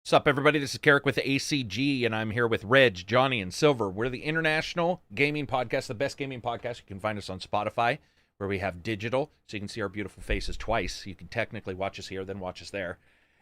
What's up, everybody? This is Karak with ACG, and I'm here with Reg, Johnny, and Silver. We're the international gaming podcast, the best gaming podcast. You can find us on Spotify, where we have digital, so you can see our beautiful faces twice. You can technically watch us here, then watch us there.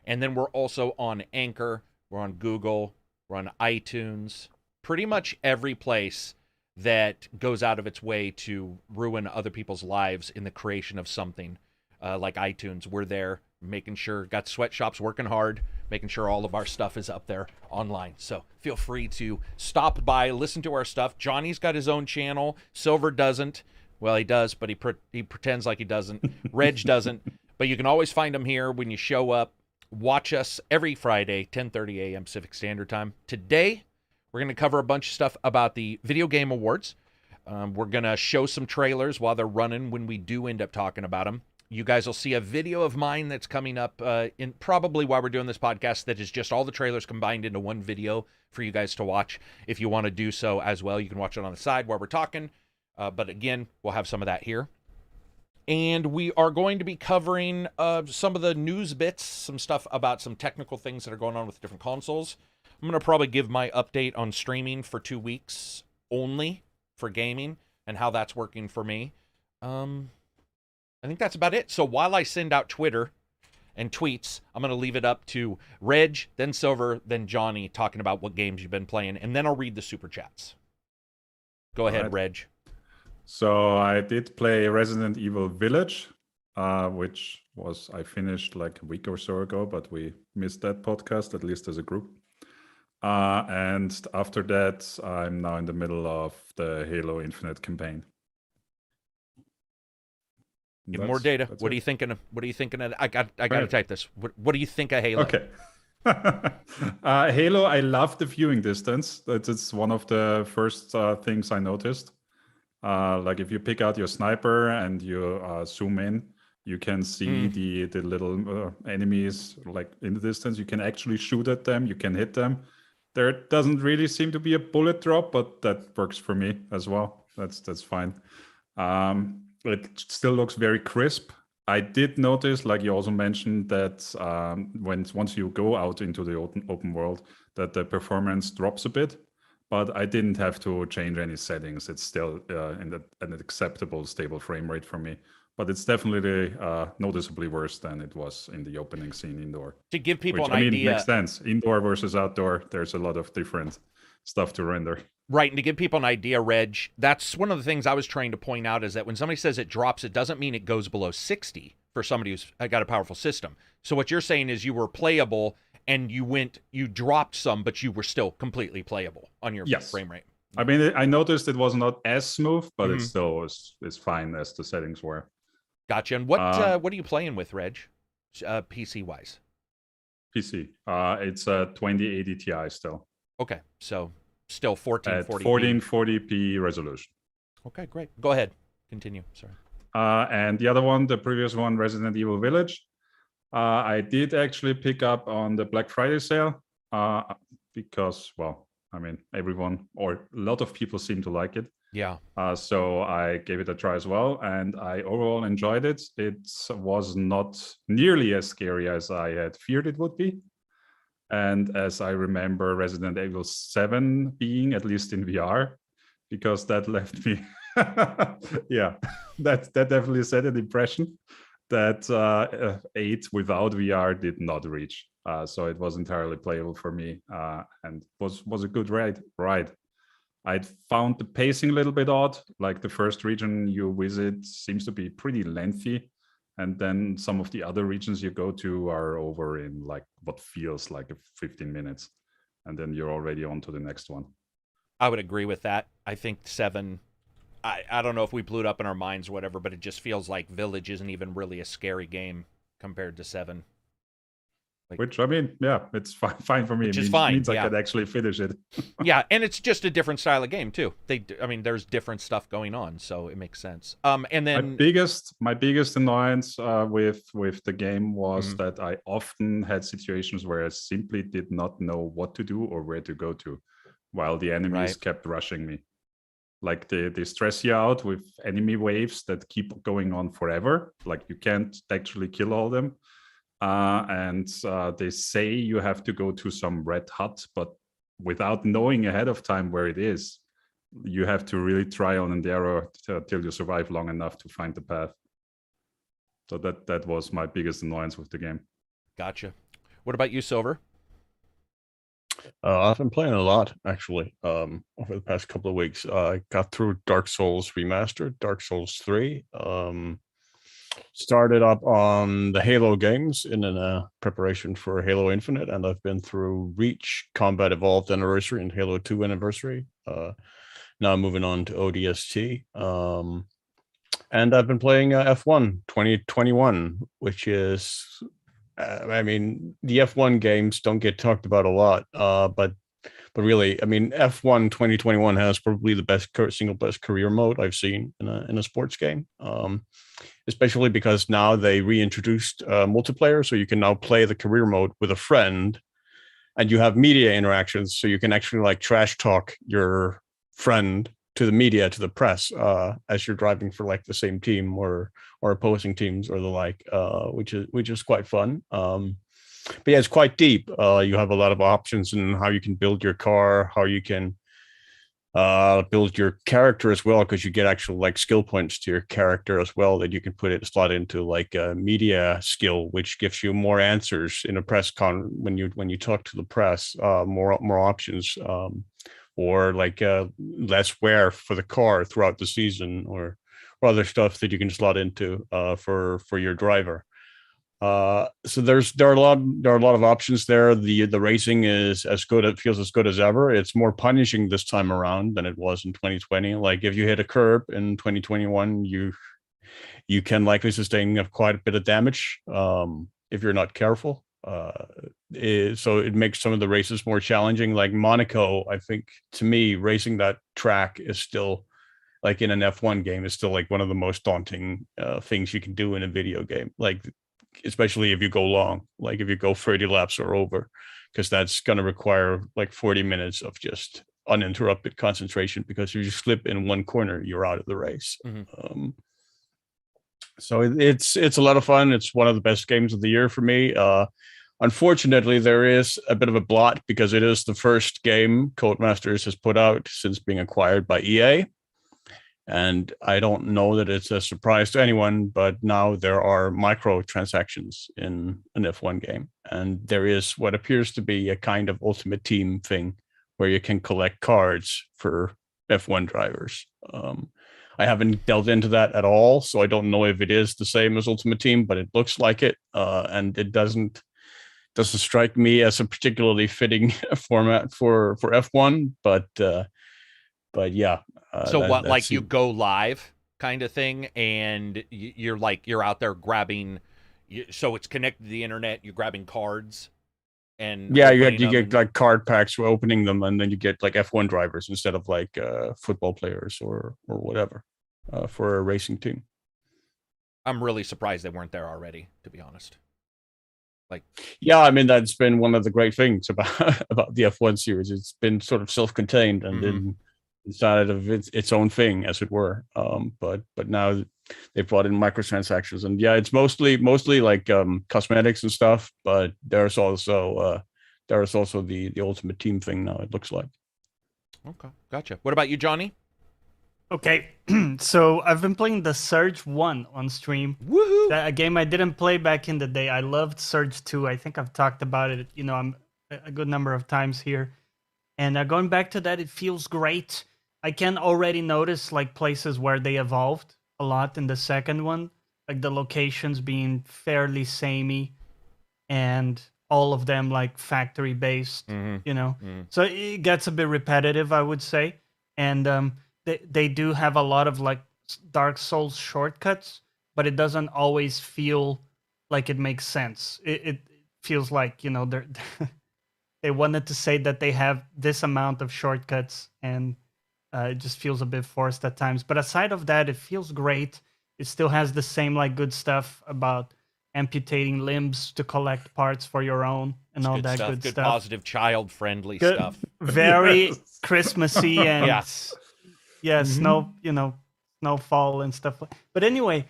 And then we're also on Anchor, we're on Google, we're on iTunes, pretty much every place that goes out of its way to ruin other people's lives in the creation of something. Like iTunes, we're there, making sure, got sweatshops working hard, making sure all of our stuff is up there online. So feel free to stop by, listen to our stuff. Johnny's got his own channel. Silver doesn't. Well, he does, but he pretends like he doesn't. Reg doesn't. But you can always find him here when you show up. Watch us every Friday, 10:30 a.m. Pacific Standard Time. Today, we're going to cover a bunch of stuff about the Video Game Awards. We're going to show some trailers while they're running when we do end up talking about them. You guys will see a video of mine that's coming up in probably while we're doing this podcast that is just all the trailers combined into one video for you guys to watch. If you want to do so as well, you can watch it on the side while we're talking. But again, we'll have some of that here. And we are going to be covering some of the news bits, some stuff about some technical things that are going on with different consoles. I'm going to probably give my update on streaming for 2 weeks only for gaming and how that's working for me. I think that's about it. So while I send out Twitter and tweets, I'm going to leave it up to Reg, then Silver, then Johnny talking about what games you've been playing, and then I'll read the super chats. Go ahead, Reg. So I did play Resident Evil Village, which I finished like a week or so ago, but we missed that podcast, at least as a group. And after that, I'm now in the middle of the Halo Infinite campaign. Give more data. What are you thinking of? What are you thinking of? I got to type this. What do you think of Halo? Okay. Halo, I love the viewing distance. It's one of the first things I noticed. Like if you pick out your sniper and you zoom in, you can see the little enemies like in the distance. You can actually shoot at them. You can hit them. There doesn't really seem to be a bullet drop, but that works for me as well. That's fine. It still looks very crisp. I did notice, like you also mentioned, that once you go out into the open world, that the performance drops a bit. But I didn't have to change any settings. It's still in an acceptable, stable frame rate for me. But it's definitely noticeably worse than it was in the opening scene indoor. To give people an idea, makes sense. Indoor versus outdoor, there's a lot of different stuff to render. Right, and to give people an idea, Reg, that's one of the things I was trying to point out is that when somebody says it drops, it doesn't mean it goes below 60 for somebody who's got a powerful system. So what you're saying is you were playable and you dropped some, but you were still completely playable on your frame rate. I mean, I noticed it was not as smooth, but it still is fine as the settings were. Gotcha. And what are you playing with, Reg, PC-wise? PC. It's a 2080 Ti still. Okay, so still 1440p. 1440p resolution. Okay, great. Go ahead. Continue. Sorry. And the other one, the previous one, Resident Evil Village, I did actually pick up on the Black Friday sale because, well, I mean, everyone or a lot of people seem to like it. Yeah. So I gave it a try as well, and I overall enjoyed it. It was not nearly as scary as I had feared it would be. And as I remember Resident Evil 7 being, at least in VR, because that left me, yeah, that definitely set an impression that 8 without VR did not reach. So it was entirely playable for me and was a good ride. I found the pacing a little bit odd. Like the first region you visit seems to be pretty lengthy. And then some of the other regions you go to are over in like what feels like 15 minutes. And then you're already on to the next one. I would agree with that. I think 7, I don't know if we blew it up in our minds or whatever, but it just feels like Village isn't even really a scary game compared to 7. Which, I mean, yeah, it's fine for me. Which is fine. It means I can actually finish it. Yeah, and it's just a different style of game, too. There's different stuff going on, so it makes sense. And then my biggest annoyance with the game was that I often had situations where I simply did not know what to do or where to go to, while the enemies kept rushing me. Like they stress you out with enemy waves that keep going on forever. Like you can't actually kill all of them. and they say you have to go to some red hut, but without knowing ahead of time where it is, you have to really try on and error till you survive long enough to find the path. So that was my biggest annoyance with the game. Gotcha. What about you, Silver? I've been playing a lot, actually, over the past couple of weeks. I got through Dark Souls Remastered, Dark Souls 3. Started up on the Halo games in preparation for Halo Infinite, and I've been through Reach, Combat Evolved Anniversary, and Halo 2 Anniversary. Now moving on to ODST. And I've been playing F1 2021, which is... I mean, the F1 games don't get talked about a lot, but really, I mean, F1 2021 has probably the best single best career mode I've seen in a sports game, especially because now they reintroduced multiplayer, so you can now play the career mode with a friend, and you have media interactions, so you can actually like trash talk your friend to the media, to the press, as you're driving for like the same team or opposing teams or the like, which is quite fun. But yeah, it's quite deep. You have a lot of options in how you can build your car, how you can build your character as well, because you get actual like skill points to your character as well that you can slot into like a media skill, which gives you more answers in a press con when you talk to the press, more options. Or like less wear for the car throughout the season, or other stuff that you can slot into for your driver. So there are a lot of options there. The racing is as good. It feels as good as ever. It's more punishing this time around than it was in 2020. Like if you hit a curb in 2021, you can likely sustain quite a bit of damage if you're not careful. So it makes some of the races more challenging. Like Monaco, I think, to me, racing that track is still, like in an F1 game, is still like one of the most daunting things you can do in a video game. Like, especially if you go long, like if you go 30 laps or over, because that's going to require like 40 minutes of just uninterrupted concentration, because if you slip in one corner, you're out of the race. Mm-hmm. So it's a lot of fun. It's one of the best games of the year for me. Unfortunately, there is a bit of a blot because it is the first game Codemasters has put out since being acquired by EA. And I don't know that it's a surprise to anyone, but now there are microtransactions in an F1 game. And there is what appears to be a kind of Ultimate Team thing where you can collect cards for F1 drivers. I haven't delved into that at all, so I don't know if it is the same as Ultimate Team, but it looks like it. And it doesn't strike me as a particularly fitting format for F1, but yeah. So what, like you go live kind of thing, and you're out there grabbing, so it's connected to the internet, you're grabbing cards, and yeah, you get like card packs for opening them, and then you get like F1 drivers instead of like football players or whatever for a racing team. I'm really surprised they weren't there already, to be honest. Like, yeah, I mean, that's been one of the great things about the F1 series. It's been sort of self-contained and then inside of its own thing, as it were. But now they've brought in microtransactions, and yeah, it's mostly like cosmetics and stuff. But there's also the Ultimate Team thing now, it looks like. Okay, gotcha. What about you, Johnny? Okay, so I've been playing the Surge 1 on stream. Woohoo! A game I didn't play back in the day. I loved Surge 2. I think I've talked about it, I'm a good number of times here. And going back to that, it feels great. I can already notice like places where they evolved a lot in the second one, like the locations being fairly samey and all of them like factory based, So it gets a bit repetitive, I would say. And they do have a lot of like Dark Souls shortcuts, but it doesn't always feel like it makes sense. It feels like, they're they wanted to say that they have this amount of shortcuts, and it just feels a bit forced at times. But aside of that, it feels great. It still has the same like good stuff about amputating limbs to collect parts for your own and all that good stuff. Good, positive, child-friendly stuff. Very Christmassy and yes, snowfall and stuff. But anyway,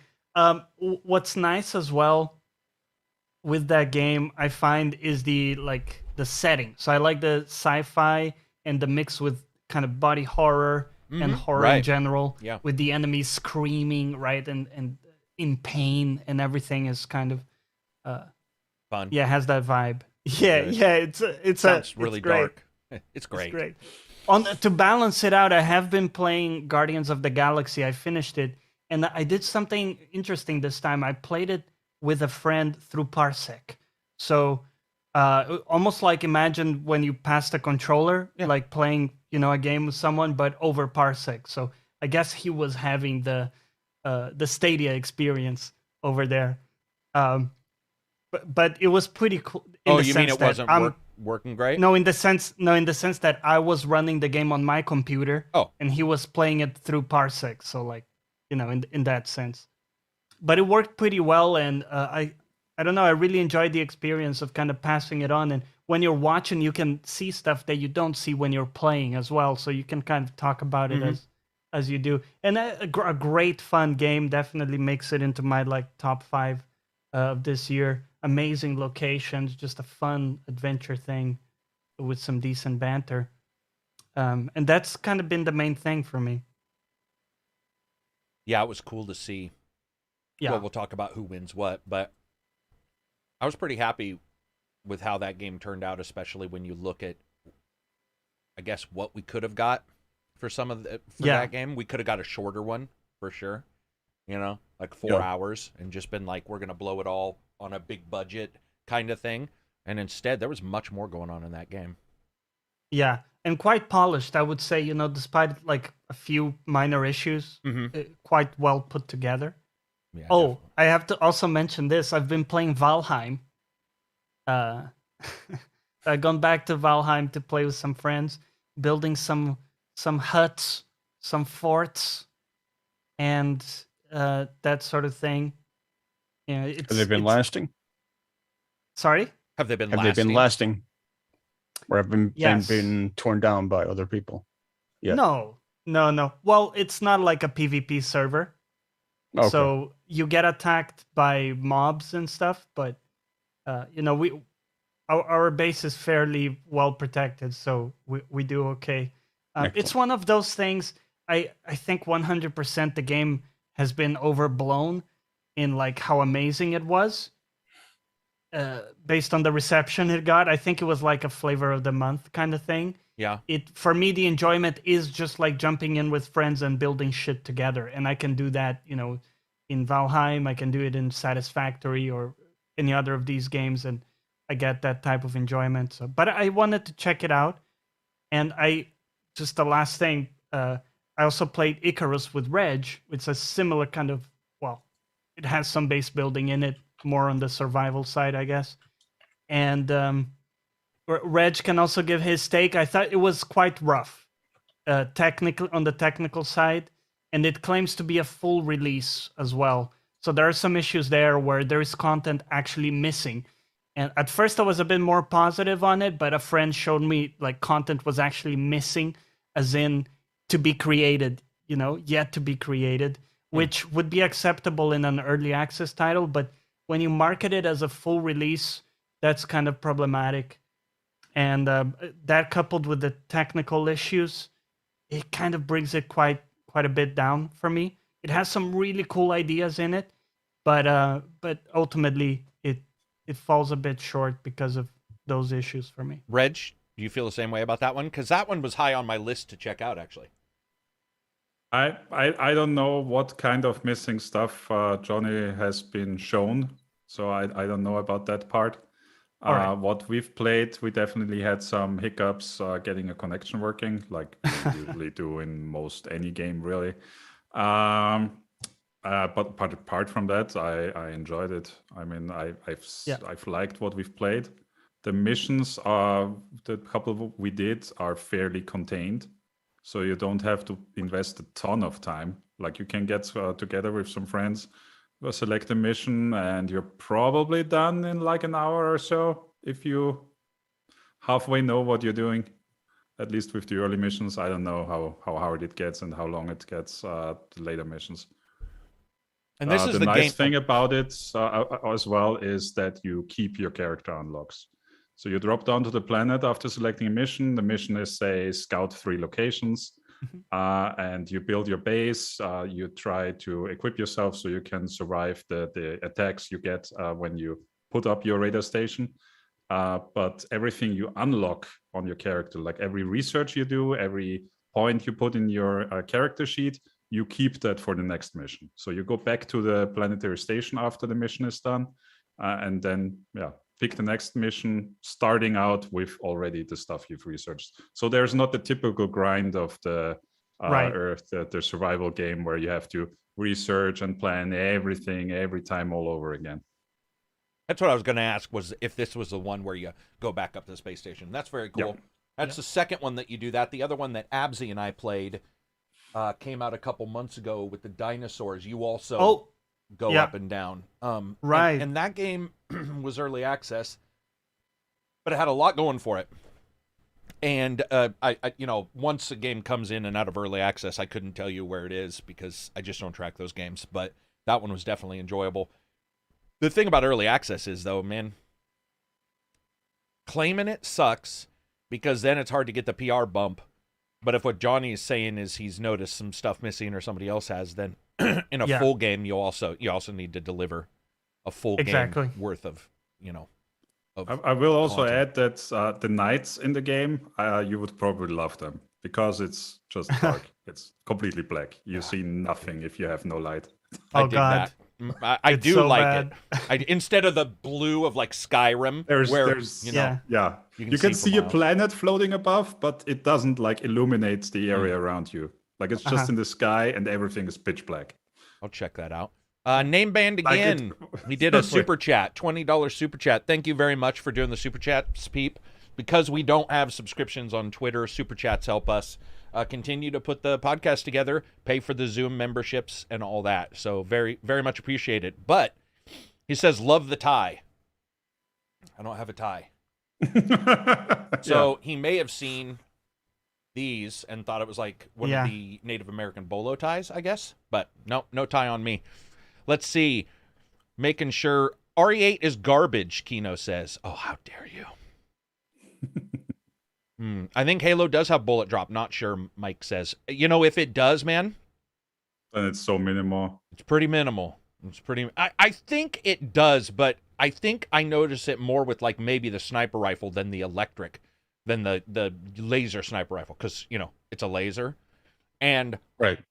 what's nice as well, with that game I find is the setting. So I like the sci-fi and the mix with kind of body horror and horror in right. general. Yeah. With the enemies screaming, right, and in pain, and everything is kind of Fun. yeah, has that vibe. Yeah, Good. yeah, it's Sounds really it's great. dark. It's great. It's great. To balance it out, I have been playing Guardians of the Galaxy. I finished it, and I did something interesting this time. I played it with a friend through Parsec. So, almost like imagine when you passed a controller, like playing, a game with someone, but over Parsec. So I guess he was having the Stadia experience over there. But it was pretty cool. Oh, you mean it wasn't working great? No, in the sense that I was running the game on my computer. Oh. And he was playing it through Parsec. So like, in that sense. But it worked pretty well, and I don't know. I really enjoyed the experience of kind of passing it on. And when you're watching, you can see stuff that you don't see when you're playing as well. So you can kind of talk about it as you do. And a great fun game. Definitely makes it into my top 5 of this year. Amazing locations, just a fun adventure thing with some decent banter. And that's kind of been the main thing for me. Yeah, it was cool to see. Yeah. Well, we'll talk about who wins what, but I was pretty happy with how that game turned out, especially when you look at, I guess, what we could have got for that game. We could have got a shorter one for sure, like 4 hours, and just been like, we're gonna blow it all on a big budget kind of thing. And instead, there was much more going on in that game. Yeah, and quite polished, I would say. Despite like a few minor issues, quite well put together. Yeah, definitely. I have to also mention this. I've been playing Valheim. I've gone back to Valheim to play with some friends, building some huts, some forts, and that sort of thing. Have they been lasting? Sorry? Have they been lasting? Or have Yes. been torn down by other people? Yeah. No. Well, it's not like a PvP server. Okay. So you get attacked by mobs and stuff, but our base is fairly well protected, so we do okay. It's one of those things. I think 100% the game has been overblown in like how amazing it was, based on the reception it got. I think it was like a flavor of the month kind of thing. Yeah. For me, the enjoyment is just like jumping in with friends and building shit together, and I can do that, in Valheim. I can do it in Satisfactory or any other of these games, and I get that type of enjoyment. So, but I wanted to check it out, and the last thing, I also played Icarus with Reg. It's a similar kind of, it has some base building in it, more on the survival side, I guess. And Reg can also give his take. I thought it was quite rough, on the technical side, and it claims to be a full release as well. So there are some issues there where there is content actually missing. And at first I was a bit more positive on it, but a friend showed me like content was actually missing, as in to be created, yet to be created, which would be acceptable in an early access title. But when you market it as a full release, that's kind of problematic. And that coupled with the technical issues, it kind of brings it quite a bit down for me. It has some really cool ideas in it, but ultimately it falls a bit short because of those issues for me. Reg, do you feel the same way about that one? Because that one was high on my list to check out, actually. I don't know what kind of missing stuff Johnny has been shown, so I don't know about that part. Right. What we've played, we definitely had some hiccups getting a connection working, like we usually do in most any game, really. But apart from that, I enjoyed it. I mean, I've liked what we've played. The missions the couple we did are fairly contained, so you don't have to invest a ton of time. Like you can get together with some friends, select a mission, and you're probably done in like an hour or so if you halfway know what you're doing. At least with the early missions. I don't know how hard it gets and how long it gets, the later missions. And this is the the nice game thing about it as well is that you keep your character unlocks. So you drop down to the planet after selecting a mission. The mission is, say, scout 3 locations, and you build your base. You try to equip yourself so you can survive the attacks you get when you put up your radar station. But everything you unlock on your character, like every research you do, every point you put in your character sheet, you keep that for the next mission. So you go back to the planetary station after the mission is done, and then pick the next mission, starting out with already the stuff you've researched. So there's not the typical grind of the Earth, the survival game where you have to research and plan everything every time all over again. That's what I was going to ask, was if this was the one where you go back up to the space station. That's very cool. Yep. That's the second one that you do that. The other one that Absy and I played came out a couple months ago with the dinosaurs. You also go up and down. Right. And that game was early access, but it had a lot going for it. And I once a game comes in and out of early access, I couldn't tell you where it is because I just don't track those games. But that one was definitely enjoyable. The thing about early access is, though, man, claiming it sucks because then it's hard to get the PR bump. But if what Johnny is saying is he's noticed some stuff missing or somebody else has, then in a full game, you also need to deliver a full game worth of, I will also content. add that the nights in the game, you would probably love them because it's just dark. It's completely black. You see nothing if you have no light. I dig that. I do so like it. Instead of the blue of like Skyrim, you can see a planet floating above, but it doesn't like illuminate the area around you. Like it's just in the sky and everything is pitch black. I'll check that out. Name band again. He did a super chat, $20 super chat. Thank you very much for doing the super chats, Peep. Because we don't have subscriptions on Twitter, super chats help us continue to put the podcast together, pay for the Zoom memberships and all that. So very, very much appreciated. But he says, love the tie. I don't have a tie. So he may have seen these and thought it was like one of the Native American bolo ties, I guess. But no tie on me. Let's see. Making sure RE8 is garbage, Kino says. Oh, how dare you. I think Halo does have bullet drop. Not sure, Mike says. If it does, man. Then it's so minimal. It's pretty minimal. It's pretty. I think it does, but I think I notice it more with like maybe the sniper rifle than the electric, than the laser sniper rifle, because it's a laser, and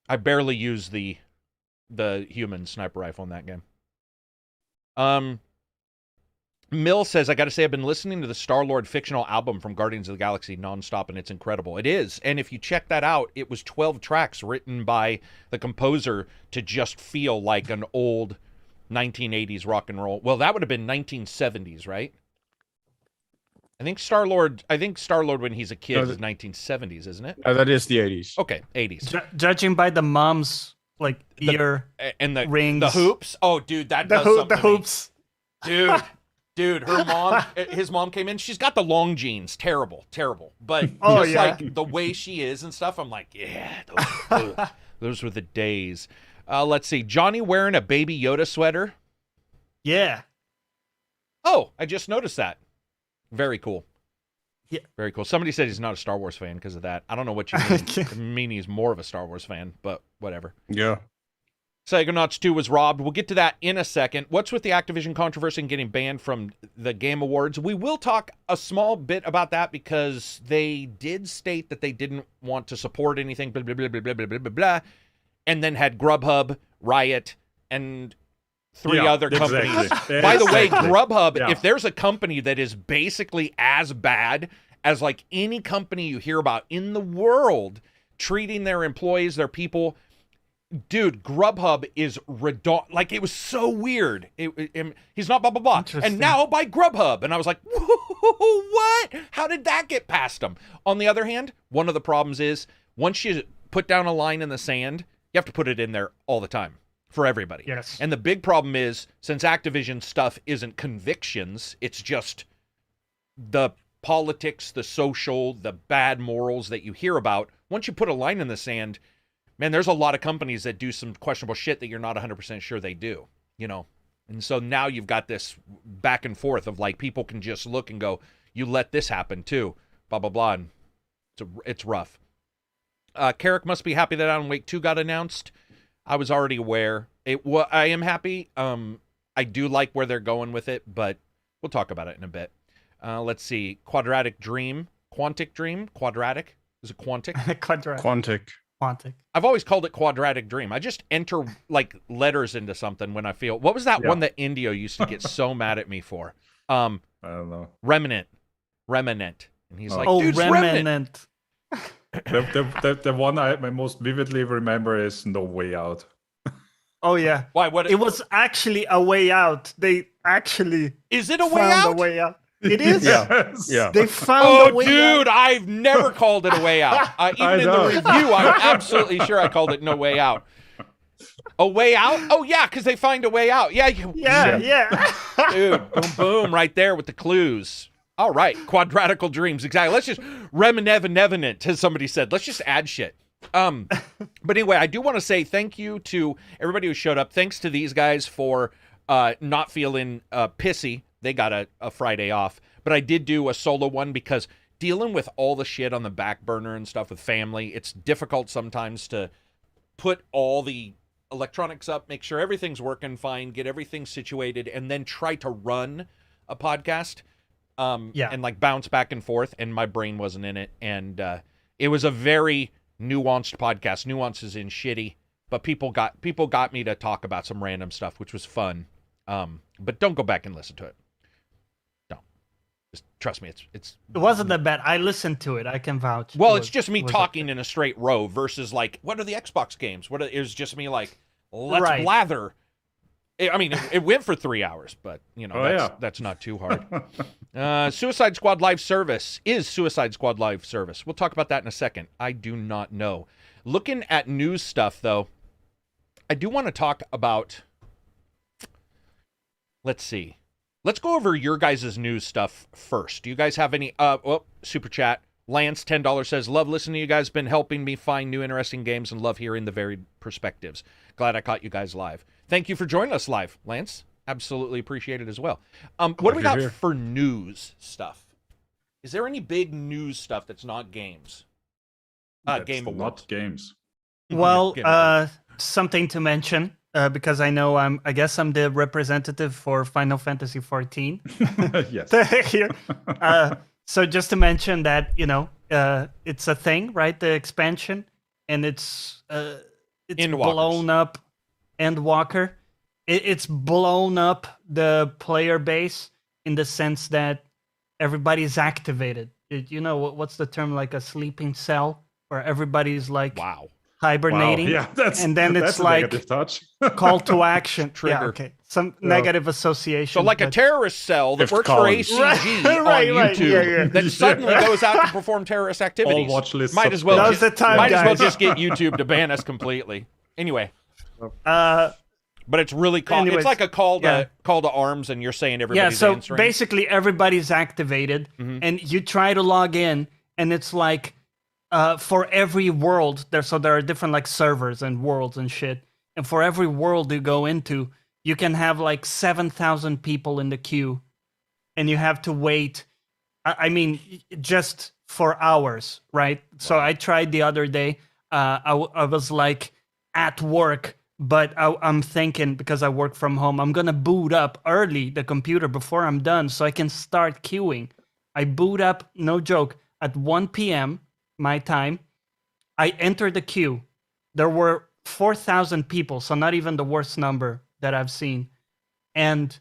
I barely use the human sniper rifle in that game. Mill says, I got to say, I've been listening to the Star-Lord fictional album from Guardians of the Galaxy nonstop, and it's incredible. It is. And if you check that out, it was 12 tracks written by the composer to just feel like an old 1980s rock and roll. Well, that would have been 1970s, right? I think Star-Lord when he's a kid is 1970s, isn't it? That is the 80s. Okay, 80s. Judging by the mom's ear and the rings, the hoops. Oh, dude, that does something the to me. hoops. Dude, his mom came in. She's got the long jeans. Terrible. But like the way she is and stuff, I'm like, yeah, those were the days. Let's see. Johnny wearing a Baby Yoda sweater. Yeah. Oh, I just noticed that. Very cool. Yeah. Very cool. Somebody said he's not a Star Wars fan because of that. I don't know what you mean. I mean he's more of a Star Wars fan, but whatever. Yeah. Psychonauts 2 was robbed. We'll get to that in a second. What's with the Activision controversy and getting banned from the Game Awards? We will talk a small bit about that because they did state that they didn't want to support anything, blah, blah, blah, blah, blah, blah, blah, blah, and then had Grubhub, Riot, and three other companies. By the way, Grubhub, if there's a company that is basically as bad as like any company you hear about in the world, treating their employees, their people... Dude, Grubhub is like, it was so weird. He's not blah, blah, blah. And now by Grubhub. And I was like, what? How did that get past him? On the other hand, one of the problems is once you put down a line in the sand, you have to put it in there all the time for everybody. Yes. And the big problem is, since Activision stuff isn't convictions, it's just the politics, the social, the bad morals that you hear about. Once you put a line in the sand, man, there's a lot of companies that do some questionable shit that you're not 100% sure they do, you know? And so now you've got this back and forth of like, people can just look and go, you let this happen too, blah, blah, blah. And it's rough. Karak must be happy that Alan Wake 2 got announced. I was already aware. I am happy. I do like where they're going with it, but we'll talk about it in a bit. Let's see. Quantic Dream. Quadratic? Is it Quantic? Quantic. I've always called it Quadratic Dream. I just enter like letters into something when I feel. What was that one that Indio used to get so mad at me for? I don't know. Remnant. And he's like, oh, dude, Remnant. The one I most vividly remember is No Way Out. Oh yeah. Why? What? It was actually a way out. They actually Is it a way found out? a way out. It is. Yeah. They found a way dude, out. I've never called it a way out. Even in the review, I'm absolutely sure I called it No Way Out. A way out? Oh, yeah, because they find a way out. Yeah. Dude, boom, boom, right there with the clues. All right, quadratical dreams, exactly. Let's just reminiscent, as somebody said. Let's just add shit. But anyway, I do want to say thank you to everybody who showed up. Thanks to these guys for not feeling pissy. They got a Friday off. But I did do a solo one because dealing with all the shit on the back burner and stuff with family, it's difficult sometimes to put all the electronics up, make sure everything's working fine, get everything situated, and then try to run a podcast and like bounce back and forth. And my brain wasn't in it. And it was a very nuanced podcast. Nuances in shitty, but people got me to talk about some random stuff, which was fun. But don't go back and listen to it. No, just trust me. It wasn't that bad. I listened to it. I can vouch. Well, it's just me talking in a straight row versus like, what are the Xbox games? It was just me like, let's blather. I mean, it went for 3 hours, but you know, that's not too hard. Suicide Squad Live Service is Suicide Squad Live Service. We'll talk about that in a second. I do not know. Looking at news stuff, though, I do want to talk about. Let's see. Let's go over your guys' news stuff first. Do you guys have any? Super chat. Lance, $10 says, love listening to you guys. Been helping me find new interesting games and love hearing the varied perspectives. Glad I caught you guys live. Thank you for joining us live, Lance. Absolutely appreciate it as well. What do we got for news stuff? Is there any big news stuff that's not games? Game Awards. Not games. Well, something to mention, because I know I guess I'm the representative for Final Fantasy 14. Yes. Here. So just to mention that, you know, it's a thing, right? The expansion, and it's blown up Endwalker. It's blown up the player base in the sense that everybody's activated. You know, what's the term, like a sleeping cell, where everybody's like hibernating. Wow. Yeah, and then it's like call to action. Trigger. Yeah, okay. Some negative association. So like a terrorist cell that works for ACG on YouTube that suddenly goes out to perform terrorist activities. All watch lists might as well just get YouTube to ban us completely. Anyway. But it's really it's like a call to arms, and you're saying everybody's answering. Basically everybody's activated, and you try to log in, and it's like for every world there are different like servers and worlds and shit, and for every world you go into, you can have like 7,000 people in the queue, and you have to wait. I mean, just for hours, right? Wow. So I tried the other day. I was like at work. But I'm thinking, because I work from home, I'm going to boot up early the computer before I'm done so I can start queuing. I boot up, no joke, at 1 p.m. my time. I entered the queue. There were 4,000 people, so not even the worst number that I've seen. And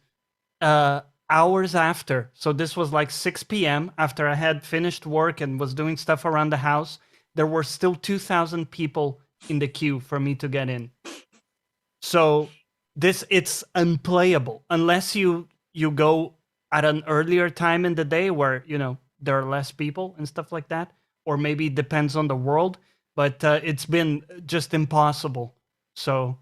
hours after, so this was like 6 p.m. after I had finished work and was doing stuff around the house, there were still 2,000 people in the queue for me to get in. So it's unplayable unless you go at an earlier time in the day where, you know, there are less people and stuff like that, or maybe it depends on the world, but it's been just impossible. So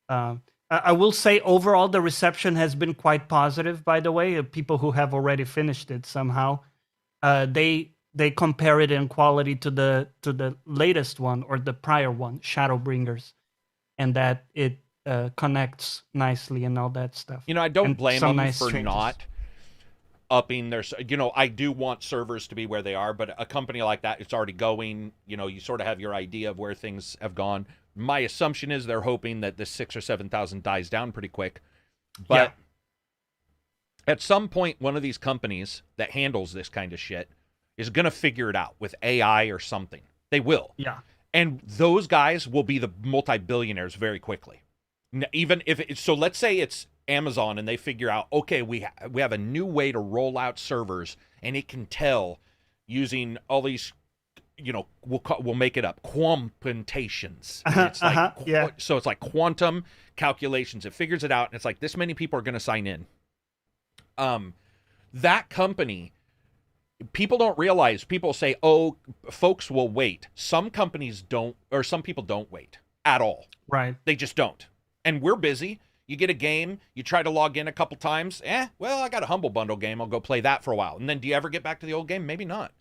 I will say overall the reception has been quite positive, by the way. People who have already finished it somehow, they they compare it in quality to the latest one or the prior one, Shadowbringers, and that it connects nicely and all that stuff. I don't And blame some them nice for changes. not upping their. I do want servers to be where they are, but a company like that, it's already going. You sort of have your idea of where things have gone. My assumption is they're hoping that this 6,000 or 7,000 dies down pretty quick, but at some point, one of these companies that handles this kind of shit is going to figure it out with AI or something. They will. Yeah. And those guys will be the multi-billionaires very quickly. Even if so let's say it's Amazon and they figure out, okay, we have a new way to roll out servers, and it can tell using all these, we'll make it up, quamputations. It's like, so it's like quantum calculations. It figures it out, and it's like this many people are going to sign in. That company, people don't realize, people say, oh, folks will wait. Some companies don't, or some people don't wait at all. Right. They just don't. And we're busy. You get a game, you try to log in a couple times. Well, I got a Humble Bundle game. I'll go play that for a while. And then do you ever get back to the old game? Maybe not.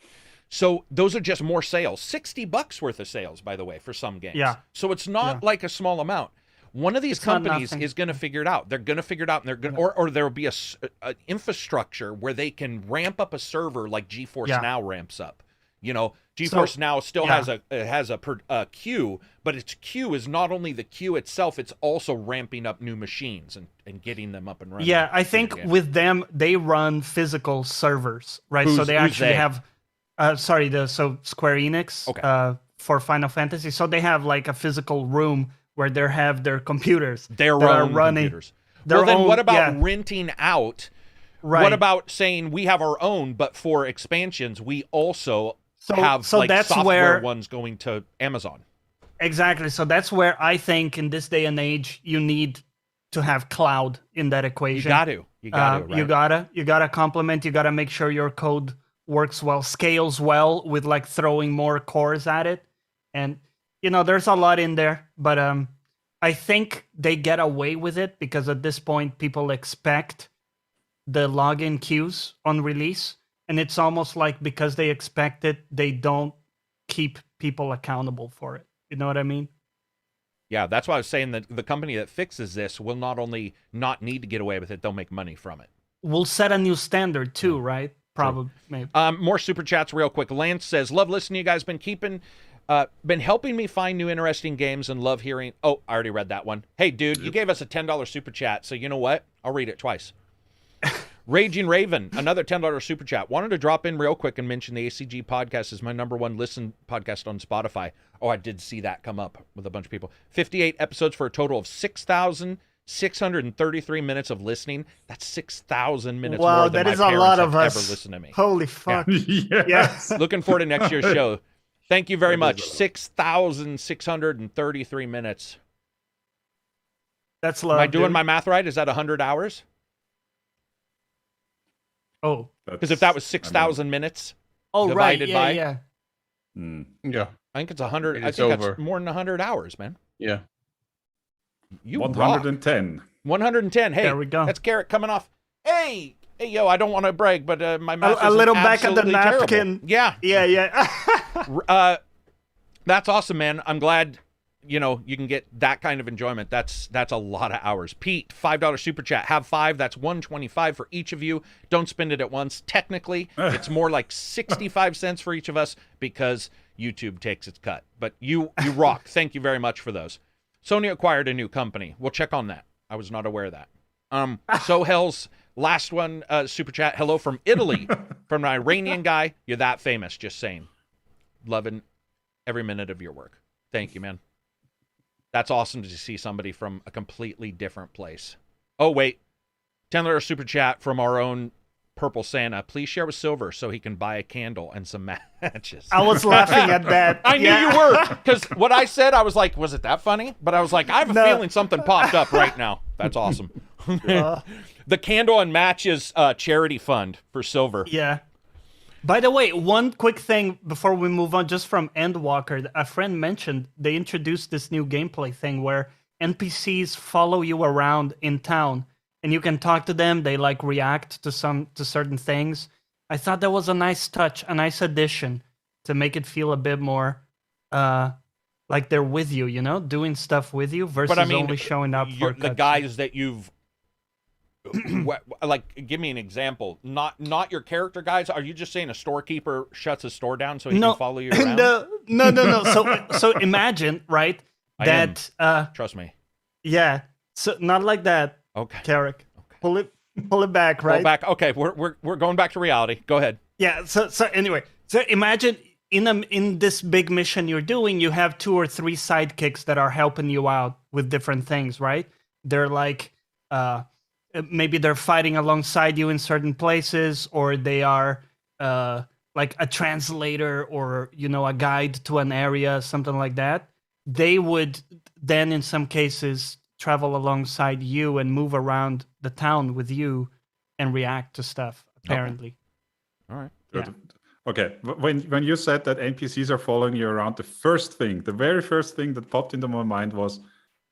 So those are just more sales. $60 worth of sales, by the way, for some games. Yeah. So it's not like a small amount. One of these companies is going to figure it out. They're going to figure it out, and they're going, or there will be a infrastructure where they can ramp up a server like GeForce Now ramps up. GeForce Now still has a queue, but its queue is not only the queue itself; it's also ramping up new machines and getting them up and running. Yeah, I think with them they run physical servers, right? So they actually have, Square Enix, for Final Fantasy. So they have like a physical room where they have their computers. Their own computers. Well, then what about renting out? Right. What about saying we have our own, but for expansions, we also have that's software ones going to Amazon? Exactly. So that's where I think in this day and age, you need to have cloud in that equation. You gotta complement. You gotta make sure your code works well, scales well with like throwing more cores at it. And there's a lot in there, but I think they get away with it because at this point people expect the login queues on release, and it's almost like because they expect it, they don't keep people accountable for it. You know what I mean? Yeah, that's why I was saying that the company that fixes this will not only not need to get away with it, they'll make money from it. We'll set a new standard too, right? Probably, maybe. More super chats real quick. Lance says, love listening to you guys. Been helping me find new interesting games and love hearing. Oh, I already read that one. Hey, dude, you gave us a $10 super chat, so you know what? I'll read it twice. Raging Raven, another $10 super chat. Wanted to drop in real quick and mention the ACG podcast is my #1 listen podcast on Spotify. Oh, I did see that come up with a bunch of people. 58 episodes for a total of 6,633 minutes of listening. That's 6,000 minutes more than my parents have ever listened to me. Holy fuck. Yeah. Yes. Looking forward to next year's show. Thank you very much. 6,633 minutes. That's love. Am I doing my math right? Is that 100 hours? Oh. Because if that was 6,000 minutes divided by... Yeah. Yeah. I think it's 100. I think that's more than 100 hours, man. Yeah. You 110. Rock. 110. Hey, there we go. That's Karak coming off. Hey, yo, I don't want to brag, but my math is a little back at the napkin. Terrible. Yeah. That's awesome, man. I'm glad you can get that kind of enjoyment. That's a lot of hours. Pete, $5 super chat. Have 5. That's $125 for each of you. Don't spend it at once. Technically, it's more like 65 cents for each of us because YouTube takes its cut. But you rock. Thank you very much for those. Sony acquired a new company. We'll check on that. I was not aware of that. So Hell's last one, super chat. Hello from Italy, from an Iranian guy. You're that famous. Just saying. Loving every minute of your work. Thank you, man. That's awesome to see somebody from a completely different place. Oh, wait. $10 super chat from our own Purple Santa. Please share with Silver so he can buy a candle and some matches. I was laughing at that. I knew you were. Because what I said, I was like, was it that funny? But I was like, I have a feeling something popped up right now. That's awesome. The candle and matches charity fund for Silver. Yeah. By the way, one quick thing before we move on, just from Endwalker, a friend mentioned they introduced this new gameplay thing where NPCs follow you around in town, and you can talk to them. They like react to certain things, I thought that was a nice touch, a nice addition to make it feel a bit more like they're with you, you know, doing stuff with you versus But I mean, only showing up for the cutscenes. guys that you've like, give me an example. Not your character guys. Are you just saying a storekeeper shuts his store down so he can follow you around? No. So imagine, right? I That Trust me. yeah. So not like that, Okay. Karak. Okay. Pull it back, right? Go back. Okay, we're going back to reality. Go ahead. Yeah. So anyway, so imagine in this big mission you're doing, you have 2 or 3 sidekicks that are helping you out with different things, right? They're like maybe they're fighting alongside you in certain places, or they are like a translator or, you know, a guide to an area, something like that. They would then in some cases travel alongside you and move around the town with you and react to stuff, apparently. All right. Yeah. Okay, when you said that NPCs are following you around, the very first thing that popped into my mind was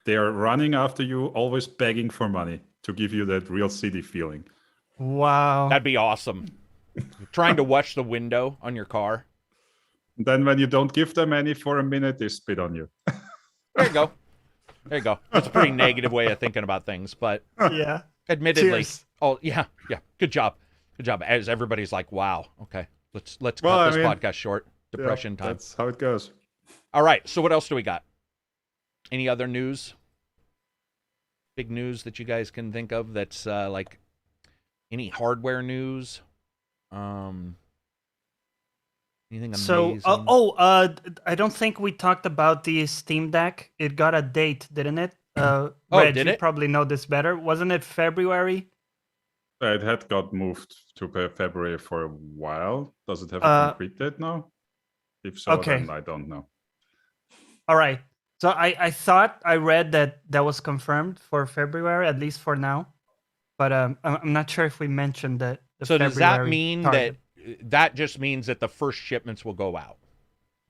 they are running after you, always begging for money to give you that real city feeling. Wow. That'd be awesome. Trying to watch the window on your car. Then when you don't give them any for a minute, they spit on you. There you go. There you go. That's a pretty negative way of thinking about things, but Yeah. admittedly, Cheers. oh yeah. Good job. As everybody's like, wow, okay, let's Well, cut this I mean, podcast short. Depression time. That's how it goes. All right. So what else do we got? Any other news? Big news that you guys can think of that's like any hardware news? Anything amazing? So, I don't think we talked about the Steam Deck. It got a date, didn't it? Reg, did you it? probably know this better. Wasn't it February? It had got moved to February for a while. Does it have a concrete date now? If so, Okay. then I don't know. All right. So I thought I read that was confirmed for February, at least for now. But I'm not sure if we mentioned that. So does that mean target. that just means that the first shipments will go out?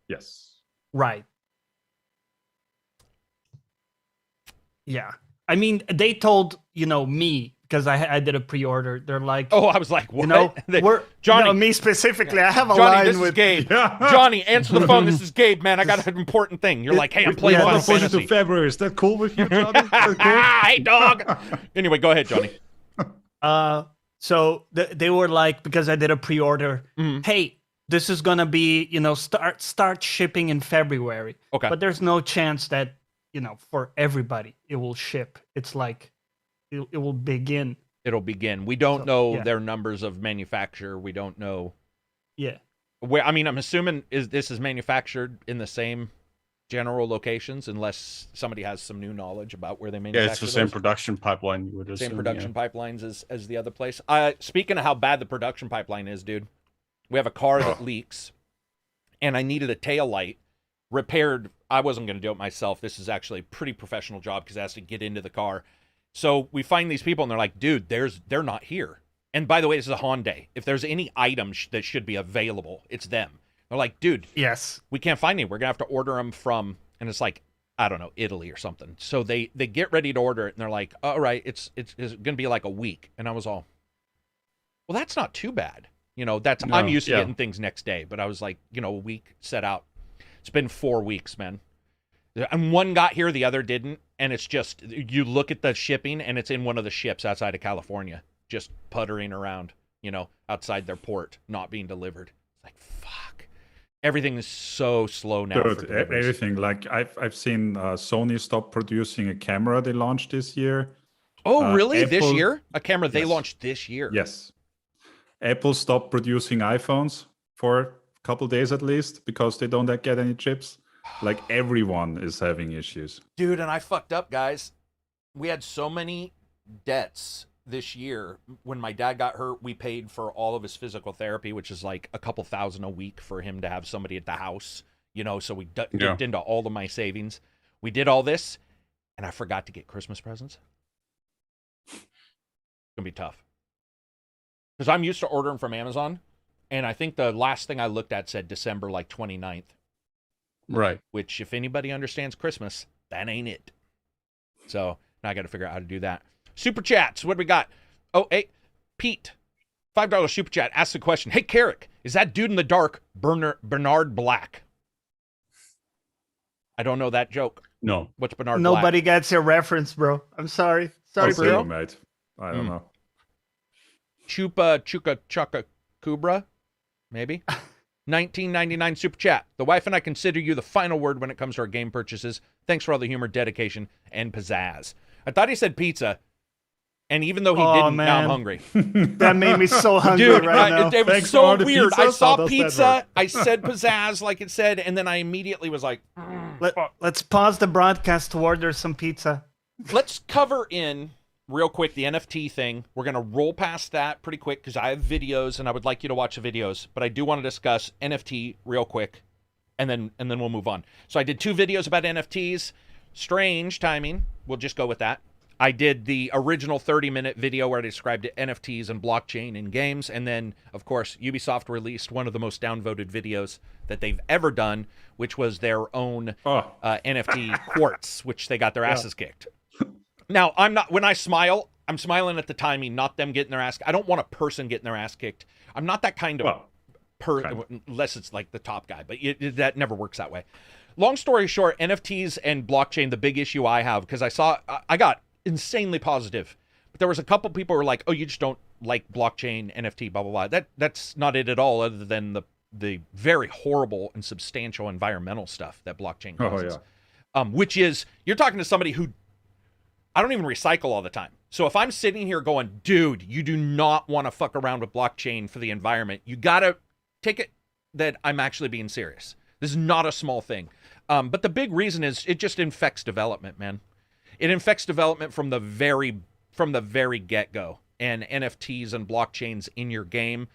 Yes. Right. Yeah. I mean, they told, me, because I did a pre-order. They're like, Oh, I was like, what? Johnny, Johnny, me specifically. I have a Johnny, line this with is Gabe. Yeah. Johnny, answer the phone. This is Gabe, man. I got an important thing. You're like, hey, I'm playing Final Push it to Fantasy. February. Is that cool with you, Johnny? Is that cool? Hey, dog. Anyway, go ahead, Johnny. So they were like, because I did a pre-order, Mhm. hey, this is gonna be, start shipping in February. Okay. But there's no chance that, for everybody it will ship. It's like it will begin. It'll begin. We don't So, know yeah. their numbers of manufacture. We don't know Yeah. where. I mean, I'm assuming this is manufactured in the same general locations, unless somebody has some new knowledge about where they Yeah, manufacture. it's the same those. production pipeline. You would assume. Same yeah. production pipelines as the other place. Speaking of how bad the production pipeline is, dude, we have a car that leaks, and I needed a tail light repaired. I wasn't going to do it myself. This is actually a pretty professional job because it has to get into the car. So we find these people, and they're like, dude, they're not here. And by the way, this is a Hyundai. If there's any item that should be available, it's them. They're like, dude, Yes. we can't find any. We're gonna have to order them from, and it's like, I don't know, Italy or something. So they get ready to order it, and they're like, all right, it's gonna be like a week. And I was all, well, that's not too bad. I'm used to yeah. getting things next day, but I was like, a week set out. It's been 4 weeks, man. And one got here, the other didn't, and it's just, you look at the shipping, and it's in one of the ships outside of California, just puttering around, outside their port, not being delivered. It's like, fuck. Everything is so slow now. for Dude, deliveries. everything. Like I've seen Sony stop producing a camera they launched this year. Oh, really? This Apple- year? A camera they Yes. launched this year? Yes. Apple stopped producing iPhones for a couple days at least because they don't get any chips. Like everyone is having issues. Dude, and I fucked up, guys. We had so many debts this year. When my dad got hurt, we paid for all of his physical therapy, which is like a couple $1,000 a week for him to have somebody at the house, so we dipped into all of my savings. We did all this, and I forgot to get Christmas presents. It's gonna be tough. Because I'm used to ordering from Amazon, and I think the last thing I looked at said December 29th, Right. which if anybody understands Christmas, that ain't it. So now I got to figure out how to do that. Super chats. What do we got? Oh, hey, Pete. $5 super chat asks the question, hey, Karak, is that dude in the dark Bernard Black? I don't know that joke. No. What's Bernard Nobody Black? gets your reference, bro. I'm sorry. Sorry, I'll see bro. you, mate. I don't know. Chupa Chuka Chaka Kubra? Maybe? 1999 super chat. The wife and I consider you the final word when it comes to our game purchases. Thanks for all the humor, dedication, and pizzazz. I thought he said pizza. And even though he didn't, now I'm hungry. That made me so hungry Dude, right now. it was Thanks for so all the weird. pizza. I saw How does that pizza, work? I said pizzazz like it said, and then I immediately was like, Let's pause the broadcast to order some pizza. let's cover in real quick the NFT thing. We're going to roll past that pretty quick because I have videos and I would like you to watch the videos, but I do want to discuss NFT real quick and then we'll move on. So I did 2 videos about NFTs. Strange timing. We'll just go with that. I did the original 30-minute video where I described NFTs and blockchain in games. And then, of course, Ubisoft released one of the most downvoted videos that they've ever done, which was their own NFT Quartz, which they got their asses kicked. Now, when I smile, I'm smiling at the timing, not them getting their ass. I don't want a person getting their ass kicked. I'm not that kind of unless it's like the top guy, but that never works that way. Long story short, NFTs and blockchain, the big issue I have, because I got insanely positive, but there was a couple people who were like, oh, you just don't like blockchain, NFT, blah, blah, blah. That's not it at all, other than the very horrible and substantial environmental stuff that blockchain causes. Which is, you're talking to somebody who, I don't even recycle all the time. So if I'm sitting here going, dude, you do not want to fuck around with blockchain for the environment, you got to take it that I'm actually being serious. This is not a small thing. But the big reason is it just infects development, man. It infects development from the very get-go. And NFTs and blockchains in your game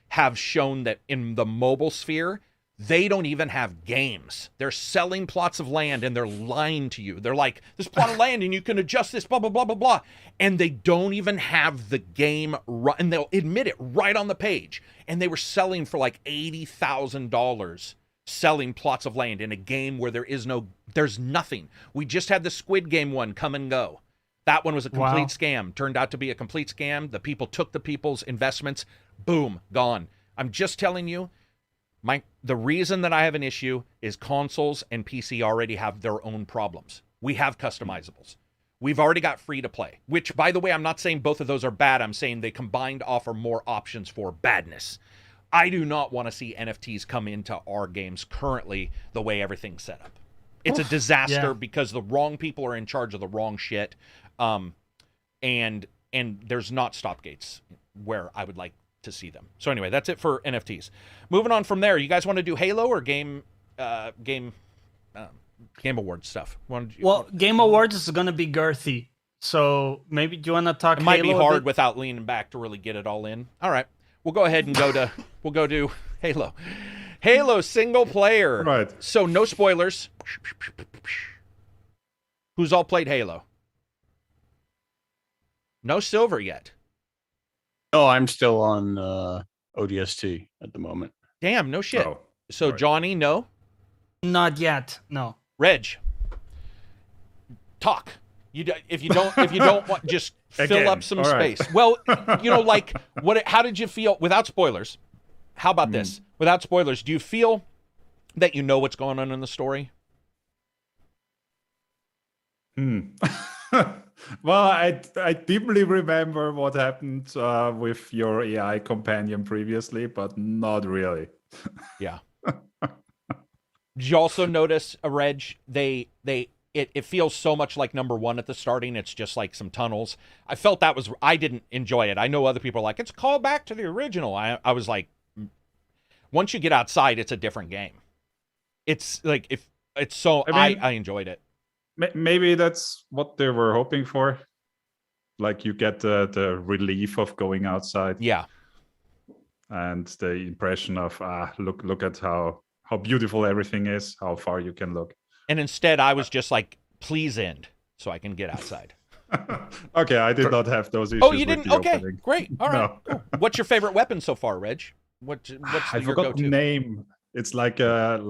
have shown that in the mobile sphere, they don't even have games. They're selling plots of land and they're lying to you. They're like, this plot of land and you can adjust this, blah, blah, blah, blah, blah. And they don't even have the game, and they'll admit it right on the page. And they were selling for like $80,000 selling plots of land in a game where there's nothing. We just had the Squid Game one come and go. That one was a complete scam. Turned out to be a complete scam. The people took the people's investments. Boom, gone. I'm just telling you, the reason that I have an issue is consoles and PC already have their own problems. We have customizables. We've already got free to play, which, by the way, I'm not saying both of those are bad. I'm saying they combined offer more options for badness. I do not want to see NFTs come into our games currently the way everything's set up. It's a disaster because the wrong people are in charge of the wrong shit. And there's not stop gates where I would like to see them. So anyway, that's it for NFTs. Moving on from there, you guys want to do Halo or Game Awards stuff? Game Awards is gonna be girthy. So maybe do you want to talk? It might be hard without leaning back to really get it all in. All right, we'll go ahead and go to Halo. Halo single player. Right. So no spoilers. Who's all played Halo? No Silver yet. Oh, I'm still on ODST at the moment. Damn, no shit. Oh, So right. Johnny, no. Not yet. No. Reg, talk. If you don't want, just fill up some All right. space. Well, like how did you feel without spoilers? How about this? Without spoilers, do you feel that you know what's going on in the story? Well, I deeply remember what happened with your AI companion previously, but not really. Yeah. Did you also notice, Reg, it feels so much like number one at the starting. It's just like some tunnels. I felt I didn't enjoy it. I know other people are like, it's a call back to the original. I was like, once you get outside, it's a different game. It's like, I enjoyed it. Maybe that's what they were hoping for. Like you get the relief of going outside. Yeah. And the impression of, look at how beautiful everything is, how far you can look. And instead, I was just like, please end so I can get outside. Okay, I did not have those issues. Oh, you with didn't? the Okay, opening. great. All right. No. Cool. What's your favorite weapon so far, Reg? What's I your forgot go-to? the name. It's like a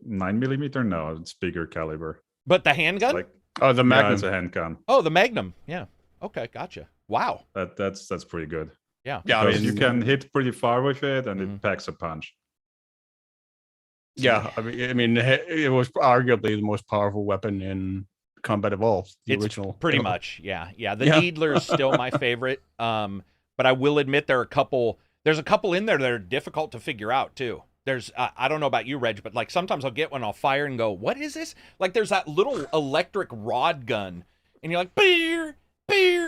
9mm. No, it's bigger caliber. But the handgun? Like Oh, the Magnum. yeah, it's a handgun. Oh, the Magnum. Yeah. Okay, gotcha. Wow. That's pretty good. Yeah. Yeah, Because you can hit pretty far with it, and it packs a punch. Yeah, I mean, it was arguably the most powerful weapon in Combat Evolved, the It's original. pretty Halo. much, yeah. The Needler's still my favorite. But I will admit there's a couple in there that are difficult to figure out too. There's I don't know about you, Reg, but like sometimes I'll get one, I'll fire and go, what is this? Like there's that little electric rod gun, and you're like, beer,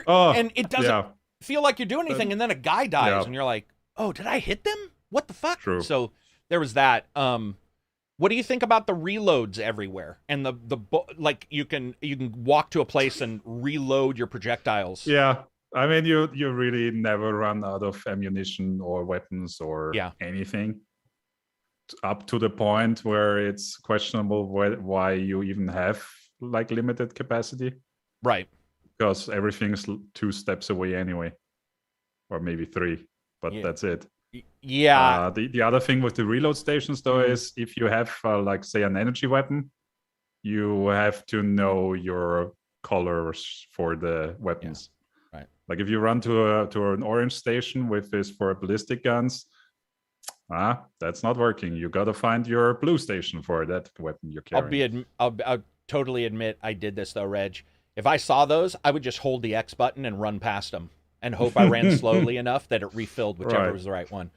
and it doesn't feel like you're doing anything, and then a guy dies, and you're like, oh, did I hit them? What the fuck? True. So there was that. What do you think about the reloads everywhere? And like you can walk to a place and reload your projectiles. Yeah. I mean, you really never run out of ammunition or weapons or anything. Up to the point where it's questionable why you even have like limited capacity. Right. Because everything's 2 steps away anyway. Or maybe 3, but that's it. Yeah. The other thing with the reload stations, though, is if you have, like, say, an energy weapon, you have to know your colors for the weapons. Yeah. Right. Like if you run to an orange station with this for ballistic guns, that's not working. You got to find your blue station for that weapon you're carrying. I'll totally admit I did this though, Reg. If I saw those, I would just hold the X button and run past them and hope I ran slowly enough that it refilled whichever was the right one.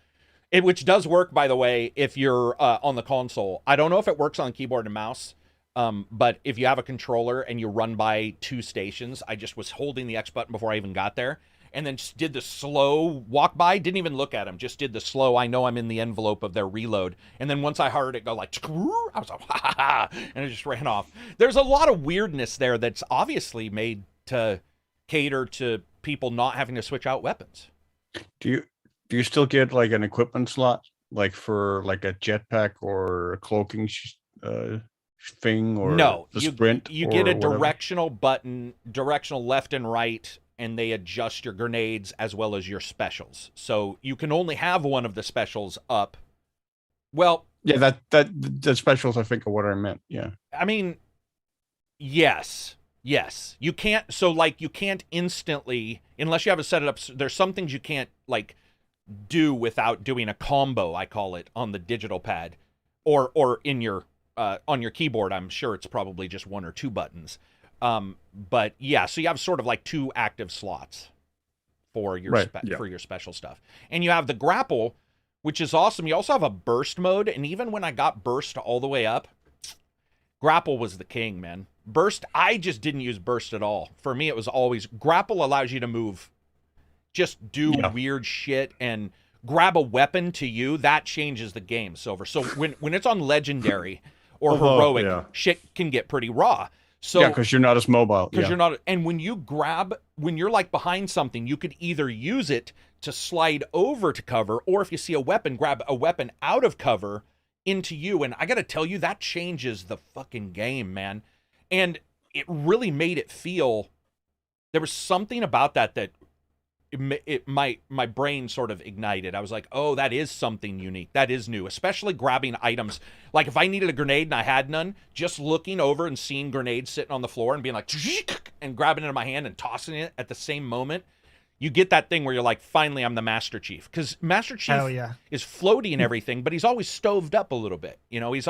Which does work, by the way, if you're on the console. I don't know if it works on keyboard and mouse, but if you have a controller and you run by 2 stations, I just was holding the X button before I even got there, and then just did the slow walk by, didn't even look at them, just did the slow, I know I'm in the envelope of their reload. And then once I heard it go like, I was like, ha ha ha, and it just ran off. There's a lot of weirdness there that's obviously made to cater to people not having to switch out weapons. Do you still get like an equipment slot, like for like a jetpack or a cloaking thing, or no? The sprint? You get a directional button, directional left and right, and they adjust your grenades as well as your specials. So you can only have one of the specials up. Well, yeah, that the specials I think are what I meant. Yeah, I mean, yes. You can't. So like you can't instantly, unless you have it set up. There's some things you can't like do without doing a combo, I call it, on the digital pad or in your on your keyboard. I'm sure it's probably just 1 or 2 buttons. But yeah, so you have sort of like 2 active slots for your for your special stuff. And you have the grapple, which is awesome. You also have a burst mode, and even when I got burst all the way up, grapple was the king, man. Burst, I just didn't use burst at all. For me, it was always grapple allows you to move, just do weird shit and grab a weapon to you. That changes the game, Silver. So when it's on legendary or heroic, shit can get pretty raw. So because you're not as mobile. Because you're not, and when you're like behind something, you could either use it to slide over to cover, or if you see a weapon, grab a weapon out of cover into you. And I got to tell you, that changes the fucking game, man. And it really made it feel, there was something about that my brain sort of ignited. I was like, oh, that is something unique. That is new, especially grabbing items. Like if I needed a grenade and I had none, just looking over and seeing grenades sitting on the floor and being like, and grabbing it in my hand and tossing it at the same moment. You get that thing where you're like, finally, I'm the Master Chief. Because Master Chief is floaty and everything, but he's always stoved up a little bit. You know, he's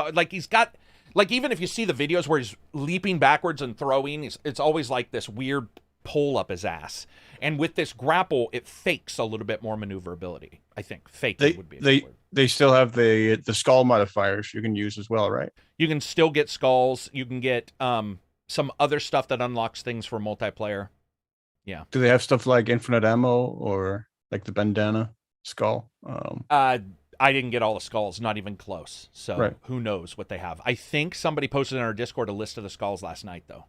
got, like, even if you see the videos where he's leaping backwards and throwing, it's always like this weird pull up his ass. And with this grapple, it fakes a little bit more maneuverability. I think would be a good word. They still have the skull modifiers you can use as well, right? You can still get skulls. You can get some other stuff that unlocks things for multiplayer. Yeah. Do they have stuff like infinite ammo or like the bandana skull? I didn't get all the skulls, not even close. So who knows what they have. I think somebody posted in our Discord a list of the skulls last night, though.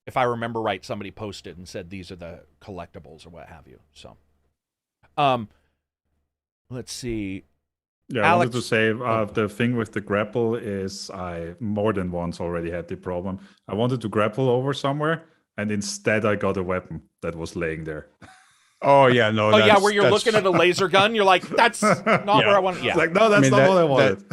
If I remember right, somebody posted and said these are the collectibles or what have you. So, let's see. Yeah, Alex, I wanted to say the thing with the grapple is I more than once already had the problem. I wanted to grapple over somewhere, and instead I got a weapon that was laying there. Oh yeah, no. Oh yeah, that's- where you're that's- looking at a laser gun, you're like, that's not where I want. Yeah, It's like, no, that's I mean, not what I wanted.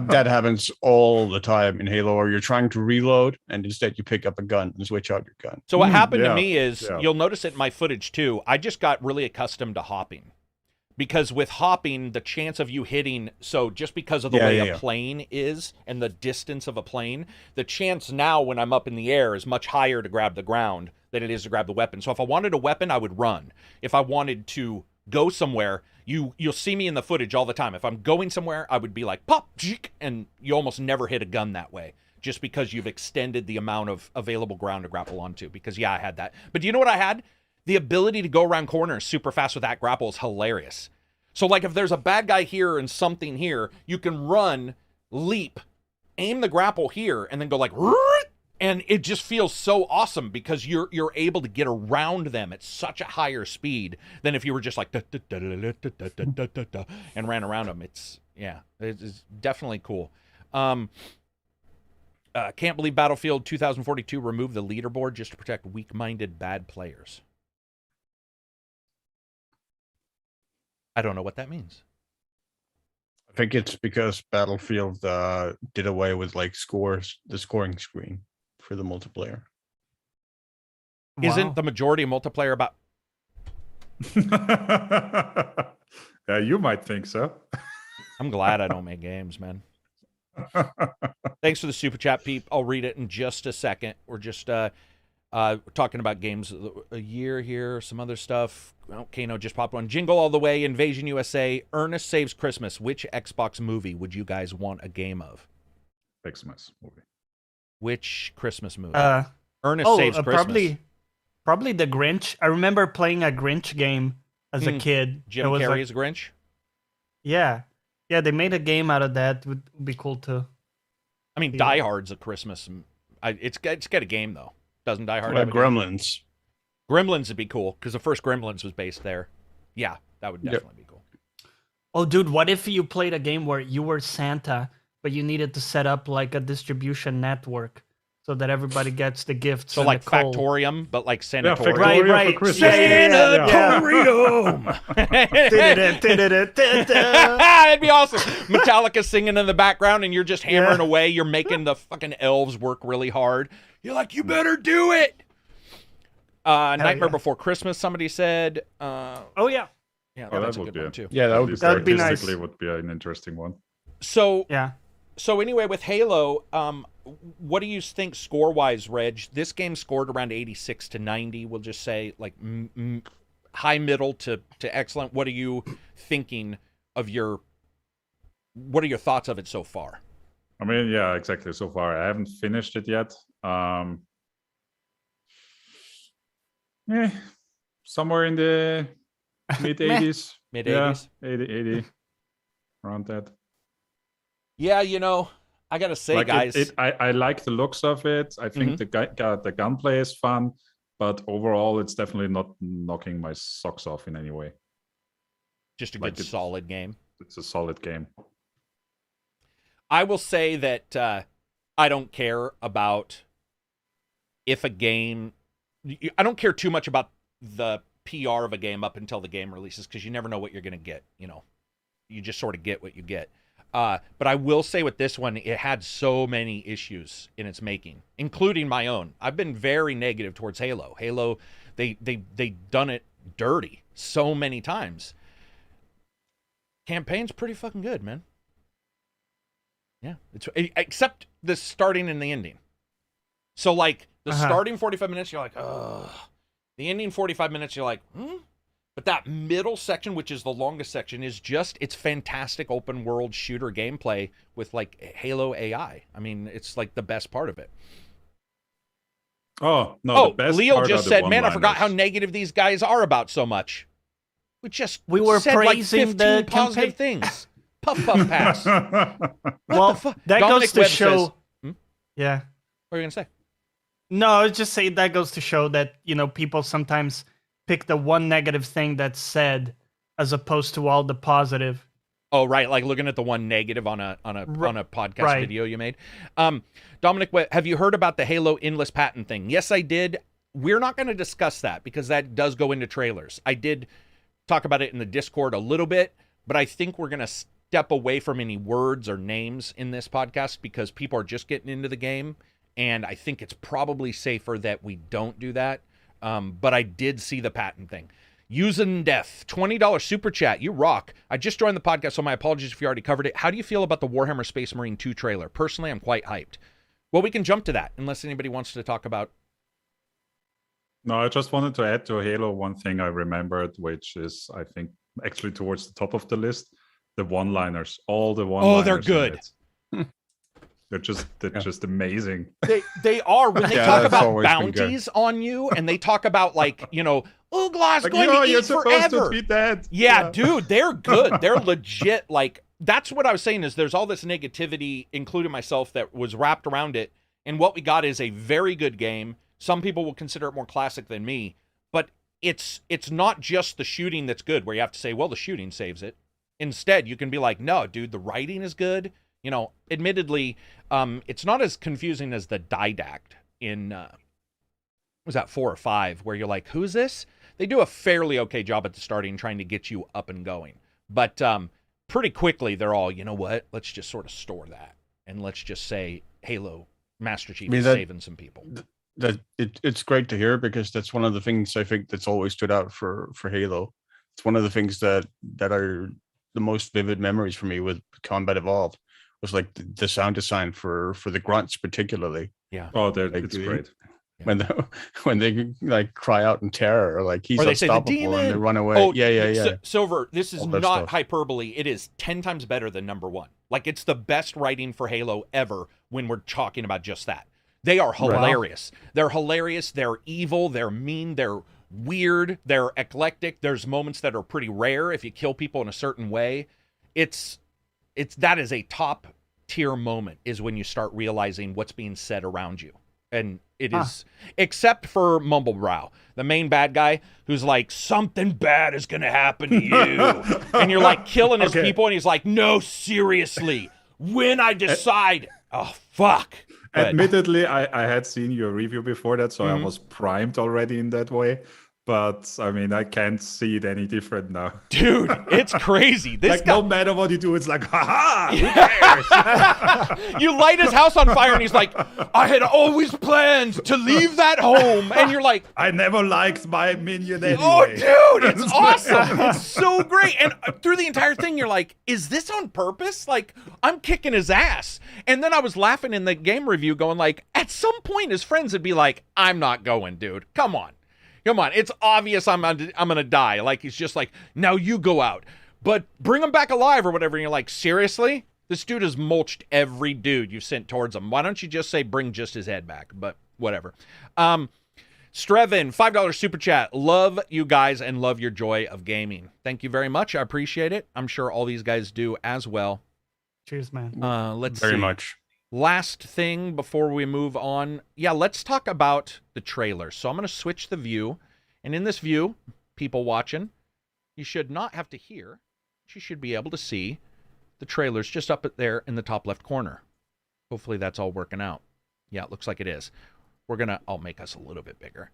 that happens all the time in Halo, or you're trying to reload and instead you pick up a gun and switch out your gun. So what happened to yeah, me is, yeah. you'll notice it in my footage too, I just got really accustomed to hopping. Because with hopping, the chance of you hitting, so just because of the way a plane is and the distance of a plane, the chance now when I'm up in the air is much higher to grab the ground than it is to grab the weapon. So if I wanted a weapon, I would run. If I wanted to go somewhere, you'll see me in the footage all the time. If I'm going somewhere, I would be like, pop, and you almost never hit a gun that way. Just because you've extended the amount of available ground to grapple onto. Because yeah, I had that. But do you know what I had? The ability to go around corners super fast with that grapple is hilarious. So like if there's a bad guy here and something here, you can run, leap, aim the grapple here, and then go like, and it just feels so awesome because you're able to get around them at such a higher speed than if you were just like and ran around them. It's definitely cool. Can't believe Battlefield 2042 removed the leaderboard just to protect weak-minded bad players. I don't know what that means. I think it's because Battlefield did away with like the scoring screen for the multiplayer. Wow. Isn't the majority of multiplayer about? Yeah, you might think so. I'm glad I don't make games, man. Thanks for the super chat, Peep. I'll read it in just a second. We're just talking about games a year here, some other stuff. Okay, no, just popped one. Jingle All the Way, Invasion USA, Ernest Saves Christmas. Which Xbox movie would you guys want a game of? Xmas movie. Which Christmas movie? Ernest Saves Christmas. Probably the Grinch. I remember playing a Grinch game as a kid. Jim Carrey's Grinch? Yeah. Yeah, they made a game out of that. Would be cool too. I mean, Die Hard's a Christmas. It's got a game, though. Doesn't Die Hard have a game? Gremlins. Gremlins would be cool, because the first Gremlins was based there. Yeah, that would definitely be cool. Oh, dude, what if you played a game where you were Santa, but you needed to set up like a distribution network so that everybody gets the gifts? So like Factorium, but like Sanatorium. Factorium Right. for Christmas. Sanatorium! That'd be awesome. Metallica singing in the background, and you're just hammering away. You're making the fucking elves work really hard. You're like, you better do it! Nightmare Before Christmas, somebody said. Oh, yeah. Yeah, Oh, that's that a would good be one, too. Yeah, that would be nice. Artistically would be an interesting one. So, Yeah. So anyway, with Halo, what do you think score-wise, Reg? This game scored around 86 to 90. We'll just say like high, middle to excellent. What are you thinking of what are your thoughts of it so far? I mean, yeah, exactly. So far, I haven't finished it yet. Somewhere in the mid 80s. Mid 80s? Yeah, 80, around that. Yeah, I gotta say, Like guys, I like the looks of it. I think the gunplay is fun, but overall, it's definitely not knocking my socks off in any way. just a good, solid game. It's a solid game. I will say that I don't care about if a game... I don't care too much about the PR of a game up until the game releases, because you never know what you're going to get, You just sort of get what you get. But I will say with this one, it had so many issues in its making, including my own. I've been very negative towards Halo. Halo, they done it dirty so many times. Campaign's pretty fucking good, man. Yeah, it's except the starting and the ending. So like the starting 45 minutes, you're like, ugh. The ending 45 minutes, you're like, But that middle section, which is the longest section, is it's fantastic open world shooter gameplay with like Halo AI. I mean, it's like the best part of it. Oh, no, the best Leo part just are the said, man, I forgot how one-liners." negative these guys are about so much. We were said like praising 15 the positive things. Puff, puff, pass. Well, that Dominic goes to Webb show. says- Yeah. What are you going to say? No, I was just saying that goes to show that, people sometimes pick the one negative thing that's said as opposed to all the positive. Oh, right. Like looking at the one negative on a podcast Right. video you made. Dominic, have you heard about the Halo endless patent thing? Yes, I did. we're not going to discuss that because that does go into trailers. I did talk about it in the Discord a little bit, but I think we're going to step away from any words or names in this podcast because people are just getting into the game, and I think it's probably safer that we don't do that. But I did see the patent thing. Using Death, $20 super chat. You rock. I just joined the podcast, so my apologies if you already covered it. How do you feel about the Warhammer Space Marine 2 trailer? Personally, I'm quite hyped. Well, we can jump to that unless anybody wants to talk about. No, I just wanted to add to Halo one thing I remembered, which is, I think, actually towards the top of the list. The one-liners, all the one-liners. Oh, they're good. They're just amazing. They are when they talk about bounties on you, and they talk about like, you know, Ugla's going to eat forever. To that. Yeah, dude, they're good. They're legit. Like, that's what I was saying is there's all this negativity, including myself, that was wrapped around it. And what we got is a very good game. Some people will consider it more classic than me, but it's not just the shooting that's good where you have to say, well, the shooting saves it. Instead, you can be like, no, dude, the writing is good. You know, admittedly, it's not as confusing as the Didact in, was that 4 or 5, where you're like, who's this? They do a fairly okay job at the starting trying to get you up and going. But pretty quickly, they're all, you know what? Let's just sort of store that. And let's just say Halo Master Chief is saving some people. It's great to hear because that's one of the things I think that's always stood out for Halo. It's one of the things that are the most vivid memories for me with Combat Evolved was like the sound design for the grunts particularly. Yeah. Oh, like, it's great. When they like cry out in terror or like he's or they unstoppable say the demon. And they run away. Oh, yeah. Silver, this is not hyperbole. It is 10 times better than number 1. Like it's the best writing for Halo ever when we're talking about just that. They are hilarious. Wow. They're hilarious. They're evil. They're mean. They're weird. They're eclectic. There's moments that are pretty rare if you kill people in a certain way. That is a top tier moment is when you start realizing what's being said around you. And it is, except for Mumblebrow, the main bad guy, who's like, something bad is going to happen to you. And you're like killing his people. And he's like, no, seriously, when I decide, oh, fuck. Admittedly, I had seen your review before that, so I was primed already in that way. But, I mean, I can't see it any different now. Dude, it's crazy. This like, guy... no matter what you do, it's like, haha, who cares? You light his house on fire, and he's like, I had always planned to leave that home. And you're like... I never liked my minion anyway. Oh, dude, it's awesome. It's so great. And through the entire thing, you're like, is this on purpose? Like, I'm kicking his ass. And then I was laughing in the game review going like, at some point, his friends would be like, I'm not going, dude. Come on. Come on, it's obvious I'm gonna die. Like, he's just like, now you go out. But bring him back alive or whatever. And you're like, seriously? This dude has mulched every dude you've sent towards him. Why don't you just say bring just his head back? But whatever. Strevin, $5 super chat. Love you guys and love your joy of gaming. Thank you very much. I appreciate it. I'm sure all these guys do as well. Cheers, man. Let's see. Very much. Last thing before we move on. Yeah, let's talk about the trailer. So I'm going to switch the view. And in this view, people watching, you should not have to hear. You should be able to see the trailers just up there in the top left corner. Hopefully that's all working out. Yeah, it looks like it is. I'll make us a little bit bigger.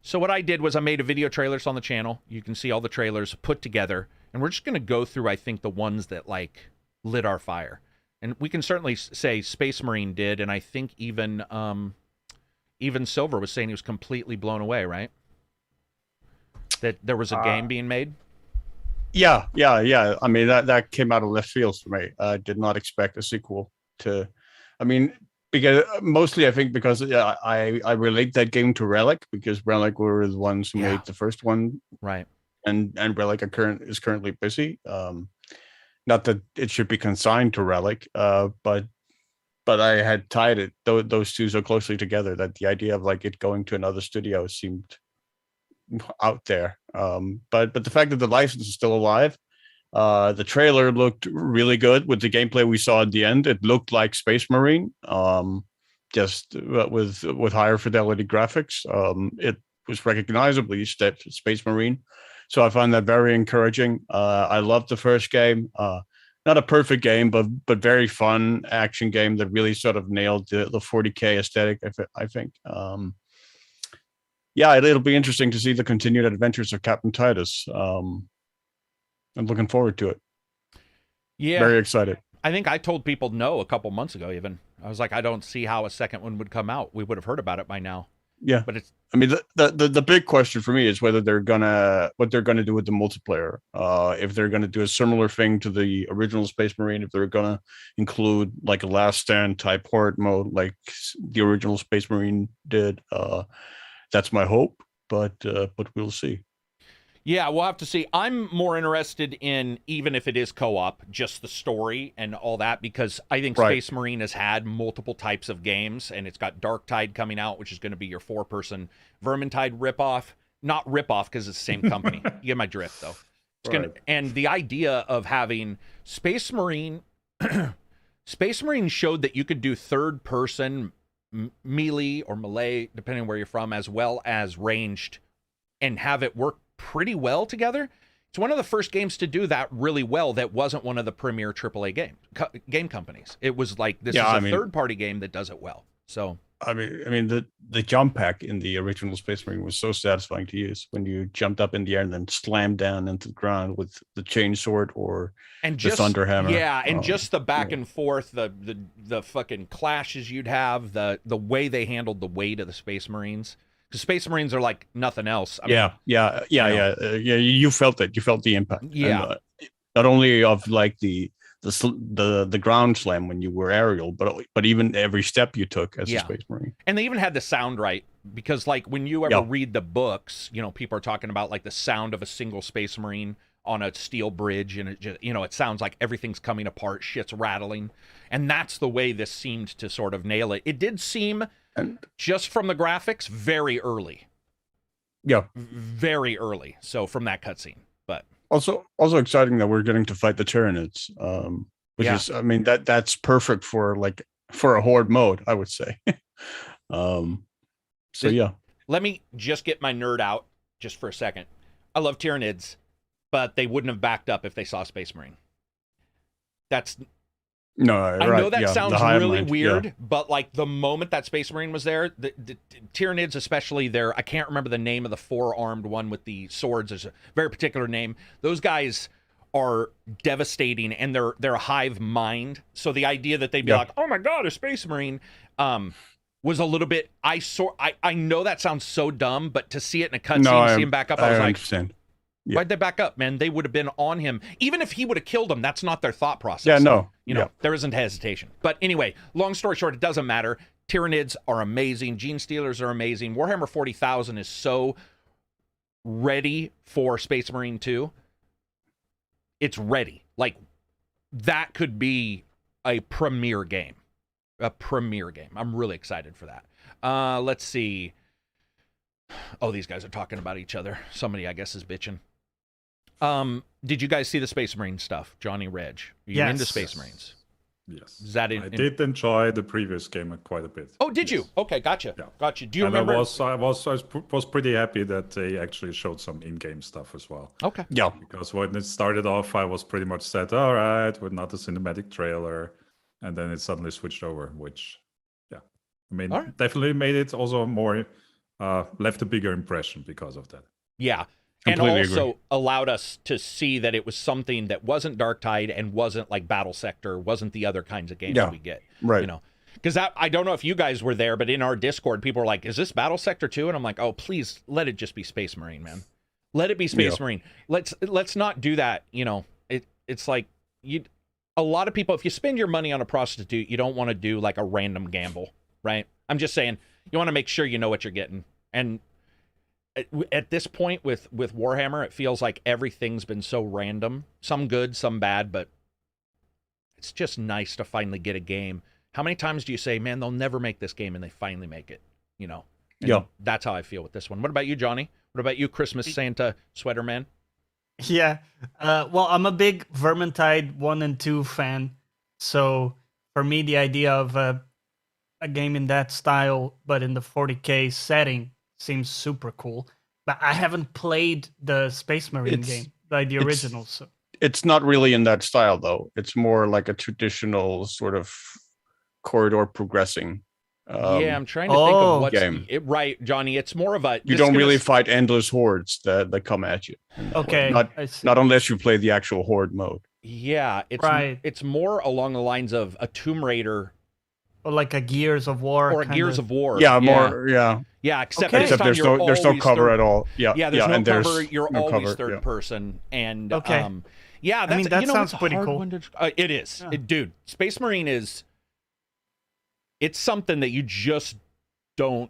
So what I did was I made a video trailers on the channel. You can see all the trailers put together. And we're just going to go through, I think, the ones that, like, lit our fire. And we can certainly say Space Marine did, and I think even Silver was saying he was completely blown away, right? That there was a game being made? Yeah. I mean, that came out of left field for me. I did not expect a sequel to... I mean, because mostly I think because I relate that game to Relic, because Relic were the ones who made the first one. Right. And Relic is currently busy. Not that it should be consigned to Relic, but I had tied those two so closely together that the idea of like it going to another studio seemed out there. But the fact that the license is still alive, the trailer looked really good with the gameplay we saw at the end. It looked like Space Marine, just with higher fidelity graphics. It was recognizably Space Marine. So I found that very encouraging. I loved the first game. Not a perfect game, but very fun action game that really sort of nailed the 40K aesthetic, I think. yeah, it'll be interesting to see the continued adventures of Captain Titus. I'm looking forward to it. Yeah. Very excited. I think I told people no a couple months ago even. I was like, I don't see how a second one would come out. We would have heard about it by now. Yeah. But it's I mean, the big question for me is whether what they're gonna do with the multiplayer. If they're gonna do a similar thing to the original Space Marine, if they're gonna include like a last stand type horde mode like the original Space Marine did. That's my hope, but we'll see. Yeah, we'll have to see. I'm more interested in, even if it is co-op, just the story and all that, because I think Space Marine has had multiple types of games, and it's got Darktide coming out, which is going to be your 4-person Vermintide ripoff. Not ripoff, because it's the same company. You get my drift, though. It's gonna, and the idea of having Space Marine... Space Marine showed that you could do third-person melee or melee, depending on where you're from, as well as ranged, and have it work pretty well together. It's one of the first games to do that really well that wasn't one of the premier AAA game companies. It was like, this is a third-party game that does it well. So I mean the jump pack in the original Space Marine was so satisfying to use when you jumped up in the air and then slammed down into the ground with the chain sword or the thunder hammer. Yeah, and just the back and forth, the fucking clashes you'd have, the way they handled the weight of the Space Marines. Because Space Marines are like nothing else. I mean, you felt it. You felt the impact. Yeah. And, not only of like the ground slam when you were aerial, but even every step you took as a Space Marine. And they even had the sound right, because like when you ever read the books, you know, people are talking about like the sound of a single Space Marine on a steel bridge, and it just, you know, it sounds like everything's coming apart, shit's rattling, and that's the way this seemed to sort of nail it. It did seem, just from the graphics, very early. Yeah, very early. So from that cutscene, but also exciting that we're getting to fight the Tyranids, which is, I mean, that's perfect for a horde mode, I would say. Let me just get my nerd out just for a second. I love Tyranids, but they wouldn't have backed up if they saw Space Marine. I know that sounds really weird, but like the moment that Space Marine was there, the Tyranids, especially I can't remember the name of the 4-armed one with the swords. There's a very particular name. Those guys are devastating, and they're a hive mind. So the idea that they'd be like, oh my God, a Space Marine, was a little bit, I know that sounds so dumb, but to see it in a cutscene, see him back up, I was like, understand. Yeah. Why'd they back up, man? They would have been on him. Even if he would have killed him, that's not their thought process. Yeah, no. You know, there isn't hesitation. But anyway, long story short, it doesn't matter. Tyranids are amazing. Gene Stealers are amazing. Warhammer 40,000 is so ready for Space Marine 2. It's ready. Like, that could be a premier game. A premier game. I'm really excited for that. Let's see. Oh, these guys are talking about each other. Somebody, I guess, is bitching. Did you guys see the Space Marine stuff, Johnny, Reg? Are you into Space Marines? Yes. Is that I did enjoy the previous game quite a bit. Oh, did you? Okay, gotcha. Yeah. Gotcha. Do you remember? I was pretty happy that they actually showed some in-game stuff as well. Okay. Yeah. Because when it started off, I was pretty much said, all right, we're not a cinematic trailer. And then it suddenly switched over, which, I mean, definitely made it also more, left a bigger impression because of that. Yeah. Completely and also agree. allowed us to see that it was something that wasn't Darktide and wasn't like Battle Sector, wasn't the other kinds of games we get. Right. You know, because I don't know if you guys were there, but in our Discord, people were like, is this Battle Sector 2? And I'm like, oh, please let it just be Space Marine, man. Let it be Space Marine. Let's not do that. You know, it's like a lot of people, if you spend your money on a prostitute, you don't want to do like a random gamble, right? I'm just saying, you want to make sure you know what you're getting. And at this point with Warhammer, it feels like everything's been so random, some good, some bad, but it's just nice to finally get a game. How many times do you say, man, they'll never make this game, and they finally make it, you know? And that's how I feel with this one. What about you, Johnny? What about you, Christmas Santa sweater man? Yeah. Well, I'm a big Vermintide 1 and 2 fan. So for me, the idea of a game in that style, but in the 40K setting, seems super cool. But I haven't played the Space Marine game, like the original. So it's not really in that style, though. It's more like a traditional sort of corridor progressing Yeah, I'm trying to think of what's game. right, Johnny. It's more of a You don't really fight endless hordes that come at you. Okay, Not unless you play the actual horde mode. Yeah, it's more along the lines of a Tomb Raider or like a Gears of War or a Gears of War. Yeah, more. Yeah. Except Okay. this time there's no cover at all. Yeah, there's no and cover. You're no always cover, third person, and Okay. Yeah, that's, that sounds it's a pretty hard cool. one to- it is, dude. Space Marine is. It's something that you just don't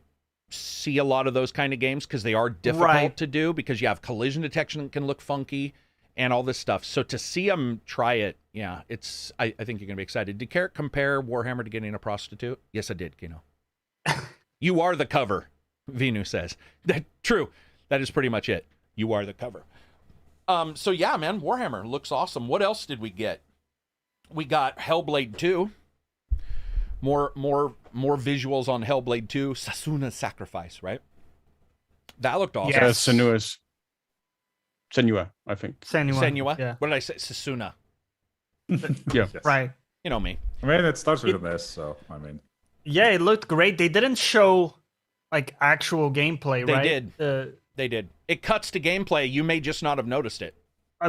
see a lot of those kind of games because they are difficult to do because you have collision detection that can look funky and all this stuff. So to see them try it, yeah, it's. I think you're gonna be excited. Did Karak compare Warhammer to getting a prostitute? Yes, I did, Kino. You are the cover, Vinu says. True. That is pretty much it. You are the cover. So yeah, man, Warhammer looks awesome. What else did we get? We got Hellblade 2. More visuals on Hellblade 2. Sasuna's Sacrifice, right? That looked awesome. Yes. Senua, I think. Senua. Yeah. What did I say? Sasuna. Yeah. Yes. Right. You know me. I mean, it starts with an S, so I mean. Yeah, it looked great. They didn't show like actual gameplay, They right? did. They did. It cuts to gameplay. You may just not have noticed it.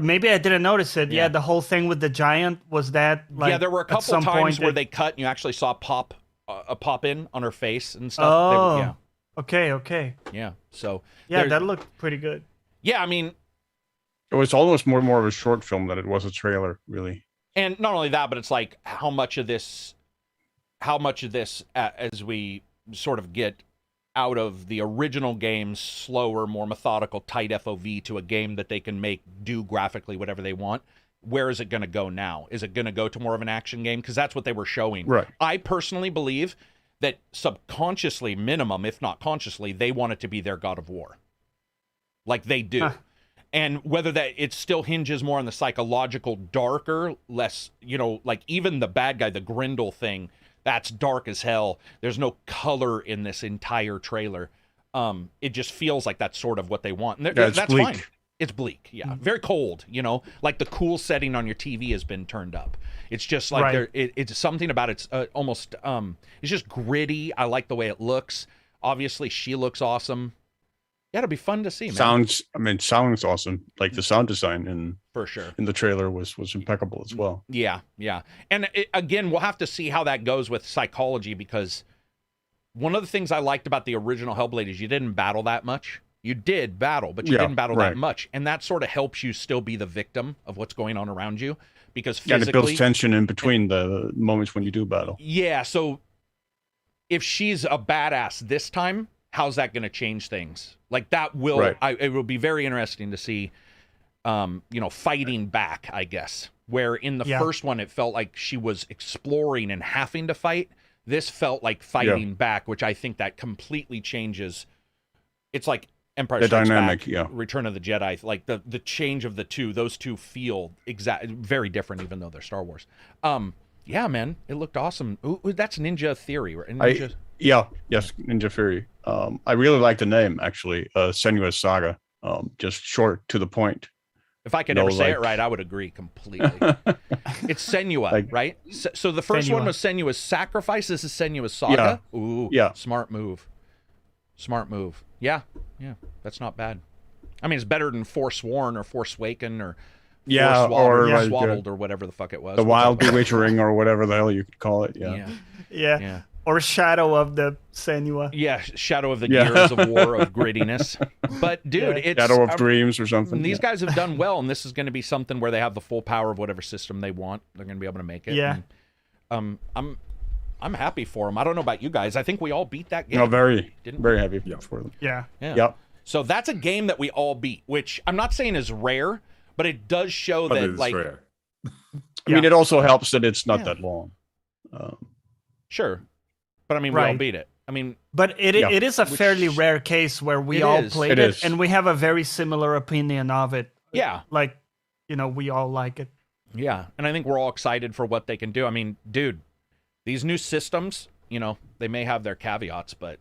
Maybe I didn't notice it. Yeah. Yeah, the whole thing with the giant was that. Like, yeah, there were a at couple some times point where they cut and you actually saw a pop in on her face and stuff. Oh. Yeah. Okay. Yeah. So Yeah, there- that looked pretty good. yeah, I mean, It was almost more of a short film than it was a trailer, really. and not only that, but it's like how much of this as we sort of get out of the original game's slower, more methodical, tight FOV to a game that they can do graphically whatever they want. Where is it going to go now? Is it going to go to more of an action game? Because that's what they were showing. Right. I personally believe that subconsciously, minimum, if not consciously, they want it to be their God of War. Like they do. Huh. And whether that it still hinges more on the psychological, darker, less, like even the bad guy, the Grendel thing, that's dark as hell. There's no color in this entire trailer. It just feels like that's sort of what they want. And Yeah, it's that's bleak. fine. It's bleak, yeah. Very cold, like the cool setting on your TV has been turned up. It's just like Right. it's something about it's almost it's just gritty. I like the way it looks. Obviously, she looks awesome. Yeah, it'll be fun to see, man. Sounds awesome. Like the sound design For sure. in the trailer was impeccable as well. Yeah. And again, we'll have to see how that goes with psychology because one of the things I liked about the original Hellblade is you didn't battle that much. You did battle, but you didn't battle that much. And that sort of helps you still be the victim of what's going on around you because physically... Yeah, it builds tension in between the moments when you do battle. Yeah, so if she's a badass this time, how's that going to change things? Like that will... Right. It will be very interesting to see, fighting back, I guess. Where in the first one, it felt like she was exploring and having to fight. This felt like fighting back, which I think that completely changes. It's like Empire The Strikes dynamic, Back, Return of the Jedi. Like the change of the two, those two feel very different, even though they're Star Wars. Yeah, man, it looked awesome. Ooh, that's Ninja Theory, right? Yes, Ninja Fury. I really like the name actually, Senua's Saga. Just short to the point. If I could ever say it right, I would agree completely. It's Senua, right? So the first one was Senua's Sacrifice. This is Senua's Saga. Yeah. Ooh, yeah. Smart move. Yeah, that's not bad. I mean, it's better than Forsworn or Forswaken or Swaddled or whatever the fuck it was. The Wild Bewitchering or whatever the hell you could call it. Yeah. Or Shadow of the Senua. Yeah, Shadow of the Gears of War of grittiness. But dude, it's Shadow of Dreams or something. These guys have done well, and this is going to be something where they have the full power of whatever system they want. They're going to be able to make it. Yeah. And, I'm happy for them. I don't know about you guys. I think we all beat that game. No, very Didn't happy for them. Yeah. Yep. So that's a game that we all beat, which I'm not saying is rare, but it does show that it's like rare. I mean, it also helps that it's not that long. Sure. But I mean, we all beat it. I mean, but it is a fairly rare case where we all played it and we have a very similar opinion of it. Yeah. Like, we all like it. Yeah. And I think we're all excited for what they can do. I mean, dude, these new systems, they may have their caveats, but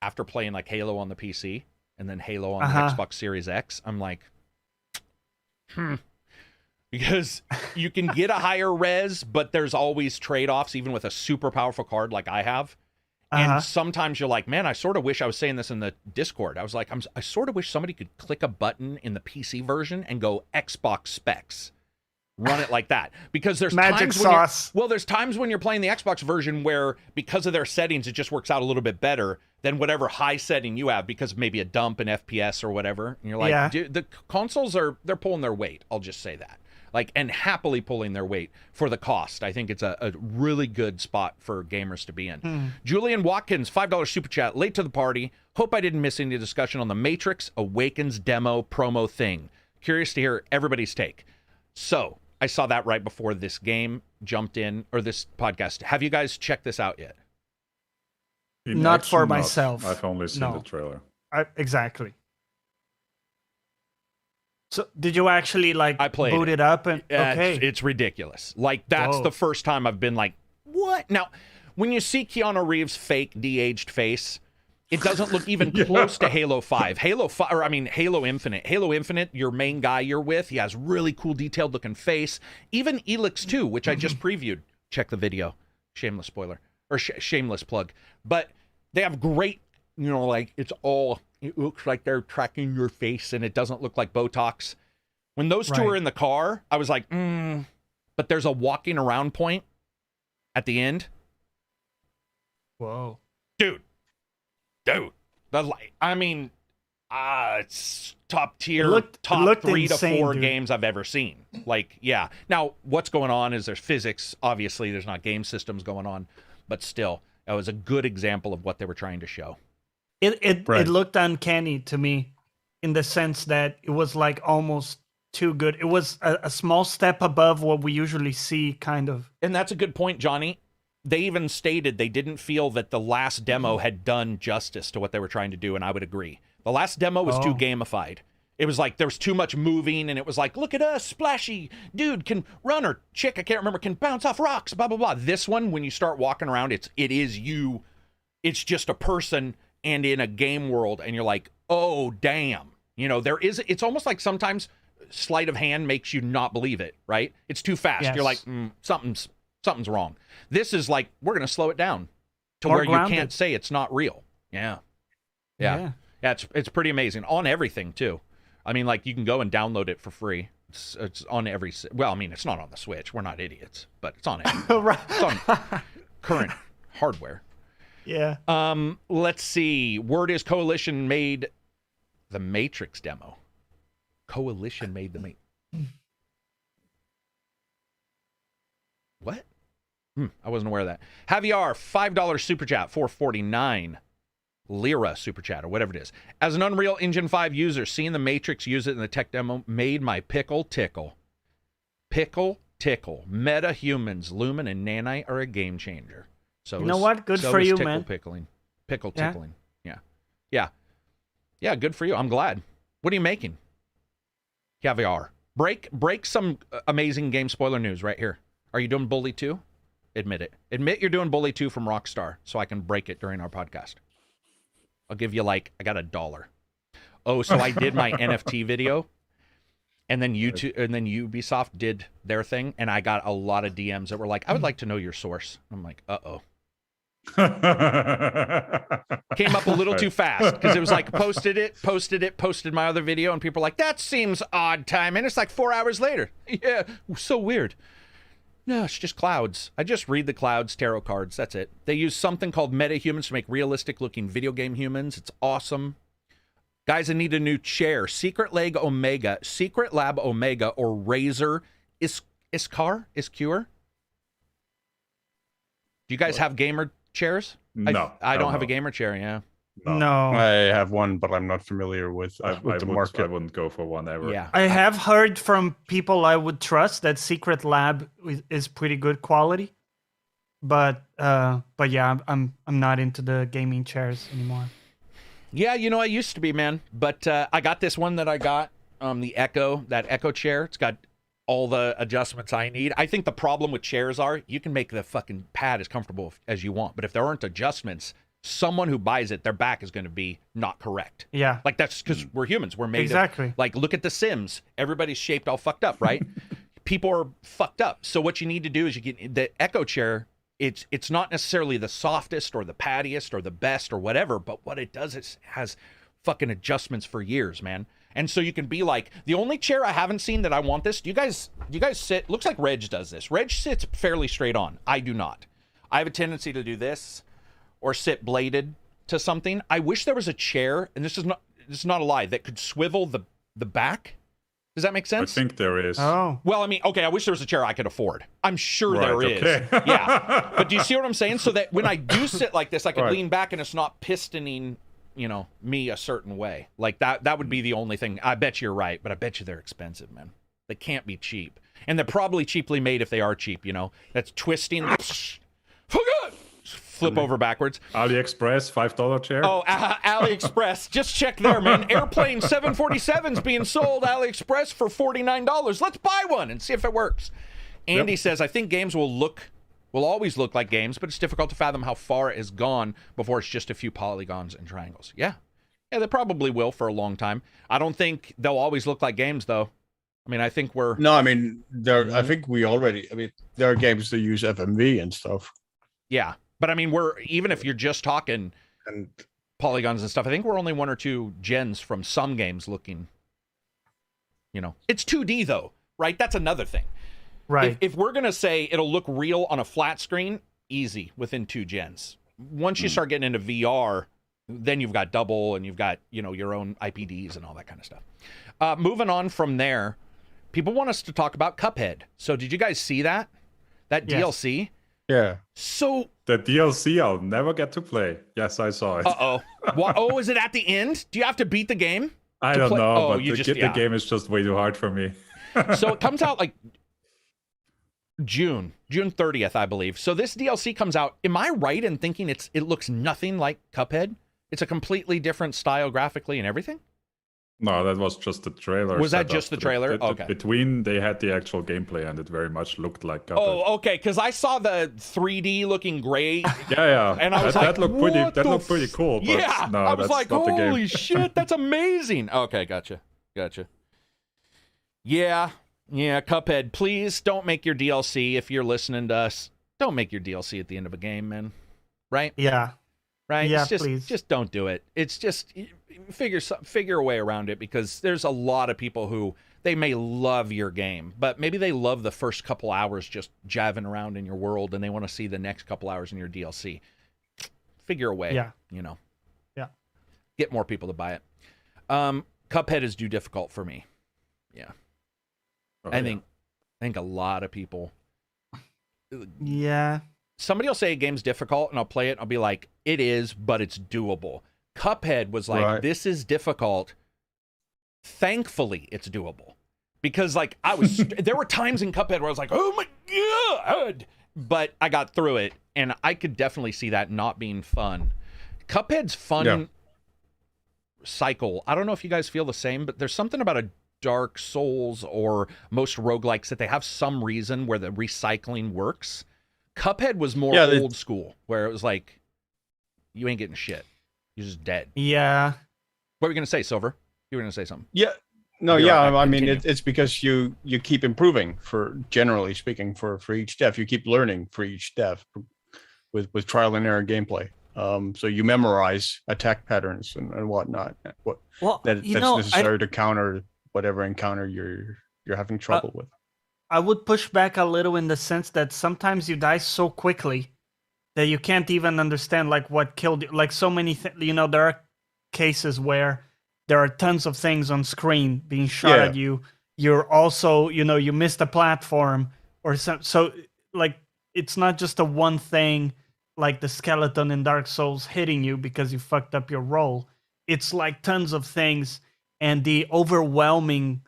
after playing like Halo on the PC and then Halo on the Xbox Series X, I'm like, because you can get a higher res, but there's always trade-offs, even with a super powerful card like I have. And sometimes you're like, man, I sort of wish I was saying this in the Discord. I was like, I sort of wish somebody could click a button in the PC version and go Xbox specs. Run it like that. Because there's magic times sauce. when there's times when you're playing the Xbox version where because of their settings, it just works out a little bit better than whatever high setting you have because of maybe a dump in FPS or whatever. And you're like, dude, the consoles they're pulling their weight. I'll just say that. Like, and happily pulling their weight for the cost. I think it's a really good spot for gamers to be in. Julian Watkins, $5 super chat, late to the party. Hope I didn't miss any discussion on the Matrix Awakens demo promo thing. Curious to hear everybody's take. So, I saw that right before this game jumped in, or this podcast. Have you guys checked this out yet? Not for myself. I've only seen the trailer. Exactly. So did you actually I played boot it up and it's ridiculous. Like that's the first time I've been like, what? Now, when you see Keanu Reeves' fake de-aged face, it doesn't look even close to Halo 5. Halo Infinite. Halo Infinite, your main guy you're with, he has really cool detailed looking face. Even Elix 2, which I just previewed. Check the video. Shameless spoiler. Or shameless plug. But they have great, like it looks like they're tracking your face and it doesn't look like Botox. When those two are in the car, I was like, but there's a walking around point at the end. Whoa. Dude. It's top tier, top 3 to 4 games I've ever seen. Like, yeah. Now, what's going on is there's physics. Obviously, there's not game systems going on, but still, that was a good example of what they were trying to show. It looked uncanny to me in the sense that it was like almost too good. It was a small step above what we usually see, kind of. And that's a good point, Johnny. They even stated they didn't feel that the last demo had done justice to what they were trying to do, and I would agree. The last demo was too gamified. It was like there was too much moving, and it was like, look at us, splashy dude can run, or chick, I can't remember, can bounce off rocks, blah, blah, blah. This one, when you start walking around, it is you. It's just a person and in a game world, and you're like, oh, damn. It's almost like sometimes sleight of hand makes you not believe it, right? It's too fast. Yes. You're like, something's wrong. This is like, we're going to slow it down to where you can't say it's not real. Yeah, it's pretty amazing on everything too. I mean, like you can go and download it for free. It's on every. Well, I mean, it's not on the Switch. We're not idiots, but it's on it. It's on current hardware. Yeah. Let's see. Word is Coalition made the Matrix demo. Coalition made the What? I wasn't aware of that. Javier, $5 super chat, 449 lira super chat, or whatever it is. As an Unreal Engine 5 user, seeing the Matrix use it in the tech demo made my pickle tickle. Pickle tickle. Meta humans, Lumen and Nanite are a game changer. So you know what? Good for you, man. Pickle tickling. Yeah, good for you. I'm glad. What are you making? Caviar. Break some amazing game spoiler news right here. Are you doing Bully 2? Admit it. Admit you're doing Bully 2 from Rockstar so I can break it during our podcast. I'll give you I got $1. Oh, so I did my NFT video and then Ubisoft did their thing and I got a lot of DMs that were like, I would like to know your source. I'm like, uh-oh. Came up a little too fast because it was like posted my other video and people were like, that seems odd timing. It's like 4 hours later. Yeah, so weird. No, it's just clouds. I just read the clouds, tarot cards. That's it. They use something called meta-humans to make realistic-looking video game humans. It's awesome. Guys, I need a new chair. Secret Lab Omega, or Razer Iskar? Do you guys have gamer chairs? No. I don't have a gamer chair, yeah. No. I have one, but I'm not familiar with the market. I wouldn't go for one ever. Yeah. I have heard from people I would trust that Secret Lab is pretty good quality, but yeah, I'm not into the gaming chairs anymore. Yeah, I used to be, man, but I got this one that I got, the Echo chair. It's got all the adjustments I need. I think the problem with chairs are you can make the fucking pad as comfortable as you want, but if there aren't adjustments, someone who buys it, their back is going to be not correct. Yeah. Like that's because we're humans. We're made exactly. Like look at The Sims. Everybody's shaped all fucked up, right? People are fucked up. So what you need to do is you get the Echo chair it's not necessarily the softest or the pattiest or the best or whatever, but what it does is has fucking adjustments for years, man. And so you can be like, the only chair I haven't seen that I want this. Do you guys sit? Looks like Reg does this. Reg sits fairly straight on. I do not. I have a tendency to do this or sit bladed to something. I wish there was a chair, and this is not a lie, that could swivel the back. Does that make sense? I think there is. Oh. Well, I mean, okay, I wish there was a chair I could afford. I'm sure Right, there is. okay. Yeah. But do you see what I'm saying? So that when I do sit like this, I can Right. lean back and it's not pistoning, me a certain way. Like that would be the only thing. I bet you're right, but I bet you they're expensive, man. They can't be cheap. And they're probably cheaply made if they are cheap, That's twisting. Flip over backwards. AliExpress, $5 chair. Oh, AliExpress. Just check there, man. Airplane 747's being sold AliExpress for $49. Let's buy one and see if it works. Andy says, I think games will always look like games, but it's difficult to fathom how far it has gone before it's just a few polygons and triangles. Yeah, they probably will for a long time. I don't think they'll always look like games, though. I mean, I think we're... No, I mean, I think there are games that use FMV and stuff. Yeah. But I mean, even if you're just talking And polygons and stuff, I think we're only 1 or 2 gens from some games looking, It's 2D though, right? That's another thing. Right. If we're going to say it'll look real on a flat screen, easy, within 2 gens. Once you start getting into VR, then you've got double and you've got, your own IPDs and all that kind of stuff. Moving on from there, people want us to talk about Cuphead. So did you guys see that? That Yes. DLC? yeah, So... The DLC I'll never get to play. Yes, I saw it. Uh-oh. Is it at the end? Do you have to beat the game? I to don't play- know, Oh, but you the just- game is just way too hard for me. So it comes out like June 30th, I believe. So this DLC comes out. Am I right in thinking it looks nothing like Cuphead? It's a completely different style graphically and everything? No, that was just the trailer. Was that setup. just the trailer? Okay. Between, they had the actual gameplay, and it very much looked like Cuphead. Oh, okay, because I saw the 3D looking great. Yeah. And I was that like, looked what pretty. That the looked pretty cool. But Yeah, no, I was that's like, not the game. holy shit, that's amazing. Okay, gotcha. Yeah, Cuphead, please don't make your DLC, if you're listening to us, don't make your DLC at the end of a game, man. Right? Yeah. Right? Yeah, It's please. just don't do it. It's just figure a way around it, because there's a lot of people who they may love your game, but maybe they love the first couple hours just javing around in your world and they want to see the next couple hours in your DLC. Figure a way. Yeah. Yeah. Get more people to buy it. Cuphead is too difficult for me. Yeah. Oh, I yeah. think a lot of people. Yeah. Somebody will say a game's difficult, and I'll play it, and I'll be like, it is, but it's doable. Cuphead was like, Right. this is difficult. Thankfully, it's doable. Because, like, there were times in Cuphead where I was like, oh my God! But I got through it, and I could definitely see that not being fun. Cuphead's fun cycle, I don't know if you guys feel the same, but there's something about a Dark Souls or most roguelikes that they have some reason where the recycling works. Cuphead was more old school, where it was like, you ain't getting shit. You're just dead. Yeah. What were you going to say, Silver? You were going to say something. Yeah. No, You're yeah. right, I mean, continue. it's because you keep improving generally speaking, for each death. You keep learning for each death with trial and error gameplay. So you memorize attack patterns and whatnot. Well, That's necessary to counter whatever encounter you're having trouble with. I would push back a little in the sense that sometimes you die so quickly that you can't even understand like what killed you. Like so many there are cases where there are tons of things on screen being shot at you. You're also, you missed a platform or some. So like it's not just a one thing like the skeleton in Dark Souls hitting you because you fucked up your roll. It's like tons of things, and the overwhelming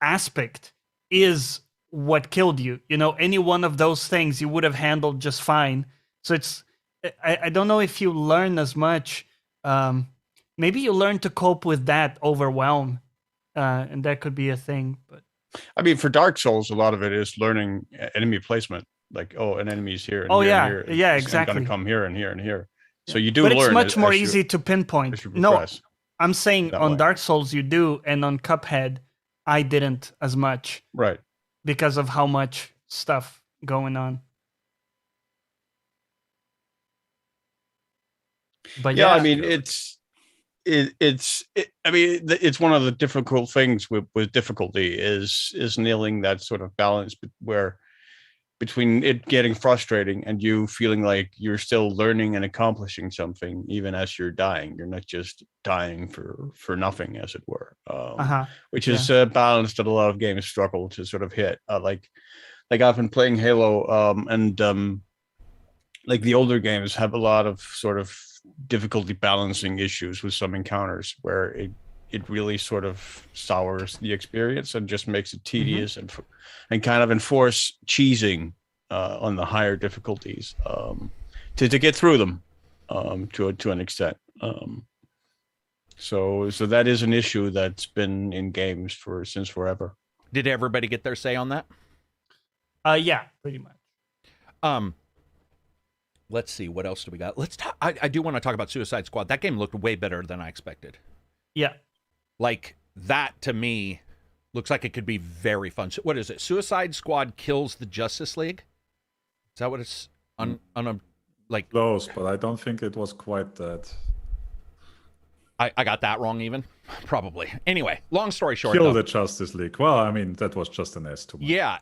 aspect is what killed you. Any one of those things you would have handled just fine. So I don't know if you learn as much. Maybe you learn to cope with that overwhelm, and that could be a thing. But I mean, for Dark Souls, a lot of it is learning enemy placement. Like, an enemy's here. And Oh, here yeah. and here. Yeah, It's exactly. going to come here and here and here. So you do but learn. it's much more as you- easy to pinpoint. as you No, progress. I'm saying that on way. Dark Souls you do, and on Cuphead I didn't as much Right. because of how much stuff going on. But Yeah, yeah, I mean, it's one of the difficult things with difficulty is nailing that sort of balance where between it getting frustrating and you feeling like you're still learning and accomplishing something even as you're dying. You're not just dying for nothing, as it were. Which is a balance that a lot of games struggle to sort of hit. Like I've been playing Halo, and like the older games have a lot of sort of difficulty balancing issues with some encounters where it really sort of sours the experience and just makes it tedious and kind of enforce cheesing on the higher difficulties to get through them to an extent. So that is an issue that's been in games since forever. Did everybody get their say on that? Yeah, pretty much. Let's see, what else do we got? Let's talk. I do want to talk about Suicide Squad. That game looked way better than I expected. Yeah. Like, that to me looks like it could be very fun. What is it? Suicide Squad kills the Justice League? Is that what it's like? Close, but I don't think it was quite that. I got that wrong even? Probably. Anyway, long story short. Kill the Justice League. Well, I mean, that was just an estimate. Yeah,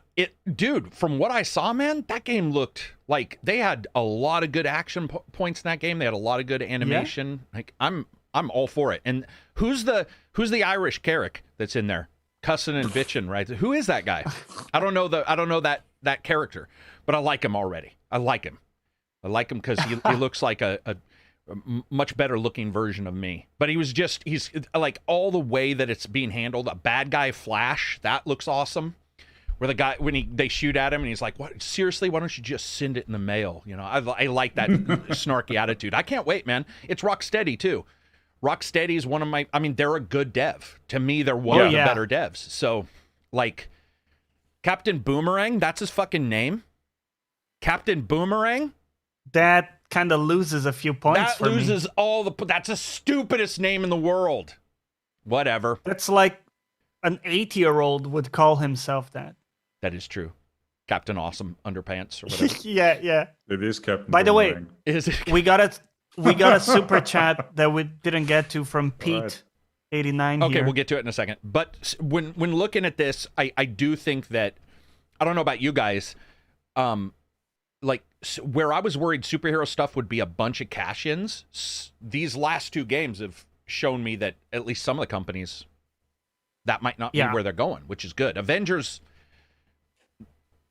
dude, from what I saw, man, that game looked like they had a lot of good action points in that game. They had a lot of good animation. Yeah. Like, I'm all for it. And who's the Irish Karak that's in there? Cussing and bitching, right? Who is that guy? I don't know that character, but I like him already. I like him because he looks like a much better looking version of me. But he's like, all the way that it's being handled. A bad guy Flash, that looks awesome. Where the guy, when they shoot at him and he's like, "What? Seriously? Why don't you just send it in the mail?" You know, I like that snarky attitude. I can't wait, man. It's Rocksteady too. Rocksteady is one of my. I mean, they're a good dev. To me, they're one of the better devs. So, like, Captain Boomerang, that's his fucking name. Captain Boomerang. That kind of loses a few points. That loses all the. That's the stupidest name in the world. Whatever. That's like an 8-year-old would call himself that. That is true. Captain Awesome Underpants or whatever. yeah. It is Captain. By the way, is it? we got a super chat that we didn't get to from Pete. 89 Okay, here. we'll get to it in a second. But when looking at this, I do think that, I don't know about you guys, like, where I was worried superhero stuff would be a bunch of cash-ins, these last two games have shown me that at least some of the companies, that might not be where they're going, which is good. Avengers,